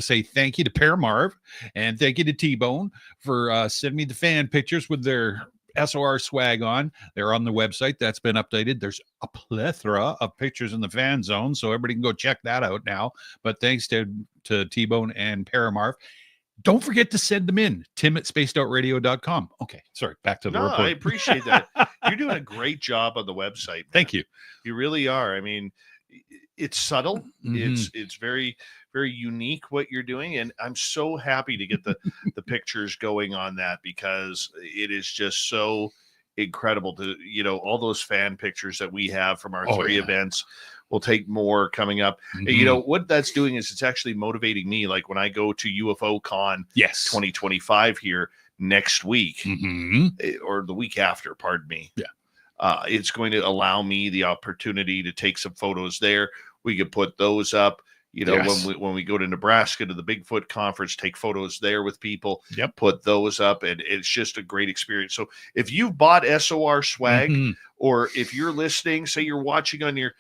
S8: say thank you to Paranormal and thank you to T-Bone for sending me the fan pictures with their SOR swag on. They're on the website. That's been updated. There's a plethora of pictures in the fan zone, so everybody can go check that out now. But thanks to T-Bone and Paramarv. Don't forget to send them in. Tim@spacedoutradio.com. Okay, sorry. Back to the report.
S2: I appreciate that. You're doing a great job on the website, man.
S8: Thank you.
S2: You really are. I mean, it's subtle.
S8: Mhm.
S2: It's very, very unique what you're doing. And I'm so happy to get the pictures going on that because it is just so incredible to, all those fan pictures that we have from our three events. We'll take more coming up.
S8: Mhm.
S2: What that's doing is it's actually motivating me. Like when I go to UFO Con 2025 here next week or the week after, pardon me.
S8: Yeah.
S2: It's going to allow me the opportunity to take some photos there. We could put those up, when we go to Nebraska to the Bigfoot conference, take photos there with people, put those up. And it's just a great experience. So if you've bought SOR swag or if you're listening, say you're watching on your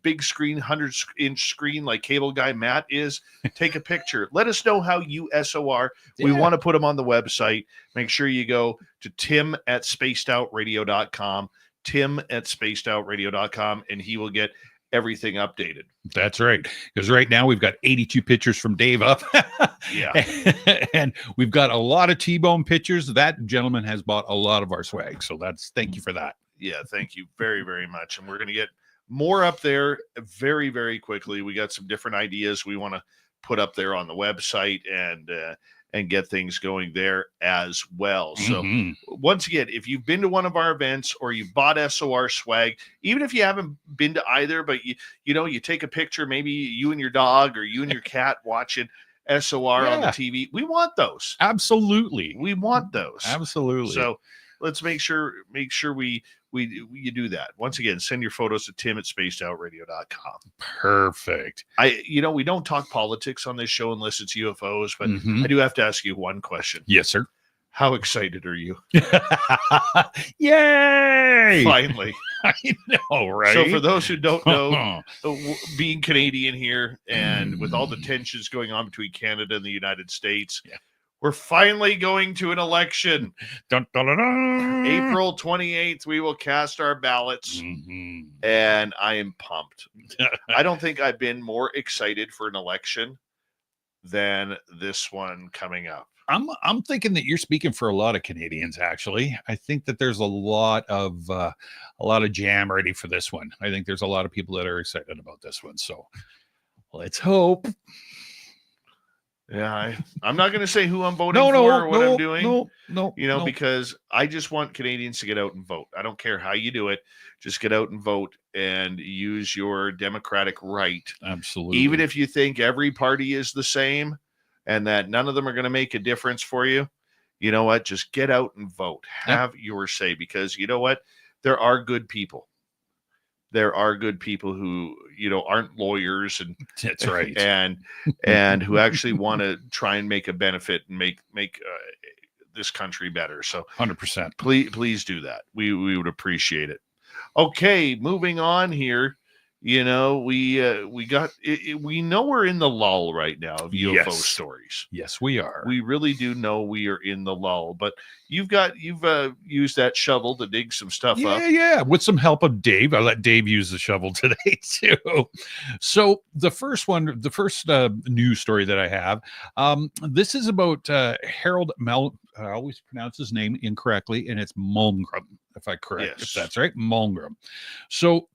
S2: big screen, 100-inch screen like cable guy Matt is, take a picture. Let us know how you SOR. We want to put them on the website. Make sure you go to tim@spacedoutradio.com, tim@spacedoutradio.com, and he will get everything updated.
S8: That's right. Because right now we've got 82 pictures from Dave up. And we've got a lot of T-Bone pictures. That gentleman has bought a lot of our swag. So thank you for that.
S2: Yeah, thank you very, very much. And we're going to get more up there very, very quickly. We got some different ideas we want to put up there on the website and get things going there as well. So once again, if you've been to one of our events or you bought SOR swag, even if you haven't been to either, but you take a picture, maybe you and your dog or you and your cat watching SOR on the TV. We want those.
S8: Absolutely.
S2: We want those.
S8: Absolutely.
S2: So let's make sure you do that. Once again, send your photos to tim@spacedoutradio.com.
S8: Perfect.
S2: We don't talk politics on this show unless it's UFOs, but I do have to ask you one question.
S8: Yes, sir.
S2: How excited are you?
S8: Yay!
S2: Finally.
S8: I know, right?
S2: So for those who don't know, being Canadian here and with all the tensions going on between Canada and the United States, we're finally going to an election.
S8: Dun, dun, dun, dun.
S2: April 28th, we will cast our ballots, and I am pumped. I don't think I've been more excited for an election than this one coming up.
S8: I'm thinking that you're speaking for a lot of Canadians. Actually, I think that there's a lot of jam ready for this one. I think there's a lot of people that are excited about this one. So let's hope.
S2: Yeah, I'm not going to say who I'm voting for or what I'm doing.
S8: No.
S2: Because I just want Canadians to get out and vote. I don't care how you do it. Just get out and vote and use your democratic right.
S8: Absolutely.
S2: Even if you think every party is the same and that none of them are going to make a difference for you, you know what? Just get out and vote. Have your say, because you know what? There are good people. There are good people who, aren't lawyers, and
S8: that's right,
S2: and who actually want to try and make a benefit and make this country better. So
S8: 100%.
S2: Please do that. We would appreciate it. Okay, moving on here. We know we're in the lull right now of UFO stories.
S8: Yes, we are.
S2: We really do know we are in the lull, but you've used that shovel to dig some stuff up.
S8: Yeah, with some help of Dave. I let Dave use the shovel today too. So the first news story that I have, this is about Harold I always pronounce his name incorrectly, and it's Malmgren, if that's right, Malmgren. So,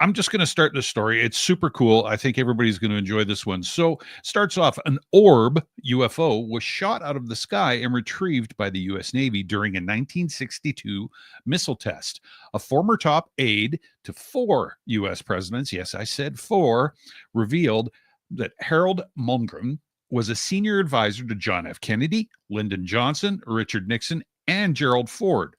S8: I'm just going to start this story. It's super cool. I think everybody's going to enjoy this one. So it starts off, an orb UFO was shot out of the sky and retrieved by the U.S. Navy during a 1962 missile test. A former top aide to 4 U.S. presidents, yes, I said 4, revealed that Harold Malmgren was a senior advisor to John F. Kennedy, Lyndon Johnson, Richard Nixon, and Gerald Ford.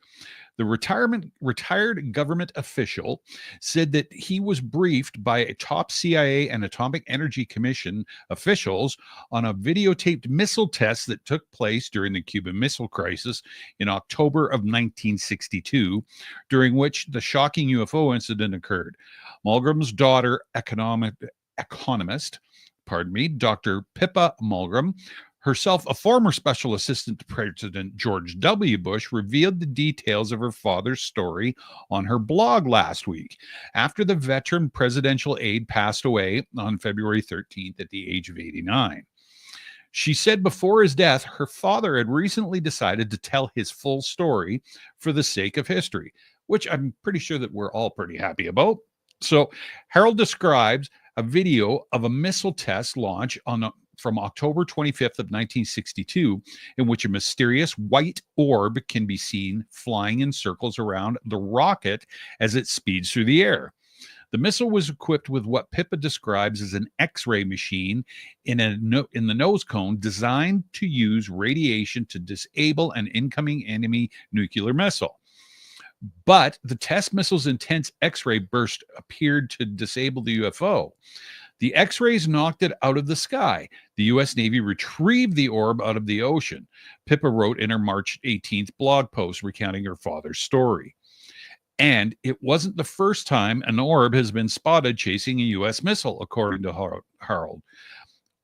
S8: The retired government official said that he was briefed by a top CIA and Atomic Energy Commission officials on a videotaped missile test that took place during the Cuban Missile Crisis in October of 1962, during which the shocking UFO incident occurred. Malmgren's daughter, economist, Dr. Pippa Malmgren, herself a former special assistant to President George W. Bush, revealed the details of her father's story on her blog last week, after the veteran presidential aide passed away on February 13th at the age of 89. She said before his death, her father had recently decided to tell his full story for the sake of history, which I'm pretty sure that we're all pretty happy about. So Harold describes a video of a missile test launch from October 25th of 1962, in which a mysterious white orb can be seen flying in circles around the rocket as it speeds through the air. The missile was equipped with what Pippa describes as an X-ray machine in the nose cone, designed to use radiation to disable an incoming enemy nuclear missile. But the test missile's intense X-ray burst appeared to disable the UFO. The X-rays knocked it out of the sky. The U.S. Navy retrieved the orb out of the ocean, Pippa wrote in her March 18th blog post recounting her father's story. And it wasn't the first time an orb has been spotted chasing a U.S. missile, according to Harold.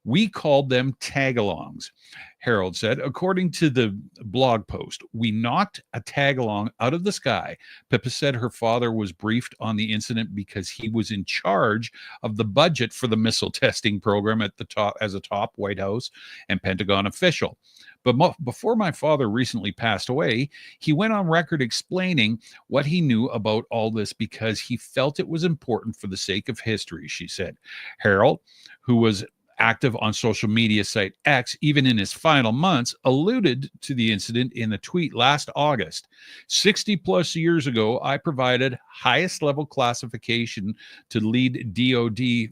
S8: We called them tag-alongs, Harold said. According to the blog post, we knocked a tag-along out of the sky. Pippa said her father was briefed on the incident because he was in charge of the budget for the missile testing program at the top, as a top White House and Pentagon official. But before my father recently passed away, he went on record explaining what he knew about all this because he felt it was important for the sake of history, she said. Harold, who was active on social media site X, even in his final months, alluded to the incident in a tweet last August. 60 plus years ago, I provided highest level classification to lead DoD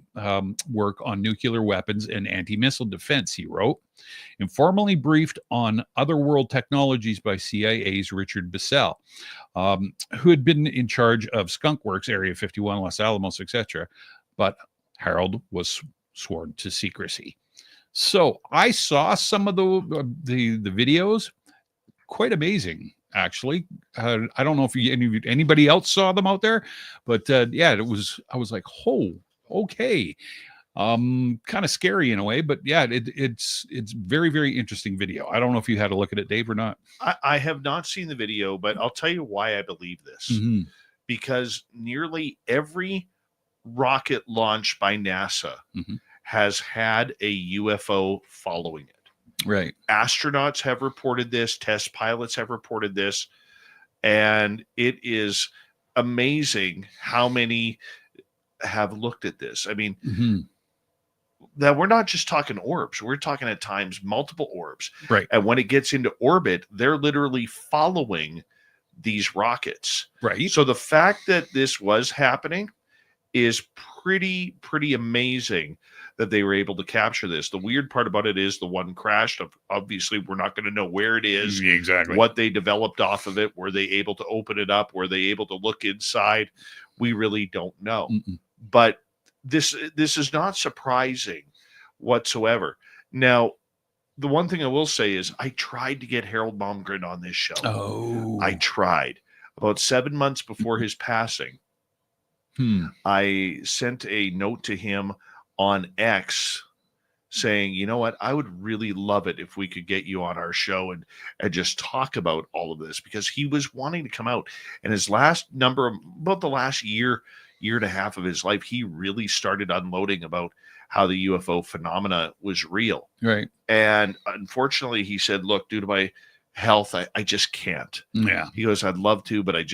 S8: work on nuclear weapons and anti-missile defense, he wrote. Informally briefed on other world technologies by CIA's Richard Bissell, who had been in charge of Skunk Works, Area 51, Los Alamos, etc. But Harold was sworn to secrecy. So I saw some of the videos. Quite amazing, actually. I don't know if anybody else saw them out there, but yeah, it was. I was like, oh, okay. Kind of scary in a way, but yeah, it's very, very interesting video. I don't know if you had a look at it, Dave, or not.
S2: I have not seen the video, but I'll tell you why I believe this.
S8: Mm-hmm.
S2: Because nearly every rocket launch by NASA
S8: mm-hmm.
S2: has had a UFO following it.
S8: Right.
S2: Astronauts have reported this. Test pilots have reported this. And it is amazing how many have looked at this. I mean, that we're not just talking orbs. We're talking at times multiple orbs.
S8: Right.
S2: And when it gets into orbit, they're literally following these rockets.
S8: Right.
S2: So the fact that this was happening is pretty amazing that they were able to capture this. The weird part about it is the one crashed. Obviously, we're not going to know where it is,
S8: exactly
S2: what they developed off of it. Were they able to open it up? Were they able to look inside? We really don't know. But this is not surprising whatsoever. Now, the one thing I will say is I tried to get Harold Malmgren on this show. I tried. About 7 months before his passing, I sent a note to him on X saying, you know what, I would really love it if we could get you on our show and just talk about all of this, because he was wanting to come out. And his last about the last year and a half of his life, he really started unloading about how the UFO phenomena was real.
S8: Right.
S2: And unfortunately, he said, look, due to my health, I just can't.
S8: Yeah.
S2: He goes, I'd love to, but I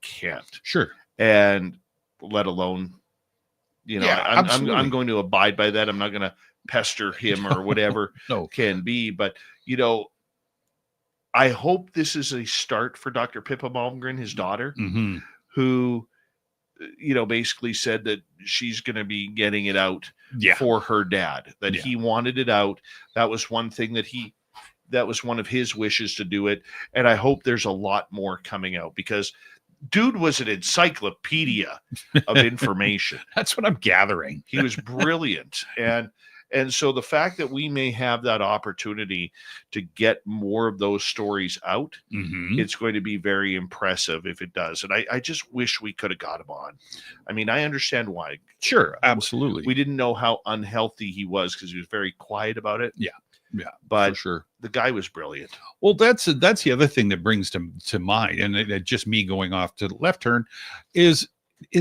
S2: can't.
S8: Sure.
S2: And let alone, I'm going to abide by that. I'm not going to pester him or whatever can be. But, I hope this is a start for Dr. Pippa Malmgren, his daughter, who, basically said that she's going to be getting it out for her dad, that he wanted it out. That was one thing that was one of his wishes to do it. And I hope there's a lot more coming out, because dude was an encyclopedia of information.
S8: That's what I'm gathering.
S2: He was brilliant. And so the fact that we may have that opportunity to get more of those stories out, it's going to be very impressive if it does. And I just wish we could have got him on. I mean, I understand why.
S8: Sure, absolutely.
S2: We didn't know how unhealthy he was because he was very quiet about it.
S8: Yeah,
S2: but
S8: for sure.
S2: The guy was brilliant.
S8: Well, that's the other thing that brings to mind, and it just me going off to the left turn, is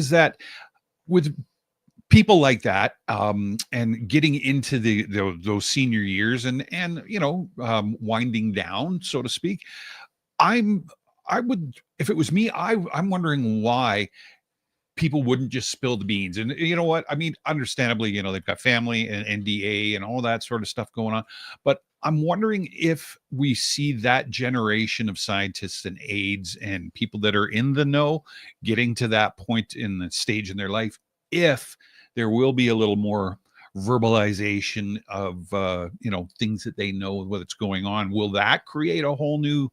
S8: that with people like that, and getting into those senior years and winding down, so to speak, I would, if it was me, I'm wondering why people wouldn't just spill the beans. And you know what? I mean, understandably, they've got family and NDA and all that sort of stuff going on. But I'm wondering if we see that generation of scientists and aides and people that are in the know getting to that point in the stage in their life, if there will be a little more verbalization of, things that they know what's going on. Will that create a whole new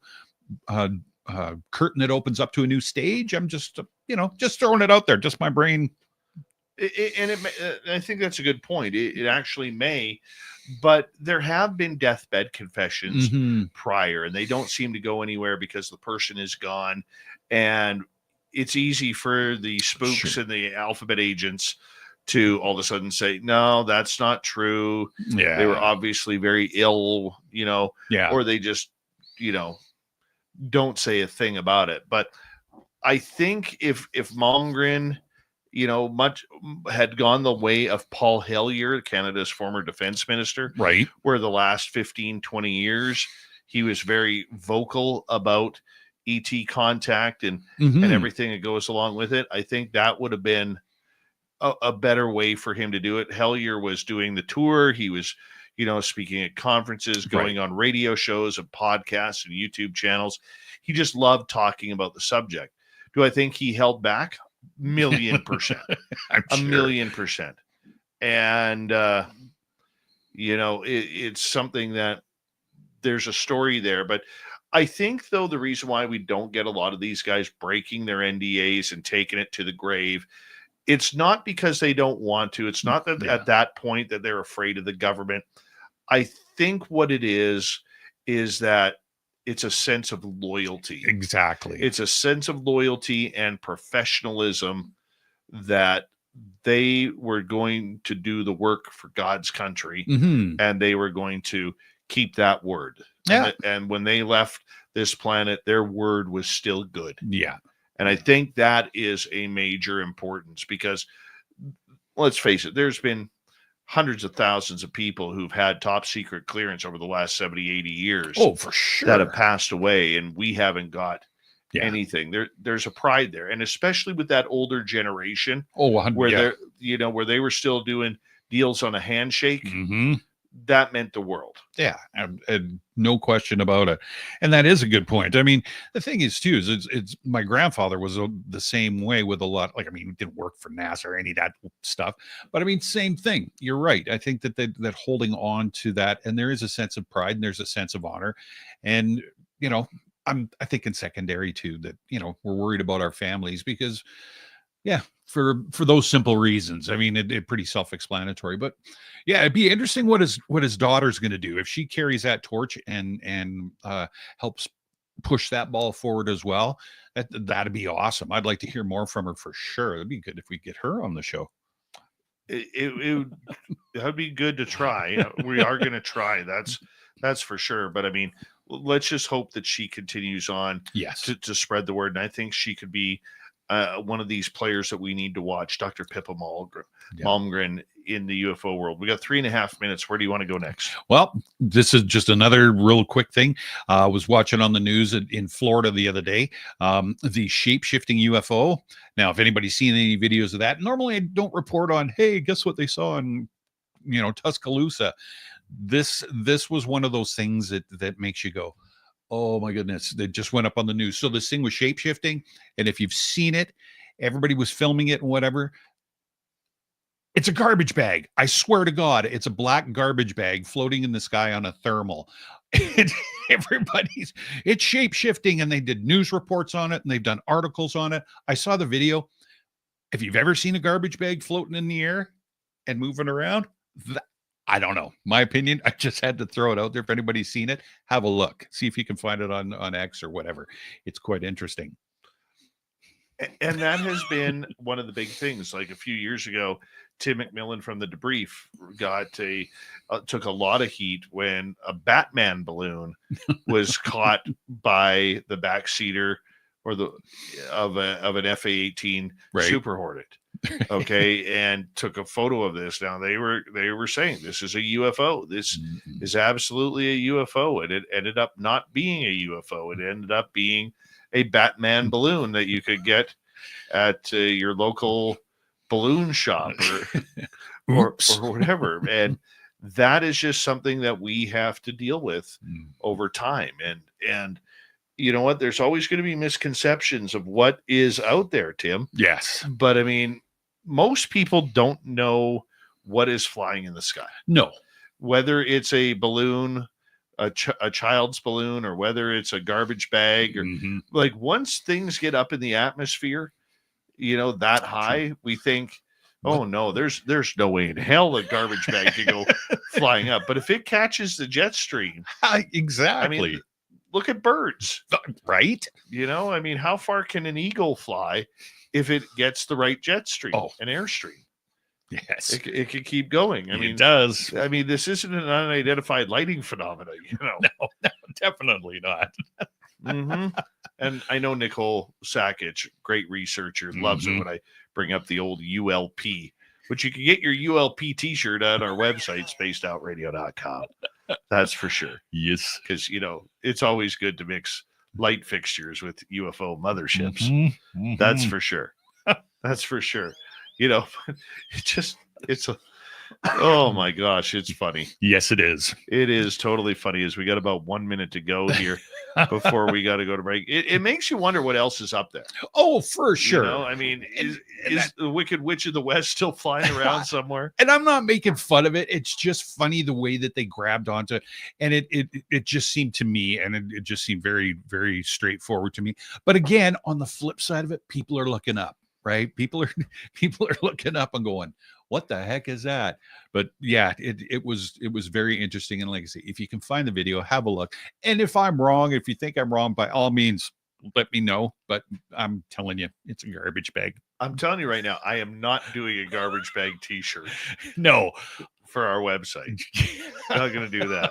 S8: curtain that opens up to a new stage? I'm just, just throwing it out there, just my brain.
S2: I think that's a good point. It actually may, but there have been deathbed confessions prior, and they don't seem to go anywhere because the person is gone. And it's easy for the spooks and the alphabet agents to all of a sudden say, no, that's not true.
S8: Yeah.
S2: They were obviously very ill, or they just, don't say a thing about it. But I think if Malmgren, much had gone the way of Paul Hellyer, Canada's former defense minister,
S8: right,
S2: where the last 15, 20 years, he was very vocal about ET contact and everything that goes along with it. I think that would have been a better way for him to do it. Hellyer was doing the tour. He was, speaking at conferences, going on radio shows and podcasts and YouTube channels. He just loved talking about the subject. Do I think he held back? 1,000,000%.
S8: I'm sure.
S2: 1,000,000%. And, it's something that there's a story there. But I think, though, the reason why we don't get a lot of these guys breaking their NDAs and taking it to the grave, it's not because they don't want to. It's not that at that point that they're afraid of the government. I think what it is that it's a sense of loyalty.
S8: Exactly.
S2: It's a sense of loyalty and professionalism that they were going to do the work for God's country, and they were going to keep that word.
S8: Yeah.
S2: And when they left this planet, their word was still good.
S8: Yeah.
S2: And I think that is a major importance because, let's face it, there's been hundreds of thousands of people who've had top secret clearance over the last 70, 80 years
S8: Oh, for sure.
S2: that have passed away, and we haven't got
S8: Yeah.
S2: anything. There's a pride there, and especially with that older generation
S8: Oh, 100.
S2: where
S8: Yeah.
S2: they're where they were still doing deals on a handshake.
S8: Mm-hmm.
S2: That meant the world.
S8: Yeah, and no question about it. And that is a good point. I mean, the thing is too, is it's my grandfather was the same way with a lot. Like, I mean, he didn't work for NASA or any of that stuff, but I mean, same thing. You're right. I think that holding on to that, and there is a sense of pride and there's a sense of honor, and I think in secondary too that we're worried about our families because, yeah, for those simple reasons. I mean, it pretty self-explanatory, but yeah, it'd be interesting what his daughter's going to do if she carries that torch and helps push that ball forward as well. That'd be awesome. I'd like to hear more from her for sure. It'd be good if we get her on the show.
S2: That'd be good to try. We are going to try. That's for sure. But I mean, let's just hope that she continues on.
S8: Yes.
S2: To spread the word, and I think she could be one of these players that we need to watch, Dr. Pippa Malmgren in the UFO world. We got 3.5 minutes. Where do you want to go next?
S8: Well, this is just another real quick thing. I was watching on the news in Florida the other day, the shape-shifting UFO. Now, if anybody's seen any videos of that, normally I don't report on, hey, guess what they saw in, Tuscaloosa. This was one of those things that makes you go, oh my goodness, they just went up on the news. So this thing was shape-shifting, and if you've seen it, everybody was filming it and whatever. It's a garbage bag. I swear to God, it's a black garbage bag floating in the sky on a thermal. And it's shape-shifting, and they did news reports on it, and they've done articles on it. I saw the video. If you've ever seen a garbage bag floating in the air and moving around, I don't know. My opinion, I just had to throw it out there. If anybody's seen it, have a look. See if you can find it on X or whatever. It's quite interesting.
S2: And that has been one of the big things. Like a few years ago, Tim McMillan from the Debrief took a lot of heat when a Batman balloon was caught by the backseater or of an FA-18 Super Hornet. Okay, and took a photo of this. Now they were saying this is a UFO. This is absolutely a UFO, and it ended up not being a UFO. It ended up being a Batman balloon that you could get at your local balloon shop or whatever. And that is just something that we have to deal with over time. And you know what? There's always going to be misconceptions of what is out there, Tim.
S8: Yes.
S2: But I mean, most people don't know what is flying in the sky.
S8: No.
S2: Whether it's a balloon, a child's balloon, or whether it's a garbage bag, or like once things get up in the atmosphere, that high, we think, oh no, there's no way in hell a garbage bag can go flying up. But if it catches the jet stream,
S8: exactly.
S2: I mean, look at birds,
S8: right?
S2: I mean, how far can an eagle fly if it gets the right jet stream and airstream?
S8: Yes,
S2: it can keep going. I mean,
S8: it does.
S2: I mean, this isn't an unidentified lighting phenomena,
S8: No, definitely not.
S2: And I know Nicole Sakic, great researcher, loves it when I bring up the old ULP, which you can get your ULP t-shirt on our website, spacedoutradio.com. That's for sure.
S8: Yes.
S2: Because, it's always good to mix light fixtures with UFO motherships. That's for sure. That's for sure. Oh my gosh, it's funny.
S8: Yes, it is.
S2: It is totally funny. As we got about 1 minute to go here before we got to go to break. It makes you wonder what else is up there.
S8: Oh, for sure.
S2: I mean, is the Wicked Witch of the West still flying around somewhere?
S8: And I'm not making fun of it. It's just funny the way that they grabbed onto it. And it just seemed to me, and it just seemed very, very straightforward to me. But again, on the flip side of it, people are looking up, right? People are looking up and going, what the heck is that? But yeah, it was very interesting. And like I say, if you can find the video, have a look. And if I'm wrong, if you think I'm wrong, by all means, let me know. But I'm telling you, it's a garbage bag.
S2: I'm telling you right now, I am not doing a garbage bag t-shirt.
S8: No.
S2: For our website. Not going to do that.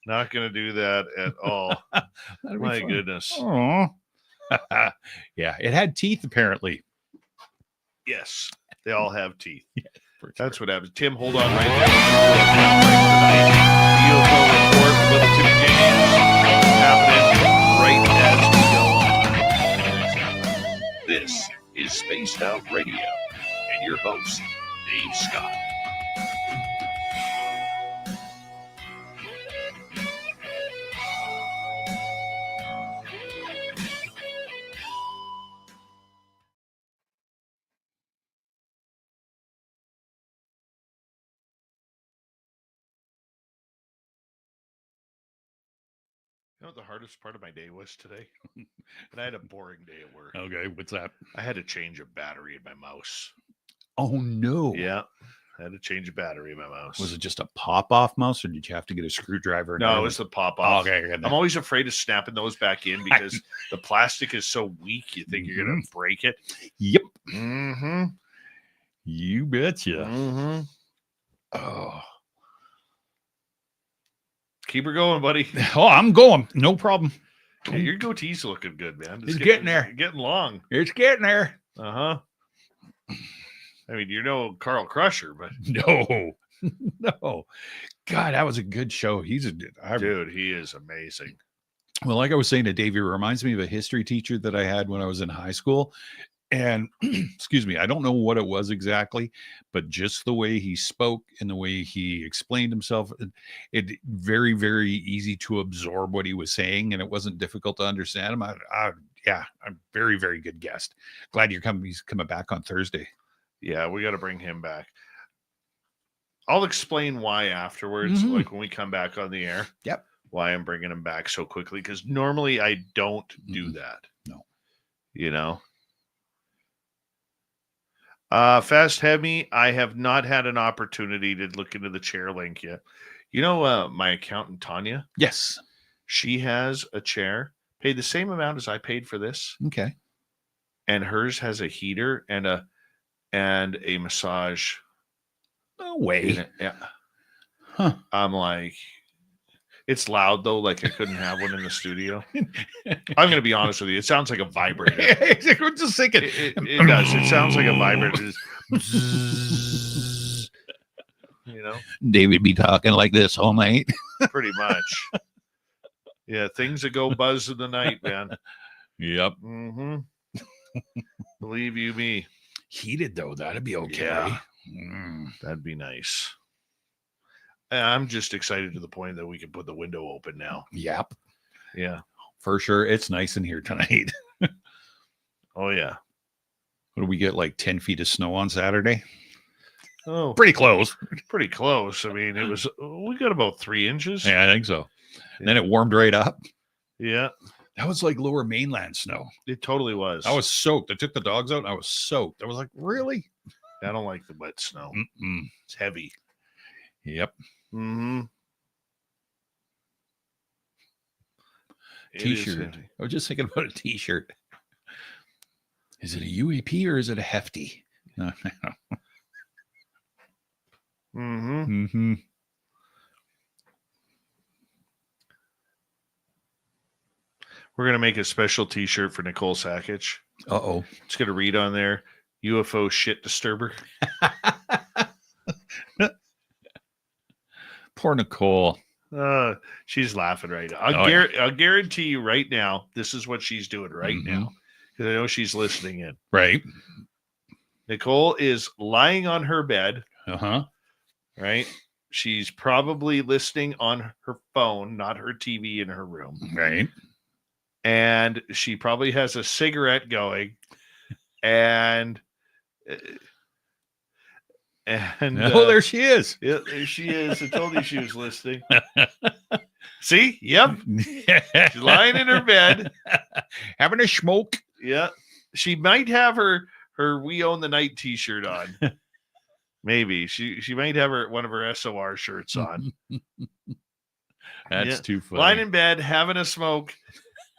S2: Not going to do that at all. My goodness.
S8: Yeah, it had teeth apparently.
S2: Yes, they all have teeth. That's what happens. Tim, hold on right there. The UFO report with little Timmy James happening right as we go on.
S5: This is Spaced Out Radio and your host, Dave Scott.
S2: You know what the hardest part of my day was today? And I had a boring day at work.
S8: Okay, what's that?
S2: I had to change a battery in my mouse.
S8: Oh no.
S2: Yeah. I had to change a battery in my mouse.
S8: Was it just a pop-off mouse, or did you have to get a screwdriver? and
S2: No, it
S8: everything?
S2: was the pop
S8: Oh,
S2: off.
S8: okay.
S2: I'm always afraid of snapping those back in because the plastic is so weak. You think you're going to break it.
S8: Yep.
S2: Mm-hmm.
S8: You betcha.
S2: Mm-hmm.
S8: Oh.
S2: Keep her going, buddy.
S8: Oh, I'm going. No problem.
S2: Hey, your goatee's looking good, man.
S8: It's getting there.
S2: Getting long.
S8: It's getting there.
S2: Uh-huh. I mean, you're no Carl Crusher, but
S8: No. No. God, that was a good show. He's a
S2: dude, he is amazing.
S8: Well, like I was saying to Dave, it reminds me of a history teacher that I had when I was in high school. And excuse me, I don't know what it was exactly, but just the way he spoke and the way he explained himself, it very, very easy to absorb what he was saying, and it wasn't difficult to understand him. Yeah, I'm very, very good guest. Glad he's coming back on Thursday.
S2: Yeah, we got to bring him back. I'll explain why afterwards, like when we come back on the air.
S8: Yep.
S2: Why I'm bringing him back so quickly, because normally I don't do that.
S8: No.
S2: You know? Fast Heavy, I have not had an opportunity to look into the chair link yet. You know, my accountant, Tanya?
S8: Yes.
S2: She has a chair, paid the same amount as I paid for this.
S8: Okay.
S2: And hers has a heater and a massage.
S8: No way.
S2: Yeah.
S8: Huh.
S2: I'm like, it's loud though. Like I couldn't have one in the studio. I'm going to be honest with you. It sounds like a vibrator.
S8: I'm just thinking.
S2: It does. It sounds like a vibrator. You know,
S8: David be talking like this all night.
S2: pretty much. Yeah, things that go buzz in the night, man.
S8: Yep.
S2: Mm-hmm. Believe you me.
S8: Heated though, that'd be okay.
S2: Yeah. That'd be nice. I'm just excited to the point that we can put the window open now.
S8: Yep.
S2: Yeah.
S8: For sure. It's nice in here tonight.
S2: Oh, yeah.
S8: What do we get? Like 10 feet of snow on Saturday?
S2: Oh,
S8: Pretty close.
S2: pretty close. I mean, we got about 3 inches.
S8: Yeah, I think so. And then it warmed right up.
S2: Yeah.
S8: That was like lower mainland snow.
S2: It totally was.
S8: I was soaked. I took the dogs out and I was soaked. I was like, really?
S2: I don't like the wet snow.
S8: Mm-mm.
S2: It's heavy.
S8: Yep.
S2: Mm-hmm.
S8: T-shirt. I was just thinking about a t-shirt. Is it a UAP or is it a hefty?
S2: Mm-hmm.
S8: Mm-hmm.
S2: We're going to make a special t-shirt for Nicole Sakic.
S8: Uh-oh.
S2: It's going to read on there, UFO shit disturber.
S8: Poor Nicole.
S2: She's laughing right now.
S8: Yeah.
S2: I'll guarantee you right now, this is what she's doing right now. Because I know she's listening in.
S8: Right.
S2: Nicole is lying on her bed.
S8: Uh-huh.
S2: Right. She's probably listening on her phone, not her TV in her room.
S8: Right.
S2: And she probably has a cigarette going. And
S8: there she is.
S2: Yeah, there she is. I told you she was listening. See? Yep. She's lying in her bed.
S8: Having a smoke.
S2: Yeah. She might have her We Own the Night t-shirt on. Maybe. She might have one of her SOR shirts on.
S8: That's too funny.
S2: Lying in bed, having a smoke.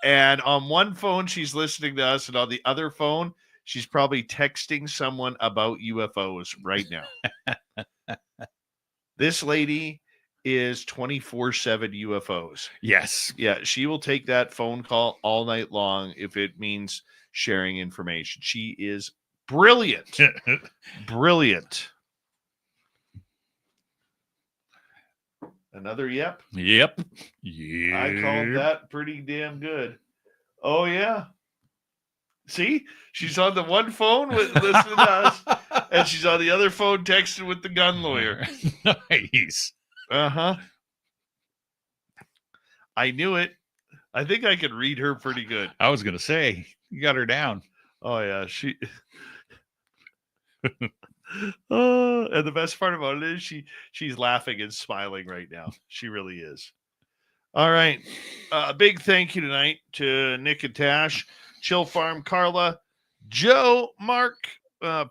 S2: And on one phone, she's listening to us. And on the other phone, she's probably texting someone about UFOs right now. This lady is 24/7 UFOs.
S8: Yes.
S2: Yeah, she will take that phone call all night long if it means sharing information. She is brilliant. Brilliant. Another yep.
S8: Yep. Yeah.
S2: I called that pretty damn good. Oh, yeah. See? She's on the one phone listening to us, and she's on the other phone texting with the gun lawyer.
S8: Nice.
S2: Uh-huh. I knew it. I think I could read her pretty good.
S8: I was going to say, you got her down.
S2: Oh, yeah. And the best part about it is she's laughing and smiling right now. She really is. All right. Big thank you tonight to Nick and Tash, Chill Farm, Carla, Joe, Mark,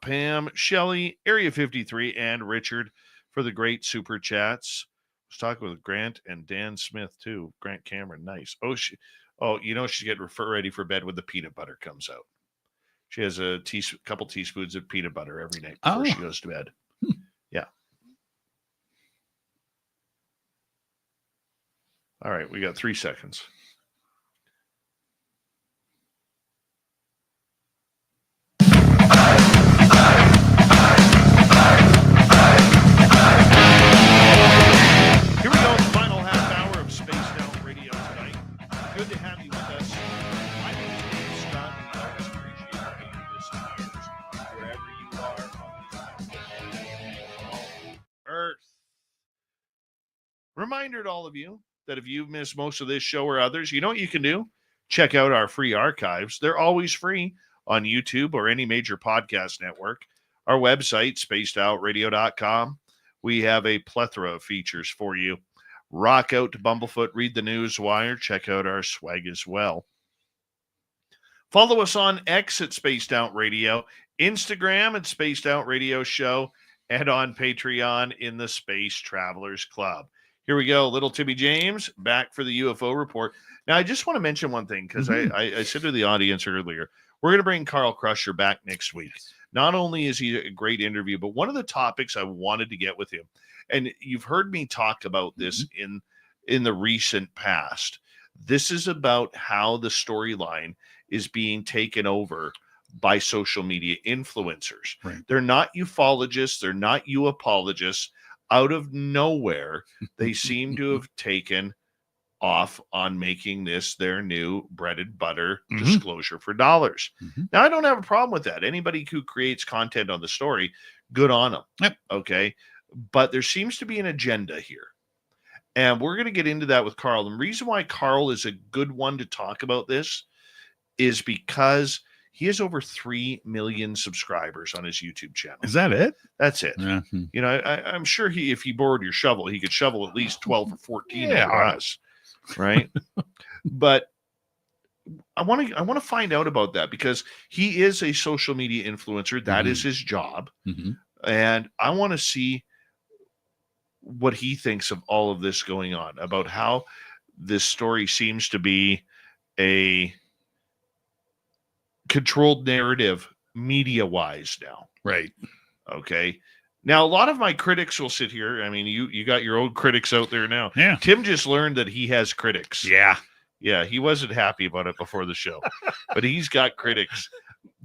S2: Pam, Shelley, Area 53, and Richard for the great super chats. I was talking with Grant and Dan Smith too. Grant Cameron, nice. She's getting ready for bed when the peanut butter comes out. She has a couple teaspoons of peanut butter every night before she goes to bed. Yeah. All right, we got 3 seconds. Here we go, the final half hour of Spaced Out Radio tonight. Good to have you with us. My name is Dave Scott. I always appreciate having you listen to ours, wherever you are on Earth. Reminder to all of you that if you've missed most of this show or others, you know what you can do? Check out our free archives. They're always free on YouTube or any major podcast network. Our website, spacedoutradio.com. We have a plethora of features for you. Rock out to Bumblefoot, read the news wire, check out our swag as well. Follow us on X at Spaced Out Radio, Instagram at Spaced Out Radio Show, and on Patreon in the Space Travelers Club. Here we go. Little Timmy James back for the UFO report. Now, I just want to mention one thing because I said to the audience earlier, we're going to bring Carl Crusher back next week. Not only is he a great interview, but one of the topics I wanted to get with him, and you've heard me talk about this in the recent past. This is about how the storyline is being taken over by social media influencers.
S8: Right.
S2: They're not ufologists. They're not apologists. Out of nowhere, they seem to have taken off on making this their new bread and butter disclosure for dollars. Now, I don't have a problem with that. Anybody who creates content on the story, good on them.
S8: Yep.
S2: Okay. But there seems to be an agenda here. And we're going to get into that with Carl. And the reason why Carl is a good one to talk about this is because he has over 3 million subscribers on his YouTube channel.
S8: Is that it?
S2: That's it.
S8: Yeah.
S2: You know, I'm sure if he borrowed your shovel, he could shovel at least 12 or 14
S8: Yeah.
S2: for us. Right. But I want to find out about that because he is a social media influencer. That is his job. And I want to see what he thinks of all of this going on, about how this story seems to be a controlled narrative media wise now.
S8: Right.
S2: Okay. Now, a lot of my critics will sit here. I mean, you got your own critics out there now.
S8: Yeah.
S2: Tim just learned that he has critics.
S8: Yeah.
S2: Yeah. He wasn't happy about it before the show, but he's got critics.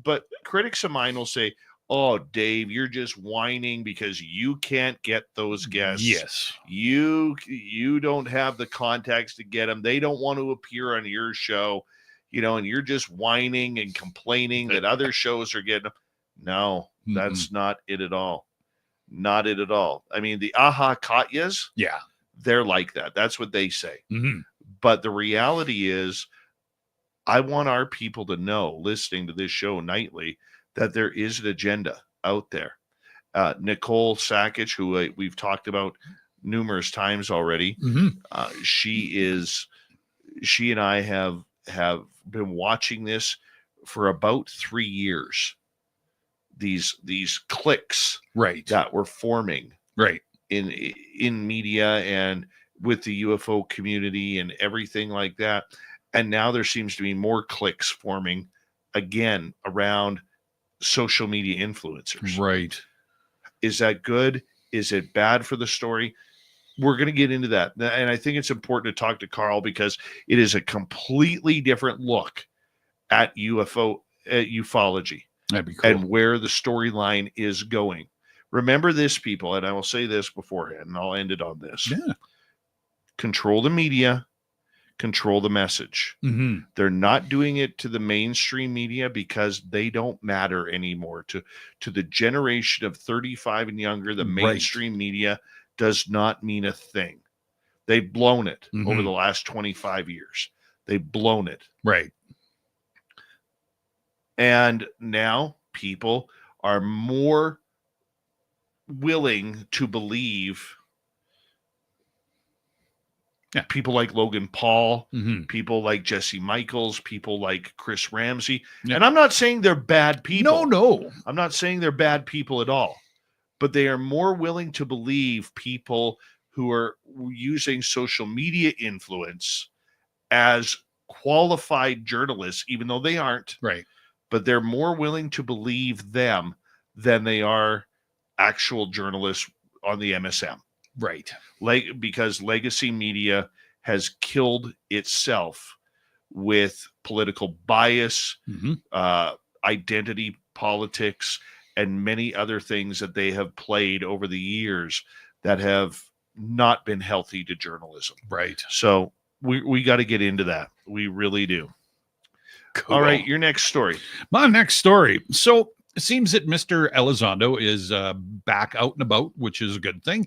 S2: But critics of mine will say, "Oh, Dave, you're just whining because you can't get those guests.
S8: Yes.
S2: You don't have the contacts to get them. They don't want to appear on your show, you know, and you're just whining and complaining that other shows are getting them." No, that's not it at all. Not it at all. I mean, the Aha Katyas,
S8: Yeah.
S2: they're like that. That's what they say. But the reality is, I want our people to know, listening to this show nightly, that there is an agenda out there. Nicole Sakic, who we've talked about numerous times already, she and I have been watching this for about 3 years. These cliques
S8: Right.
S2: that were forming
S8: Right.
S2: in media and with the UFO community and everything like that. And now there seems to be more cliques forming again around social media influencers.
S8: Right.
S2: Is that good? Is it bad for the story? We're going to get into that. And I think it's important to talk to Carl because it is a completely different look at ufology.
S8: That'd be cool.
S2: And where the storyline is going. Remember this, people, and I will say this beforehand, and I'll end it on this.
S8: Yeah.
S2: control the media, control the message.
S8: Mm-hmm.
S2: They're not doing it to the mainstream media because they don't matter anymore. To the generation of 35 and younger, the mainstream media does not mean a thing. They've blown it over the last 25 years. They've blown it.
S8: Right.
S2: And now people are more willing to believe people like Logan Paul, people like Jesse Michaels, people like Chris Ramsey.
S8: Yeah.
S2: And I'm not saying they're bad people.
S8: No.
S2: I'm not saying they're bad people at all. But they are more willing to believe people who are using social media influence as qualified journalists, even though they aren't.
S8: Right.
S2: But they're more willing to believe them than they are actual journalists on the MSM.
S8: Right.
S2: Because legacy media has killed itself with political bias, identity politics, and many other things that they have played over the years that have not been healthy to journalism.
S8: Right.
S2: So we got to get into that. We really do.
S8: Cool.
S2: All right, your next story.
S8: My next story. So it seems that Mr. Elizondo is back out and about, which is a good thing.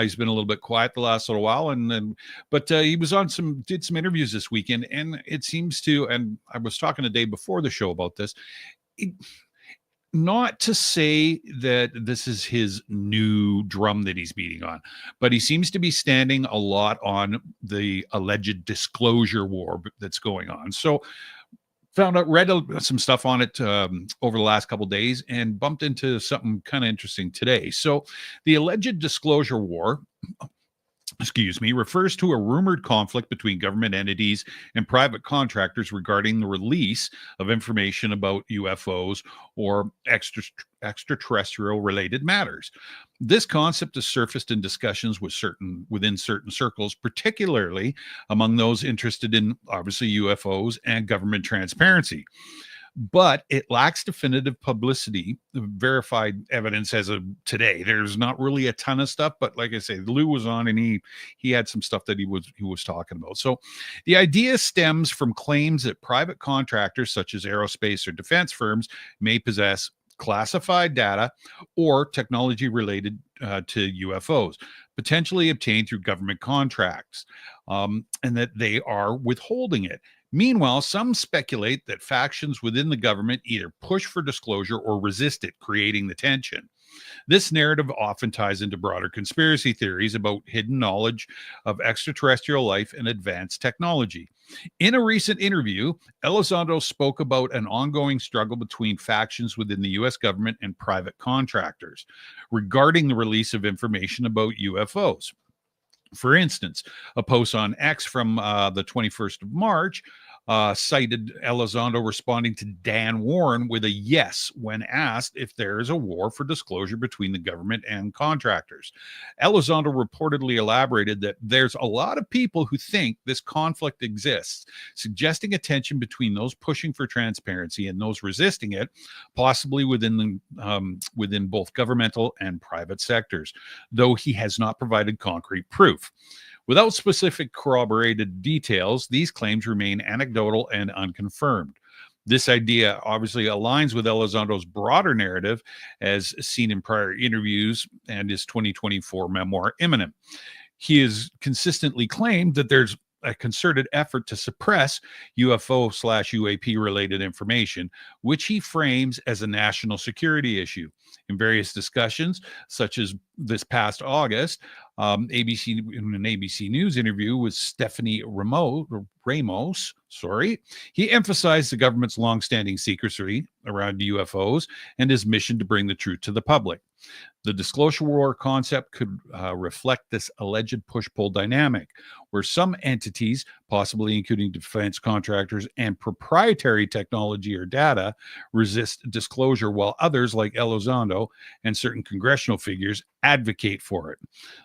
S8: He's been a little bit quiet the last little while, but he was on did some interviews this weekend, and it seems to. And I was talking the day before the show about this. Not to say that this is his new drum that he's beating on, but he seems to be standing a lot on the alleged disclosure war that's going on. So. Read some stuff on it over the last couple of days and bumped into something kind of interesting today. So the alleged disclosure war, refers to a rumored conflict between government entities and private contractors regarding the release of information about UFOs or extraterrestrial related matters. This concept has surfaced in discussions within certain circles, particularly among those interested in obviously UFOs and government transparency. But it lacks definitive publicity, verified evidence as of today. There's not really a ton of stuff, but like I say, Lou was on and he had some stuff that he was talking about. So the idea stems from claims that private contractors such as aerospace or defense firms may possess classified data or technology related to UFOs, potentially obtained through government contracts, and that they are withholding it. Meanwhile, some speculate that factions within the government either push for disclosure or resist it, creating the tension. This narrative often ties into broader conspiracy theories about hidden knowledge of extraterrestrial life and advanced technology. In a recent interview, Elizondo spoke about an ongoing struggle between factions within the U.S. government and private contractors regarding the release of information about UFOs. For instance, a post on X from the 21st of March cited Elizondo responding to Dan Warren with a yes when asked if there is a war for disclosure between the government and contractors. Elizondo reportedly elaborated that there's a lot of people who think this conflict exists, suggesting a tension between those pushing for transparency and those resisting it, possibly within both governmental and private sectors, though he has not provided concrete proof. Without specific corroborated details, these claims remain anecdotal and unconfirmed. This idea obviously aligns with Elizondo's broader narrative as seen in prior interviews and his 2024 memoir, Imminent. He has consistently claimed that there's a concerted effort to suppress UFO/UAP related information, which he frames as a national security issue. In various discussions, such as this past August, in an ABC News interview with Stephanie Ramos, he emphasized the government's longstanding secrecy around UFOs and his mission to bring the truth to the public. The disclosure war concept could reflect this alleged push-pull dynamic, where some entities, possibly including defense contractors and proprietary technology or data, resist disclosure, while others, like Elizondo and certain congressional figures, advocate for it.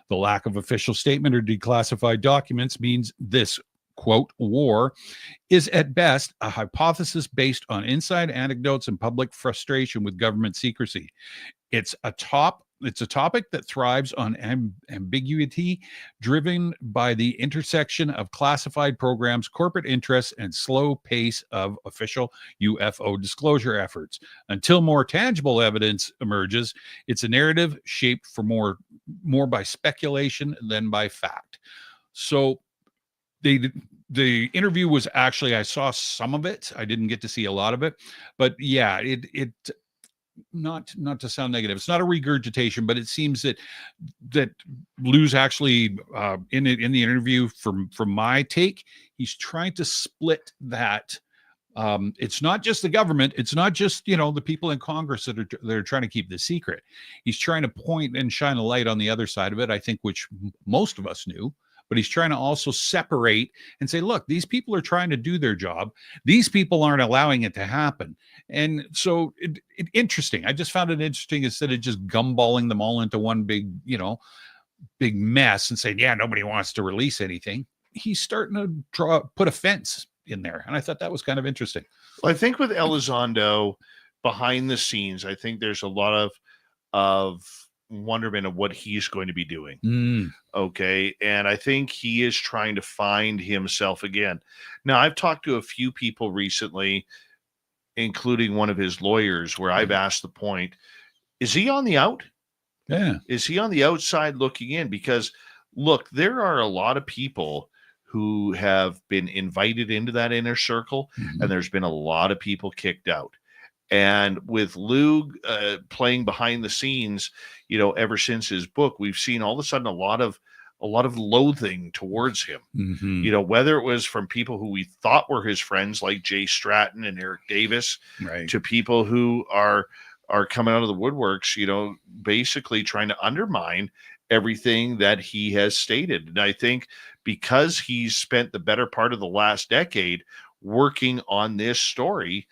S8: The lack of official statement or declassified documents means this, quote, war is at best a hypothesis based on inside anecdotes and public frustration with government secrecy. It's a top it's a topic that thrives on ambiguity, driven by the intersection of classified programs, corporate interests, and slow pace of official UFO disclosure efforts. Until more tangible evidence emerges, it's a narrative shaped for more by speculation than by fact. So the interview was actually, I saw some of it. I didn't get to see a lot of it, but yeah, it not to sound negative, it's not a regurgitation, but it seems that Lou's actually in the interview, from my take, he's trying to split that. It's not just the government, it's not just the people in Congress that are trying to keep the secret. He's trying to point and shine a light on the other side of it, I think, which most of us knew. But he's trying to also separate and say, look, these people are trying to do their job. These people aren't allowing it to happen. And so interesting. I just found it interesting, instead of just gumballing them all into one big mess and saying, yeah, nobody wants to release anything. He's starting to put a fence in there. And I thought that was kind of interesting.
S2: Well, I think with Elizondo behind the scenes, I think there's a lot of wonderment of what he's going to be doing. Okay. And I think he is trying to find himself again. Now, I've talked to a few people recently, including one of his lawyers, where I've asked the point, is he on the out?
S8: Yeah.
S2: Is he on the outside looking in? Because look, there are a lot of people who have been invited into that inner circle, and there's been a lot of people kicked out. And with Lou playing behind the scenes, ever since his book, we've seen all of a sudden a lot of loathing towards him. Whether it was from people who we thought were his friends, like Jay Stratton and Eric Davis,
S8: right,
S2: to people who are coming out of the woodworks, basically trying to undermine everything that he has stated. And I think because he's spent the better part of the last decade working on this story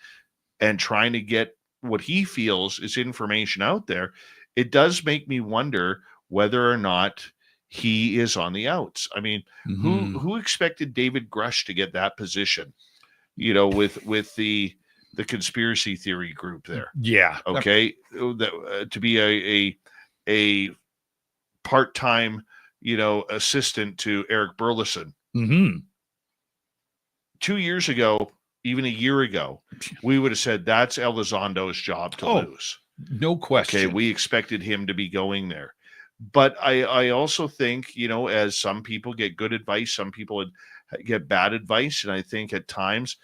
S2: and trying to get what he feels is information out there, it does make me wonder whether or not he is on the outs. I mean, who expected David Grush to get that position, with the conspiracy theory group there?
S8: Yeah.
S2: Okay. To be a part-time, assistant to Eric Burleson. 2 years ago, even a year ago, we would have said that's Elizondo's job to lose.
S8: No question.
S2: Okay, we expected him to be going there. But I also think, as some people get good advice, some people get bad advice. And I think at times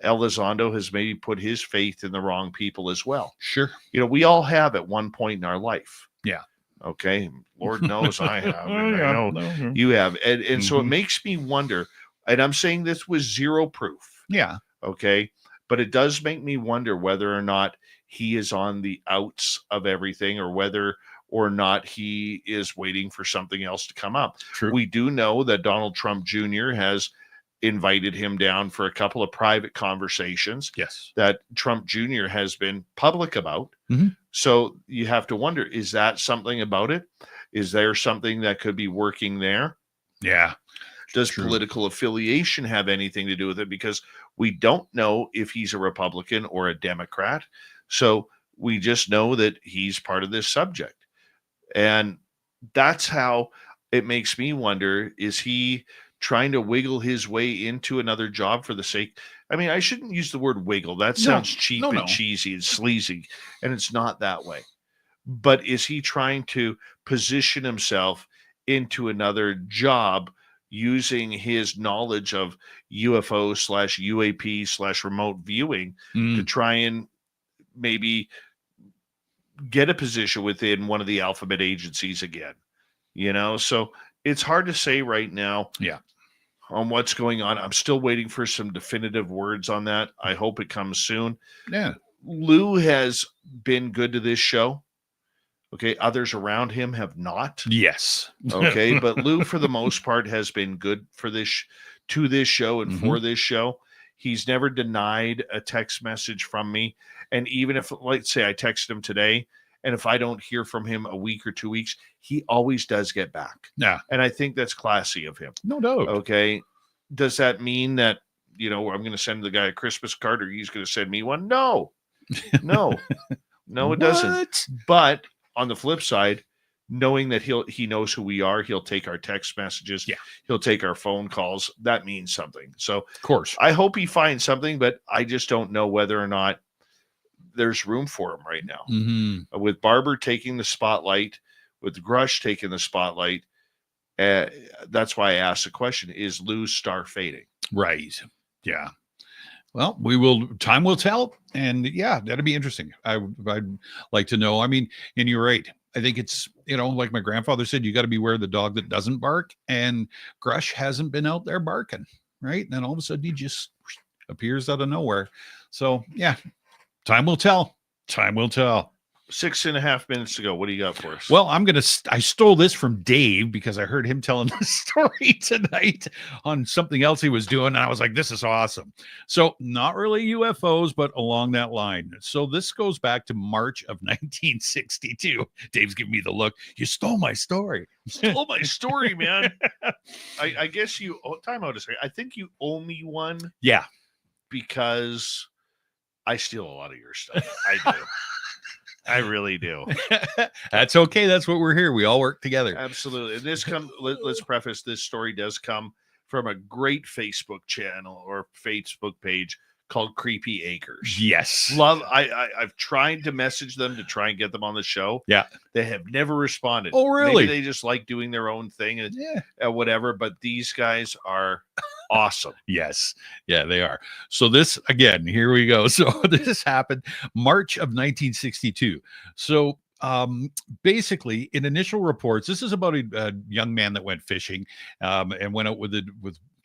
S2: Elizondo has maybe put his faith in the wrong people as well.
S8: Sure.
S2: We all have at one point in our life.
S8: Yeah.
S2: Okay. Lord knows I have. And I know you have. And so it makes me wonder, and I'm saying this with zero proof.
S8: Yeah.
S2: Okay. But it does make me wonder whether or not he is on the outs of everything, or whether or not he is waiting for something else to come up.
S8: True.
S2: We do know that Donald Trump Jr. has invited him down for a couple of private conversations.
S8: Yes.
S2: That Trump Jr. has been public about. So you have to wonder, is that something about it? Is there something that could be working there?
S8: Yeah.
S2: Does political affiliation have anything to do with it? Because we don't know if he's a Republican or a Democrat. So we just know that he's part of this subject. And that's how it makes me wonder, is he trying to wiggle his way into another job for the sake? I mean, I shouldn't use the word wiggle. That sounds cheap and cheesy and sleazy, and it's not that way. But is he trying to position himself into another job using his knowledge of UFO / UAP / remote viewing to try and maybe get a position within one of the alphabet agencies again? So it's hard to say right now.
S8: Yeah.
S2: On what's going on. I'm still waiting for some definitive words on that. I hope it comes soon.
S8: Yeah.
S2: Lou has been good to this show. Okay. Others around him have not.
S8: Yes.
S2: Okay. But Lou, for the most part, has been good for this show and for this show. He's never denied a text message from me. And even if, let's say I text him today, and if I don't hear from him a week or 2 weeks, he always does get back.
S8: Yeah.
S2: And I think that's classy of him.
S8: No doubt.
S2: Okay. Does that mean that, I'm going to send the guy a Christmas card, or he's going to send me one? No, it doesn't. But on the flip side, knowing that he knows who we are, he'll take our text messages, he'll take our phone calls. That means something. So
S8: Of course.
S2: I hope he finds something, but I just don't know whether or not there's room for him right now.
S8: Mm-hmm.
S2: With Barber taking the spotlight, with Grush taking the spotlight, that's why I asked the question: is Lou's star fading?
S8: Right. Yeah. Well, time will tell. And yeah, that'd be interesting. I'd like to know. I mean, and you're right. I think it's, like my grandfather said, you got to beware the dog that doesn't bark. And Grush hasn't been out there barking, right? And then all of a sudden he just appears out of nowhere. So yeah, time will tell. Time will tell.
S2: 6.5 minutes to go. What do you got for us?
S8: Well, I stole this from Dave because I heard him telling the story tonight on something else he was doing. And I was like, this is awesome. So not really UFOs, but along that line. So this goes back to March of 1962. Dave's giving me the look. You stole my story.
S2: Stole my story, man. I guess time out a second. I think you owe me one.
S8: Yeah.
S2: Because I steal a lot of your stuff. I do. I really do.
S8: That's okay. That's what we're here. We all work together.
S2: Absolutely. And let's preface, this story does come from a great Facebook channel or Facebook page called Creepy Acres.
S8: Yes.
S2: I've tried to message them to try and get them on the show.
S8: Yeah.
S2: They have never responded.
S8: Oh, really?
S2: Maybe they just like doing their own thing and whatever, but these guys are awesome.
S8: Yes. Yeah, they are. So this, again, here we go. So this happened March of 1962. So basically, in initial reports, this is about a young man that went fishing and went out with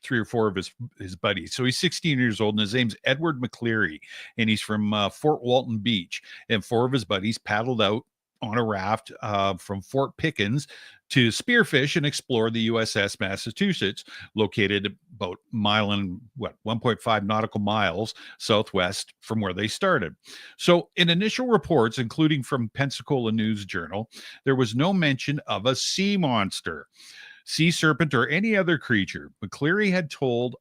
S8: 3 or 4 of his buddies. So he's 16 years old, and his name's Edward McCleary, and he's from Fort Walton Beach. And 4 of his buddies paddled out on a raft from Fort Pickens to spearfish and explore the USS Massachusetts, located about 1.5 nautical miles southwest from where they started. So in initial reports, including from Pensacola News Journal, there was no mention of a sea monster, sea serpent, or any other creature. McCleary had told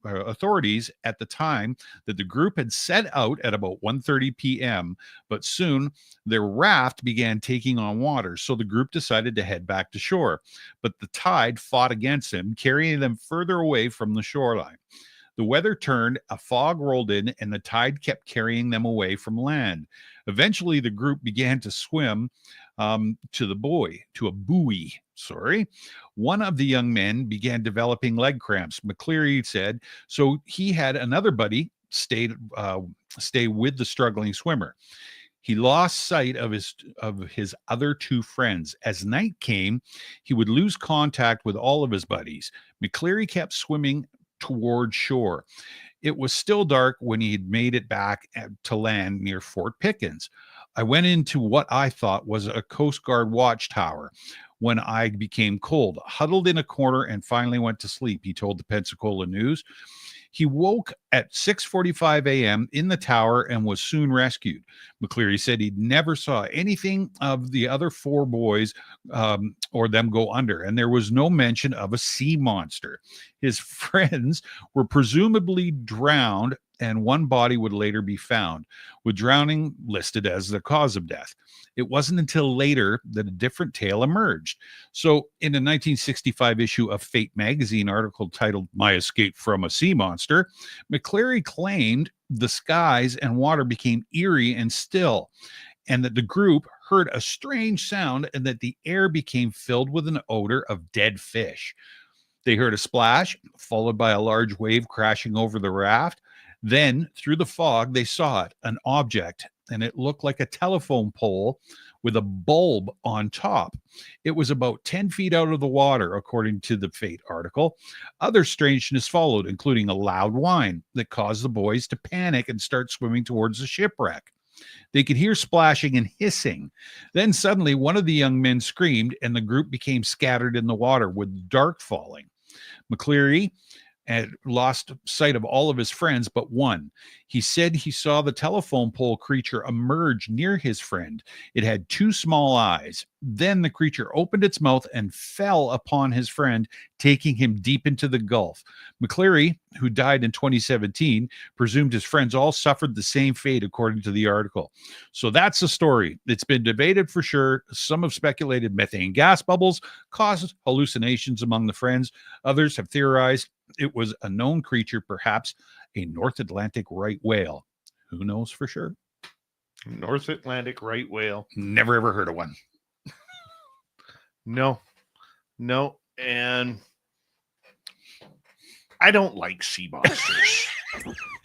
S8: authorities at the time that the group had set out at about 1:30 p.m., but soon their raft began taking on water, so the group decided to head back to shore. But the tide fought against them, carrying them further away from the shoreline. The weather turned, a fog rolled in, and the tide kept carrying them away from land. Eventually, the group began to swim to a buoy. One of the young men began developing leg cramps, McCleary said, so he had another buddy stay with the struggling swimmer. He lost sight of his other 2 friends. As night came, he would lose contact with all of his buddies. McCleary kept swimming toward shore. It was still dark when he had made it back to land near Fort Pickens. I went into what I thought was a Coast Guard watchtower when I became cold, huddled in a corner, and finally went to sleep, he told the Pensacola News. He woke at 6:45 a.m. in the tower and was soon rescued. McCleary said he never saw anything of the other 4 boys or them go under, and there was no mention of a sea monster. His friends were presumably drowned, and one body would later be found, with drowning listed as the cause of death. It wasn't until later that a different tale emerged. So in a 1965 issue of Fate magazine article titled My Escape from a Sea Monster, McCleary claimed the skies and water became eerie and still, and that the group heard a strange sound and that the air became filled with an odor of dead fish. They heard a splash, followed by a large wave crashing over the raft. Then, through the fog, they saw it, an object, and it looked like a telephone pole with a bulb on top. It was about 10 feet out of the water, according to the Fate article. Other strangeness followed, including a loud whine that caused the boys to panic and start swimming towards the shipwreck. They could hear splashing and hissing. Then suddenly, one of the young men screamed, and the group became scattered in the water with dark falling. McCleary and lost sight of all of his friends but one. He said he saw the telephone pole creature emerge near his friend. It had 2 small eyes. Then the creature opened its mouth and fell upon his friend, taking him deep into the gulf. McCleary, who died in 2017, presumed his friends all suffered the same fate, according to the article. So that's the story. It's been debated for sure. Some have speculated methane gas bubbles caused hallucinations among the friends. Others have theorized it was a known creature, perhaps a North Atlantic right whale. Who knows for sure?
S2: North Atlantic right whale.
S8: Never ever heard of one.
S2: No. And I don't like sea monsters.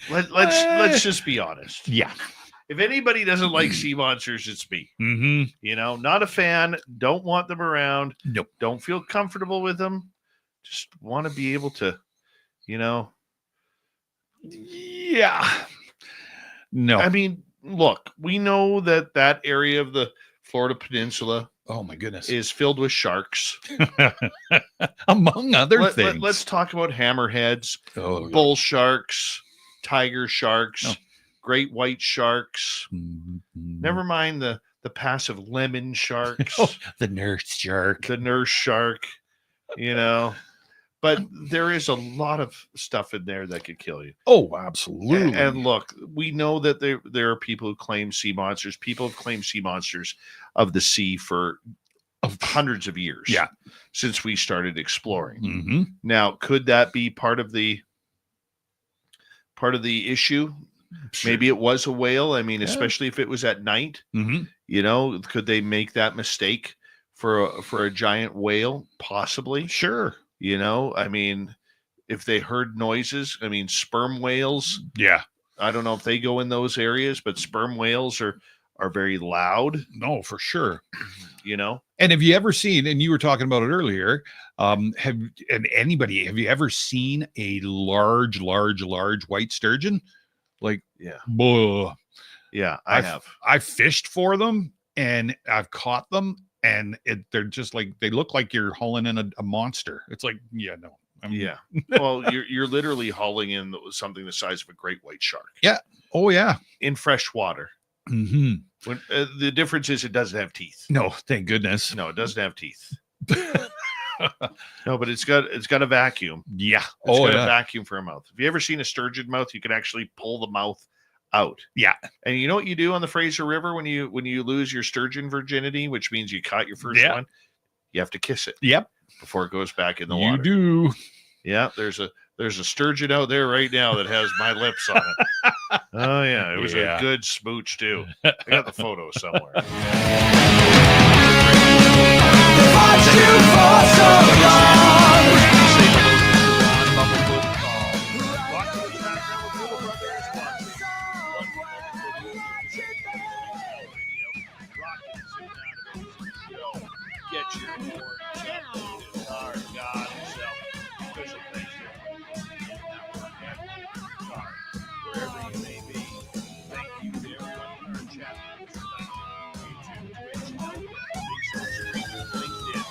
S2: Let's just be honest.
S8: Yeah.
S2: If anybody doesn't like sea monsters, it's me.
S8: Mm-hmm.
S2: You know, not a fan. Don't want them around.
S8: Nope.
S2: Don't feel comfortable with them. Just want to be able to, you know.
S8: Yeah. No.
S2: I mean, look, we know that area of the Florida Peninsula,
S8: oh my goodness,
S2: is filled with sharks.
S8: Among other things.
S2: Let's talk about hammerheads,
S8: Oh,
S2: bull sharks, tiger sharks,
S8: Oh.
S2: great white sharks.
S8: Mhm.
S2: Never mind the passive lemon sharks,
S8: Oh, the nurse shark.
S2: the nurse shark, you know. But there is a lot of stuff in there that could kill you.
S8: Oh, absolutely.
S2: And look, we know that there are people who claim sea monsters. People have claimed sea monsters of the sea for hundreds of years.
S8: Yeah.
S2: Since we started exploring.
S8: Mm-hmm.
S2: Now, could that be part of the issue?
S8: Sure.
S2: Maybe it was a whale. I mean,
S8: Yeah.
S2: especially if it was at night.
S8: Mm-hmm.
S2: You know, could they make that mistake for a giant whale? Possibly.
S8: Sure.
S2: You know, I mean, if they heard noises, I mean, sperm whales.
S8: Yeah.
S2: I don't know if they go in those areas, but sperm whales are very loud.
S8: No, for sure.
S2: You know.
S8: And have you ever seen, and you were talking about it earlier, have you ever seen a large white sturgeon? Like,
S2: Yeah.
S8: Buh.
S2: Yeah, I have.
S8: I fished for them and I've caught them, and they're just like, they look like you're hauling in a monster. It's like, yeah, no.
S2: Yeah. Well, you're literally hauling in something the size of a great white shark.
S8: Yeah. Oh, yeah.
S2: In fresh water.
S8: Mm-hmm.
S2: When the difference is it doesn't have teeth.
S8: No, thank goodness.
S2: No, it doesn't have teeth. No, but it's got a vacuum.
S8: Yeah.
S2: It's got
S8: yeah.
S2: a vacuum for a mouth. Have you ever seen a sturgeon mouth? You can actually pull the mouth out.
S8: Yeah.
S2: And you know what you do on the Fraser River when you lose your sturgeon virginity, which means you caught your first one? You have to kiss it.
S8: Yep.
S2: Before it goes back in the
S8: You
S2: water.
S8: do.
S2: Yeah, there's a sturgeon out there right now that has my lips on it. Oh yeah, it was a good smooch too. I got the photo somewhere. Get your God himself. Special thanks to wherever you may be. Thank you to everyone in our chat rooms, YouTube, Twitch, LinkedIn,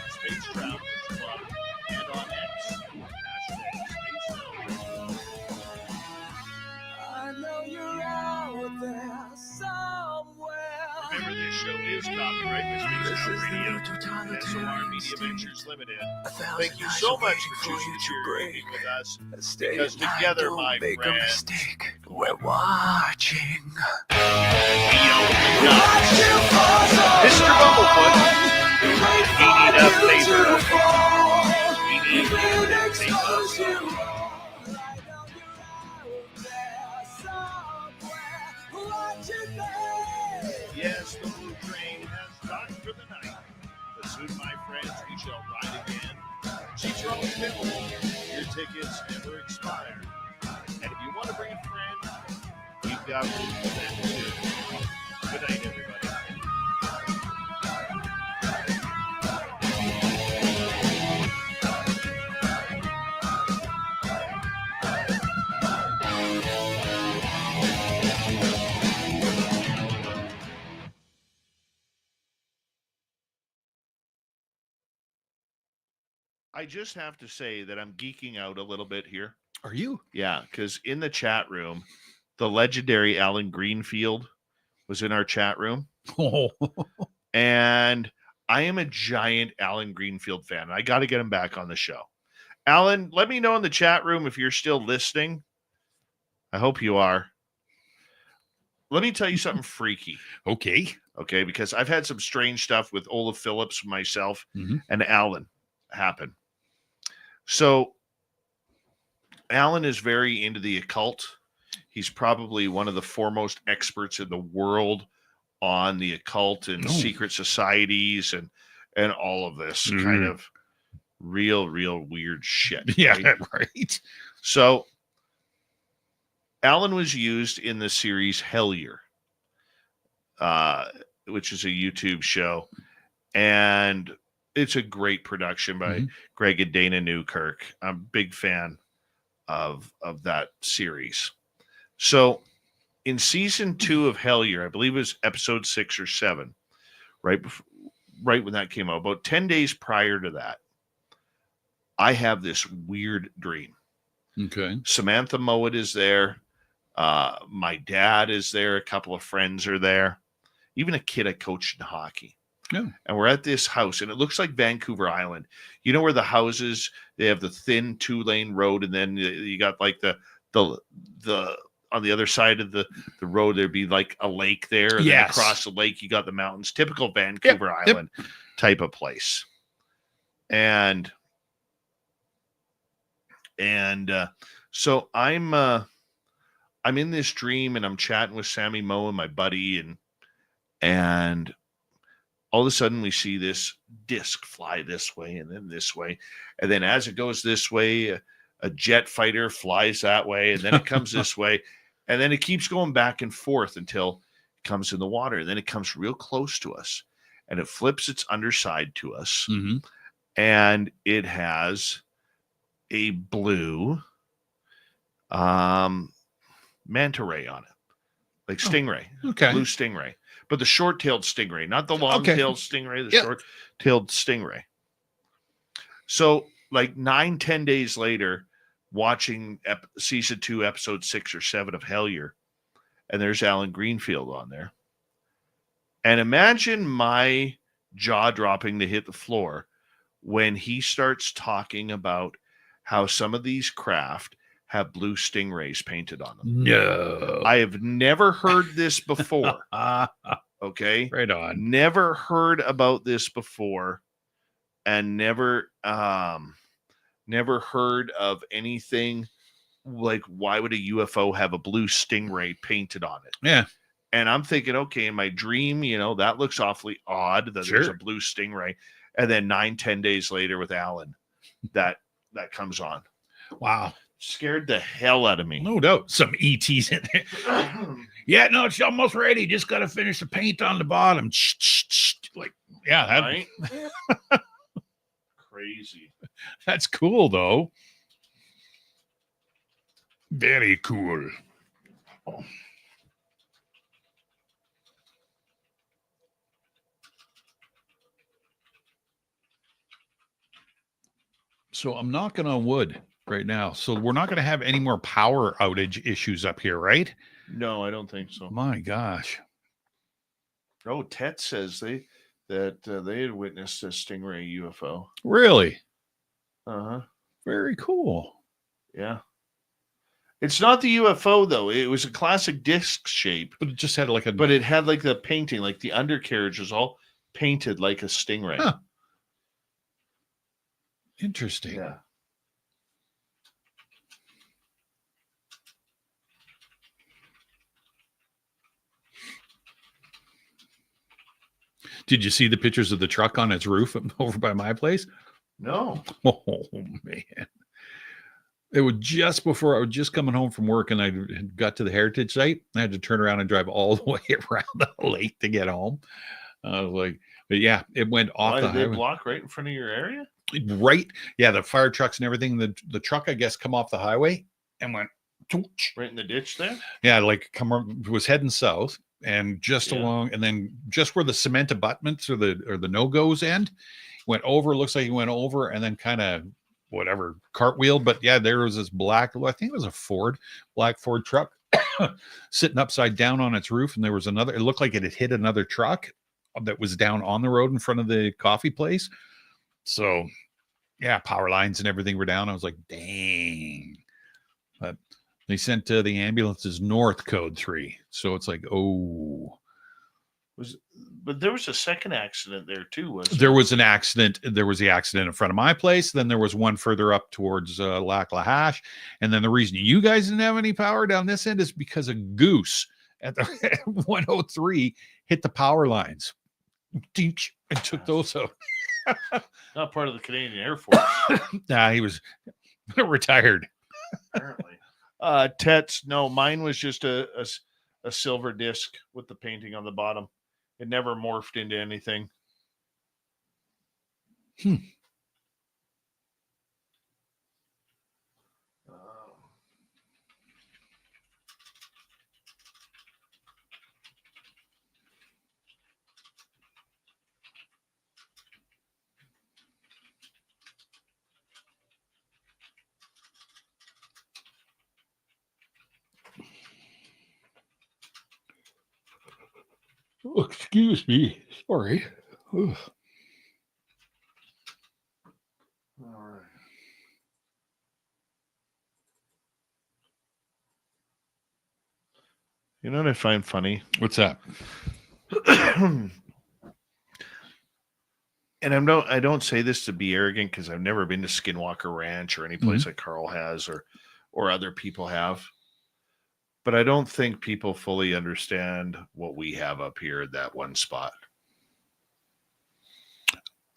S2: Space Travelers Club, and on X, remember, this show is copyright by Space Travel Radio and SOR Media Ventures Limited. Thank you so much for choosing to share your evening with us, because together, my friends,
S9: we're watching.
S2: Mr. Bumblefoot, we need a favor. We need a favor. Yes, the blue train has docked for the night. But soon, my friends, we shall ride again. Seats are always available. Your tickets never expire. And if you want to bring a friend, we've got room for them too. Good night, everybody. I just have to say that I'm geeking out a little bit here.
S8: Are you?
S2: Yeah, because in the chat room, the legendary Alan Greenfield was in our chat room.
S8: Oh,
S2: And I am a giant Alan Greenfield fan. I got to get him back on the show. Alan, let me know in the chat room if you're still listening. I hope you are. Let me tell you something freaky.
S8: okay.
S2: Okay, because I've had some strange stuff with Ola Phillips, myself,
S8: Mhm.
S2: and Alan happen. So Alan is very into the occult. He's probably one of the foremost experts in the world on the occult and secret societies and all of this kind of real weird shit.
S8: Yeah, right.
S2: So Alan was used in the series Hellier, which is a YouTube show, and it's a great production by Greg and Dana Newkirk. I'm a big fan of that series. So in season 2 of Hellier, I believe it was episode 6 or 7, right when that came out, about 10 days prior to that, I have this weird dream.
S8: Okay.
S2: Samantha Mowat is there. My dad is there. A couple of friends are there. Even a kid I coached in hockey.
S8: Yeah.
S2: And we're at this house, and it looks like Vancouver Island. You know where the houses, they have the thin 2-lane road, and then you got like the on the other side of the road, there'd be like a lake there. And then across the lake, you got the mountains. Typical Vancouver Island type of place. And so I'm in this dream, and I'm chatting with Sammy Moe and my buddy, and all of a sudden we see this disc fly this way and then this way. And then as it goes this way, a jet fighter flies that way, and then it comes this way. And then it keeps going back and forth until it comes in the water. And then it comes real close to us, and it flips its underside to us.
S8: Mm-hmm.
S2: And it has a blue manta ray on it, like stingray.
S8: Okay.
S2: Blue stingray. But the short-tailed stingray, not the long-tailed stingray, the short-tailed stingray. So like 9-10 days later, watching season 2, episode 6 or 7 of Hellier, and there's Alan Greenfield on there. And imagine my jaw dropping to hit the floor when he starts talking about how some of these craft have blue stingrays painted on them.
S8: No.
S2: I have never heard this before. Okay.
S8: Right on.
S2: Never heard about this before, and never heard of anything like, why would a UFO have a blue stingray painted on it?
S8: Yeah.
S2: And I'm thinking, okay, in my dream, that looks awfully odd that there's a blue stingray. And then 9-10 days later with Alan, that comes on.
S8: Wow.
S2: Scared the hell out of me.
S8: No doubt. Some ETs in there. Yeah, no, it's almost ready. Just got to finish the paint on the bottom. Like, yeah, that,
S2: right? Crazy.
S8: That's cool, though. Very cool. Oh. So I'm knocking on wood right now. So we're not going to have any more power outage issues up here, right?
S2: No, I don't think so.
S8: My gosh.
S2: Oh, Tet says they had witnessed a stingray UFO.
S8: Really?
S2: Uh-huh.
S8: Very cool.
S2: Yeah. It's not the UFO, though. It was a classic disc shape.
S8: But it just had like
S2: But it had like the painting, like the undercarriage was all painted like a stingray.
S8: Huh. Interesting.
S2: Yeah.
S8: Did you see the pictures of the truck on its roof over by my place?
S2: No.
S8: Oh, man. It was just before I was just coming home from work, and I got to the heritage site. I had to turn around and drive all the way around the lake to get home. I was like, but yeah, it went off
S2: Why
S8: the
S2: did they
S8: highway.
S2: block right in front of your area?
S8: Right. Yeah, the fire trucks and everything. The truck, I guess, come off the highway and went
S2: right in the ditch there.
S8: Yeah, like was heading south, and just along, and then just where the cement abutments or the no-goes end, went over. Looks like he went over and then kind of whatever cartwheel. But yeah, there was this black, I think it was a black Ford truck sitting upside down on its roof, and there was another. It looked like it had hit another truck that was down on the road in front of the coffee place. So yeah, power lines and everything were down. I was like, dang. But they sent the ambulances north, code 3. So it's like, oh.
S2: But there was a second accident there too, was
S8: there? Was an accident. There was the accident in front of my place. Then there was one further up towards Lac La Hache. And then the reason you guys didn't have any power down this end is because a goose at the 103 hit the power lines. And took those out.
S2: Not part of the Canadian Air Force.
S8: Nah, he was retired.
S2: Apparently. Tets, no, mine was just a silver disc with the painting on the bottom. It never morphed into anything.
S8: Oh, excuse me. Sorry. Ugh.
S2: All right. You know what I find funny?
S8: What's that?
S2: And I don't say this to be arrogant because I've never been to Skinwalker Ranch or any place like Carl has or other people have. But I don't think people fully understand what we have up here at that one spot.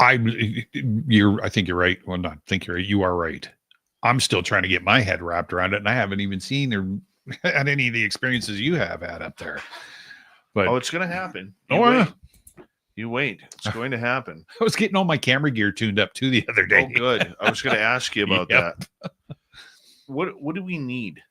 S8: I think you're right. Well, not think you're right. You are right. I'm still trying to get my head wrapped around it, and I haven't even seen or had any of the experiences you have had up there. But
S2: it's going to happen. You wait. It's going to happen.
S8: I was getting all my camera gear tuned up too the other day.
S2: Oh, good. I was going to ask you about that. What do we need?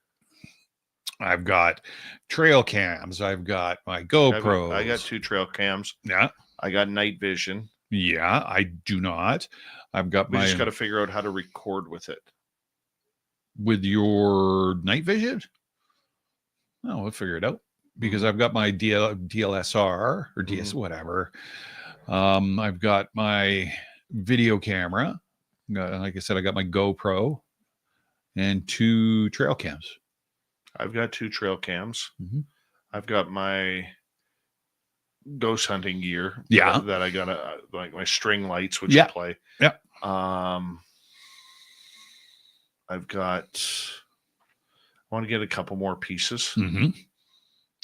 S8: I've got trail cams. I've got my GoPros.
S2: I got 2 trail cams.
S8: Yeah.
S2: I got night vision.
S8: Yeah, I do not. I've got
S2: We just got to figure out how to record with it.
S8: With your night vision? Oh, we'll figure it out. Because I've got my DLSR or DS, whatever. I've got my video camera. Like I said, I got my GoPro and 2 trail cams.
S2: I've got 2 trail cams.
S8: Mm-hmm.
S2: I've got my ghost hunting gear.
S8: Yeah.
S2: That I got like my string lights, which I play.
S8: Yeah.
S2: I've got. I want to get a couple more pieces.
S8: Mm-hmm.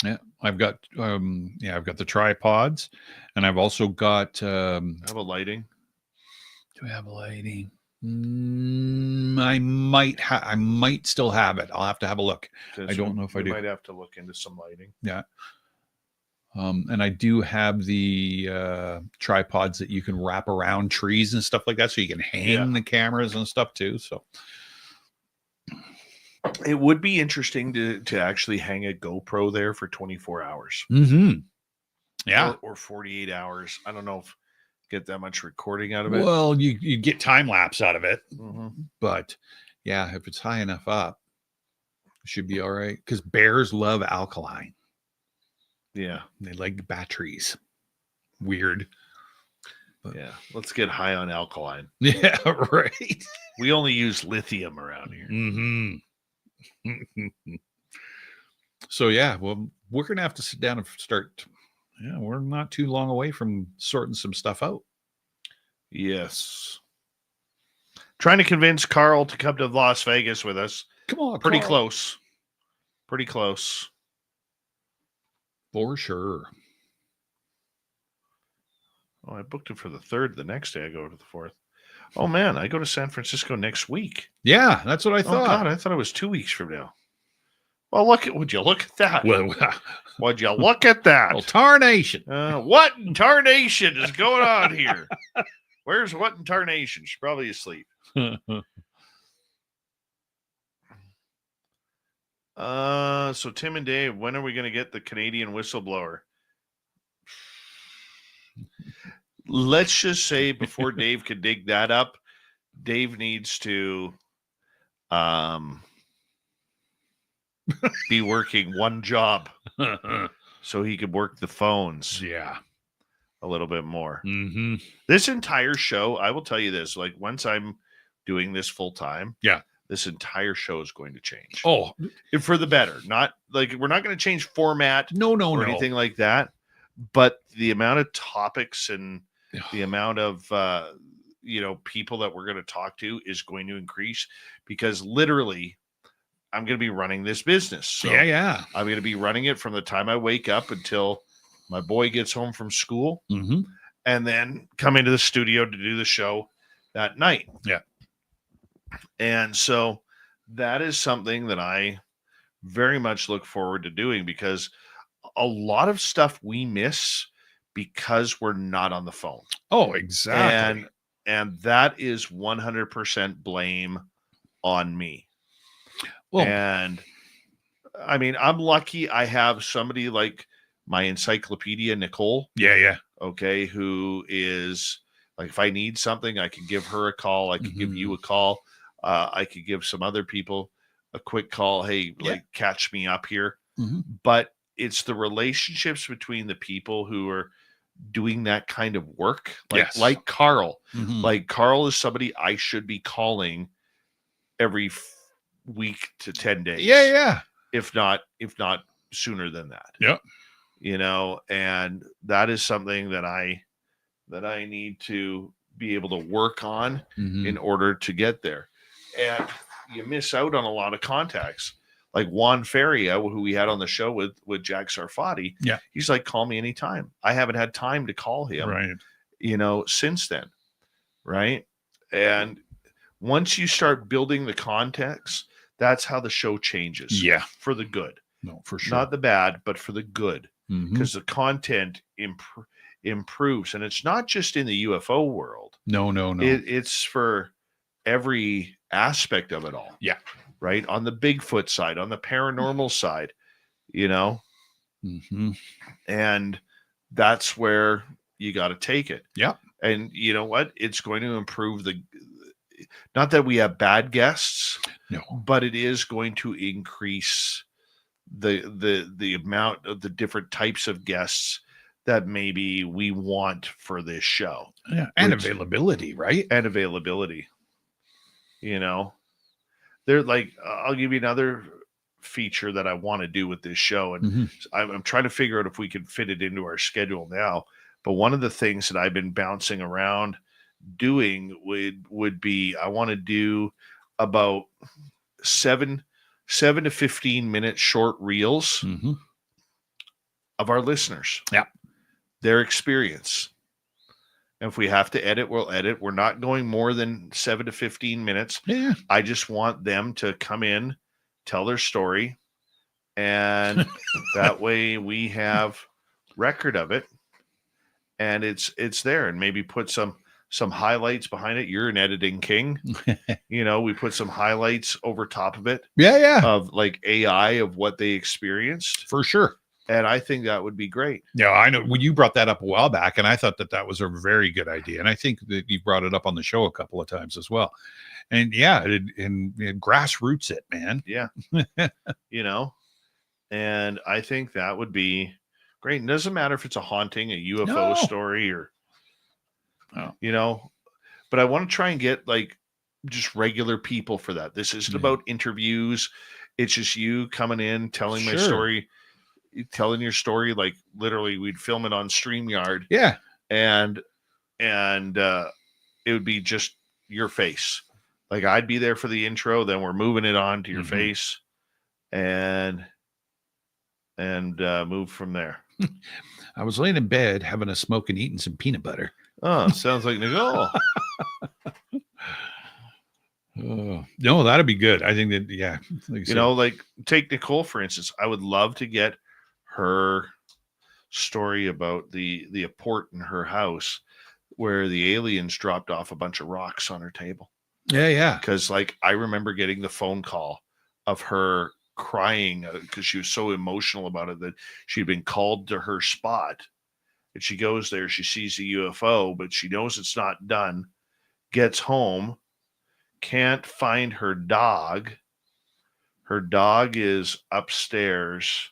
S8: Yeah, I've got the tripods, and I've also got
S2: I have a lighting.
S8: Do I have a lighting? I might still have it. I'll have to have a look. I don't know if I do.
S2: Might have to look into some lighting.
S8: Yeah. And I do have the tripods that you can wrap around trees and stuff like that, so you can hang the cameras and stuff too. So
S2: it would be interesting to actually hang a GoPro there for 24 hours.
S8: Mm-hmm. Yeah.
S2: Or 48 hours. I don't know if get that much recording out of it.
S8: Well, you get time lapse out of it.
S2: Mm-hmm.
S8: But yeah, if it's high enough up, it should be all right. Because bears love alkaline.
S2: Yeah.
S8: They like batteries. Weird.
S2: But yeah. Let's get high on alkaline.
S8: Yeah, right.
S2: We only use lithium around here.
S8: Mm-hmm. So yeah, well, we're gonna have to sit down and start. Yeah, we're not too long away from sorting some stuff out.
S2: Yes. Trying to convince Carl to come to Las Vegas with us.
S8: Come on,
S2: pretty
S8: Carl.
S2: close. Pretty close.
S8: For sure.
S2: Oh, I booked it for the 3rd. The next day I go to the 4th. Oh man, I go to San Francisco next week.
S8: Yeah, that's what I thought.
S2: Oh God, I thought it was 2 weeks from now. Well, would you look at that?
S8: Well,
S2: would you look at that?
S8: Well, tarnation.
S2: What in tarnation is going on here? Where's what in tarnation? She's probably asleep. So Tim and Dave, when are we going to get the Canadian whistleblower? Let's just say before Dave can dig that up, Dave needs to be working one job so he could work the phones
S8: Yeah.
S2: a little bit more.
S8: Mm-hmm.
S2: This entire show, I will tell you this, like once I'm doing this full time,
S8: Yeah.
S2: this entire show is going to change.
S8: Oh,
S2: And for the better. Not like we're not going to change format
S8: no.
S2: or anything like that, but the amount of topics and the amount of people that we're going to talk to is going to increase, because literally I'm going to be running this business. So
S8: yeah.
S2: I'm going to be running it from the time I wake up until my boy gets home from school,
S8: Mm-hmm.
S2: and then come into the studio to do the show that night.
S8: Yeah.
S2: And so that is something that I very much look forward to doing, because a lot of stuff we miss because we're not on the phone.
S8: Oh, exactly.
S2: And that is 100% blame on me.
S8: Well,
S2: And I mean, I'm lucky I have somebody like my encyclopedia, Nicole.
S8: yeah.
S2: Okay. Who is like, if I need something, I can give her a call. I can give you a call. I could give some other people a quick call. Hey, like catch me up here.
S8: Mm-hmm.
S2: But it's the relationships between the people who are doing that kind of work. Like Carl.
S8: Mm-hmm.
S2: Like Carl is somebody I should be calling every week to 10 days.
S8: Yeah.
S2: If not sooner than that.
S8: Yep.
S2: And that is something that I need to be able to work on in order to get there. And you miss out on a lot of contacts. Like Juan Feria, who we had on the show with Jack Sarfati.
S8: Yeah.
S2: He's like, call me anytime. I haven't had time to call him,
S8: Right.
S2: Since then. Right. And once you start building the context, that's how the show changes.
S8: Yeah.
S2: For the good.
S8: No, for sure.
S2: Not the bad, but for the good.
S8: Mhm.
S2: Because the content improves. And it's not just in the UFO world.
S8: No.
S2: It's for every aspect of it all.
S8: Yeah.
S2: Right. On the Bigfoot side, on the paranormal side,
S8: Mm-hmm.
S2: and that's where you got to take it.
S8: Yeah.
S2: And you know what? It's going to improve not that we have bad guests,
S8: no,
S2: but it is going to increase the amount of the different types of guests that maybe we want for this show.
S8: Yeah. And availability, right?
S2: And availability. They're like, I'll give you another feature that I want to do with this show. And I'm trying to figure out if we can fit it into our schedule now. But one of the things that I've been bouncing around doing would be, I want to do about 7 to 15 minute short reels of our listeners.
S8: Yeah.
S2: Their experience. And if we have to edit, we'll edit. We're not going more than 7 to 15 minutes.
S8: Yeah.
S2: I just want them to come in, tell their story, and that way we have record of it, and it's there, and maybe put some highlights behind it. You're an editing king. We put some highlights over top of it.
S8: Yeah.
S2: Of like AI of what they experienced.
S8: For sure.
S2: And I think that would be great.
S8: Yeah, I know. When you brought that up a while back, and I thought that was a very good idea. And I think that you brought it up on the show a couple of times as well. And yeah, it grassroots it, man.
S2: Yeah. And I think that would be great. It doesn't matter if it's a haunting, a UFO story, or, but I want to try and get like just regular people for that. This isn't about interviews. It's just you coming in, telling my story. Telling your story, like literally we'd film it on StreamYard.
S8: Yeah.
S2: And it would be just your face. Like I'd be there for the intro, then we're moving it on to your face and move from there.
S8: I was laying in bed having a smoke and eating some peanut butter.
S2: Oh, sounds like Nicole.
S8: No, that'd be good. I think that, yeah.
S2: Like like take Nicole, for instance. I would love to get her story about the port in her house where the aliens dropped off a bunch of rocks on her table.
S8: Yeah.
S2: Because like I remember getting the phone call of her crying because she was so emotional about it that she'd been called to her spot. And she goes there, she sees the UFO, but she knows it's not done. Gets home, can't find her dog. Her dog is upstairs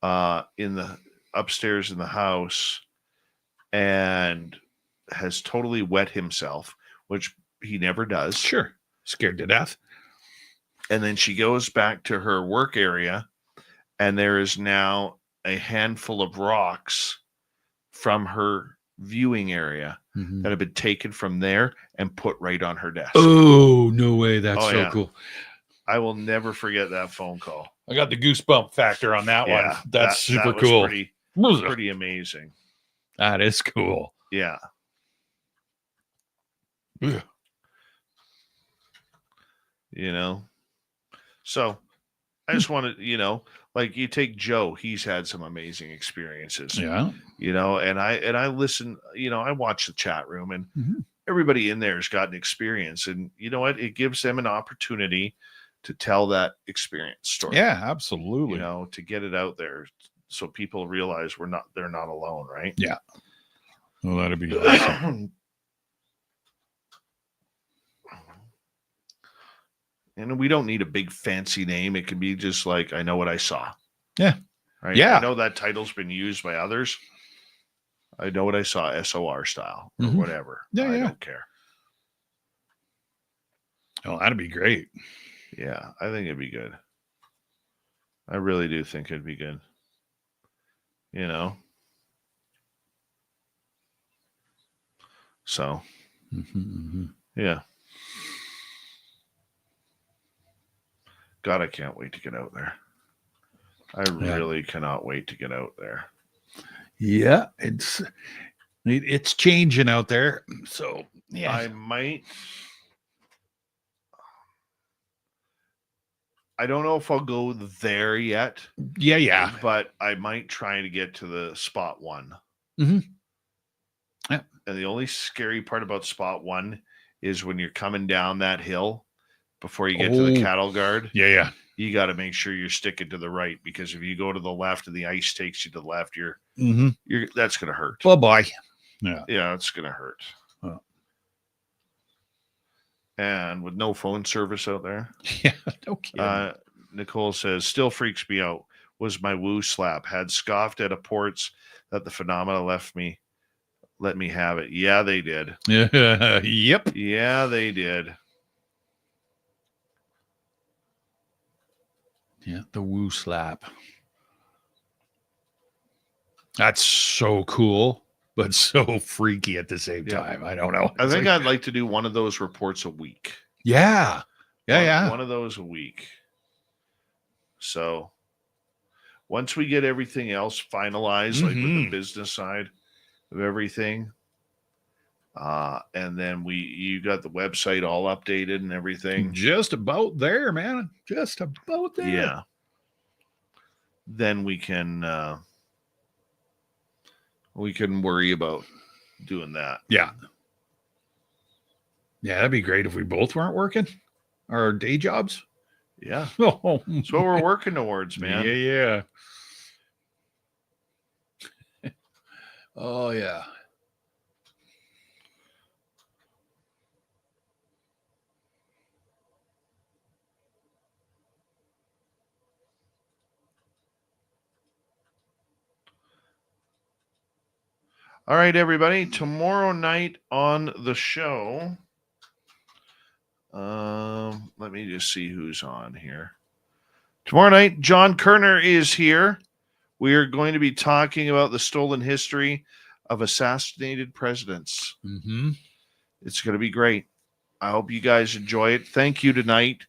S2: in the house and has totally wet himself, which he never does.
S8: Sure. Scared to death.
S2: And then she goes back to her work area, and there is now a handful of rocks from her viewing area that have been taken from there and put right on her desk.
S8: Oh, no way. That's so cool.
S2: I will never forget that phone call.
S8: I got the goosebump factor on that one. That's super
S2: that
S8: cool.
S2: Pretty amazing.
S8: That is cool.
S2: Yeah.
S8: Yeah.
S2: You know, so I just wanted, like you take Joe, he's had some amazing experiences.
S8: Yeah.
S2: And I listen, I watch the chat room, and everybody in there has got an experience, and you know what? It gives them an opportunity to tell that experience story.
S8: Yeah, absolutely.
S2: To get it out there so people realize they're not alone, right?
S8: Yeah. Well, that'd be awesome.
S2: And we don't need a big fancy name. It can be just like, I know what I saw.
S8: Yeah.
S2: Right.
S8: Yeah.
S2: I know that title's been used by others. I know what I saw, SOR style or whatever.
S8: Yeah,
S2: I
S8: yeah.
S2: don't care.
S8: Oh, that'd be great.
S2: Yeah, I think it'd be good. I really do think it'd be good. So, yeah. God, I can't wait to get out there. I really cannot wait to get out there.
S8: Yeah, it's changing out there. So, yeah.
S2: I don't know if I'll go there yet.
S8: Yeah.
S2: But I might try to get to the spot one.
S8: Yeah.
S2: And the only scary part about spot one is when you're coming down that hill before you get to the cattle guard.
S8: Yeah.
S2: You got to make sure you're sticking to the right, because if you go to the left and the ice takes you to the left, you're that's going to hurt.
S8: Bye-bye. Yeah,
S2: it's going to hurt.
S8: Oh.
S2: And with no phone service out there.
S8: Yeah, no kidding.
S2: Nicole says, still freaks me out. Was my woo slap. Had scoffed at reports that the phenomena let me have it. Yeah, they did.
S8: Yeah. Yep.
S2: Yeah, they did.
S8: Yeah, the woo slap. That's so cool, but so freaky at the same time. I don't know.
S2: I think I'd like to do one of those reports a week.
S8: Yeah. Yeah.
S2: One of those a week. So once we get everything else finalized, like with the business side of everything, and then you got the website all updated and everything.
S8: Just about there, man. Just about there.
S2: Yeah. Then we can worry about doing that.
S8: Yeah. Yeah, that'd be great if we both weren't working our day jobs.
S2: Yeah.
S8: Oh,
S2: that's what we're working towards, man.
S8: Yeah. Oh, yeah.
S2: All right, everybody. Tomorrow night on the show, let me just see who's on here. Tomorrow night, John Kerner is here. We are going to be talking about the stolen history of assassinated presidents. It's going to be great. I hope you guys enjoy it. Thank you tonight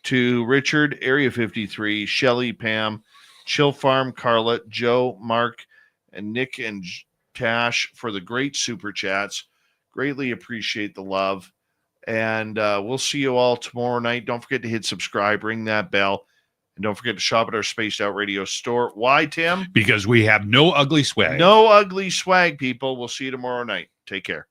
S2: to Richard, Area 53, Shelly, Pam, Chill Farm, Carla, Joe, Mark, and Nick and Tash for the great super chats. Greatly appreciate the love. And we'll see you all tomorrow night. Don't forget to hit subscribe, ring that bell, and don't forget to shop at our Spaced Out Radio store. Why, Tim?
S8: Because we have no ugly swag.
S2: No ugly swag, people. We'll see you tomorrow night. Take care.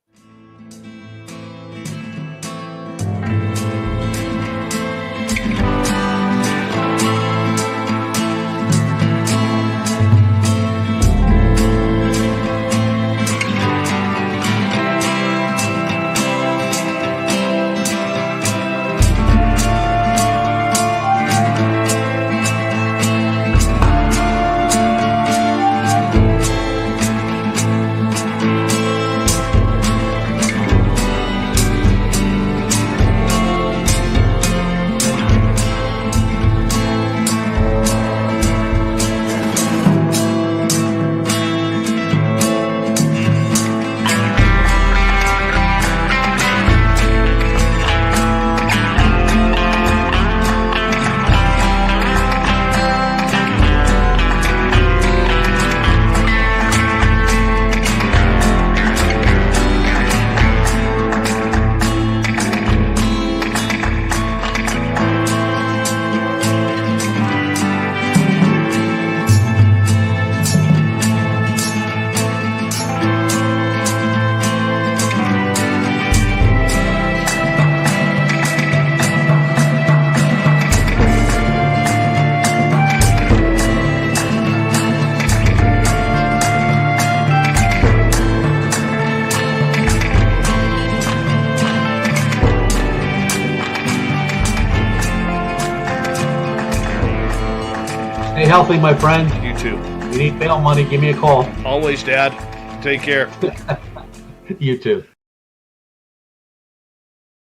S10: Stay healthy, my friend.
S2: You too.
S10: You need bail money, give me a call.
S2: Always, Dad. Take care.
S10: You too.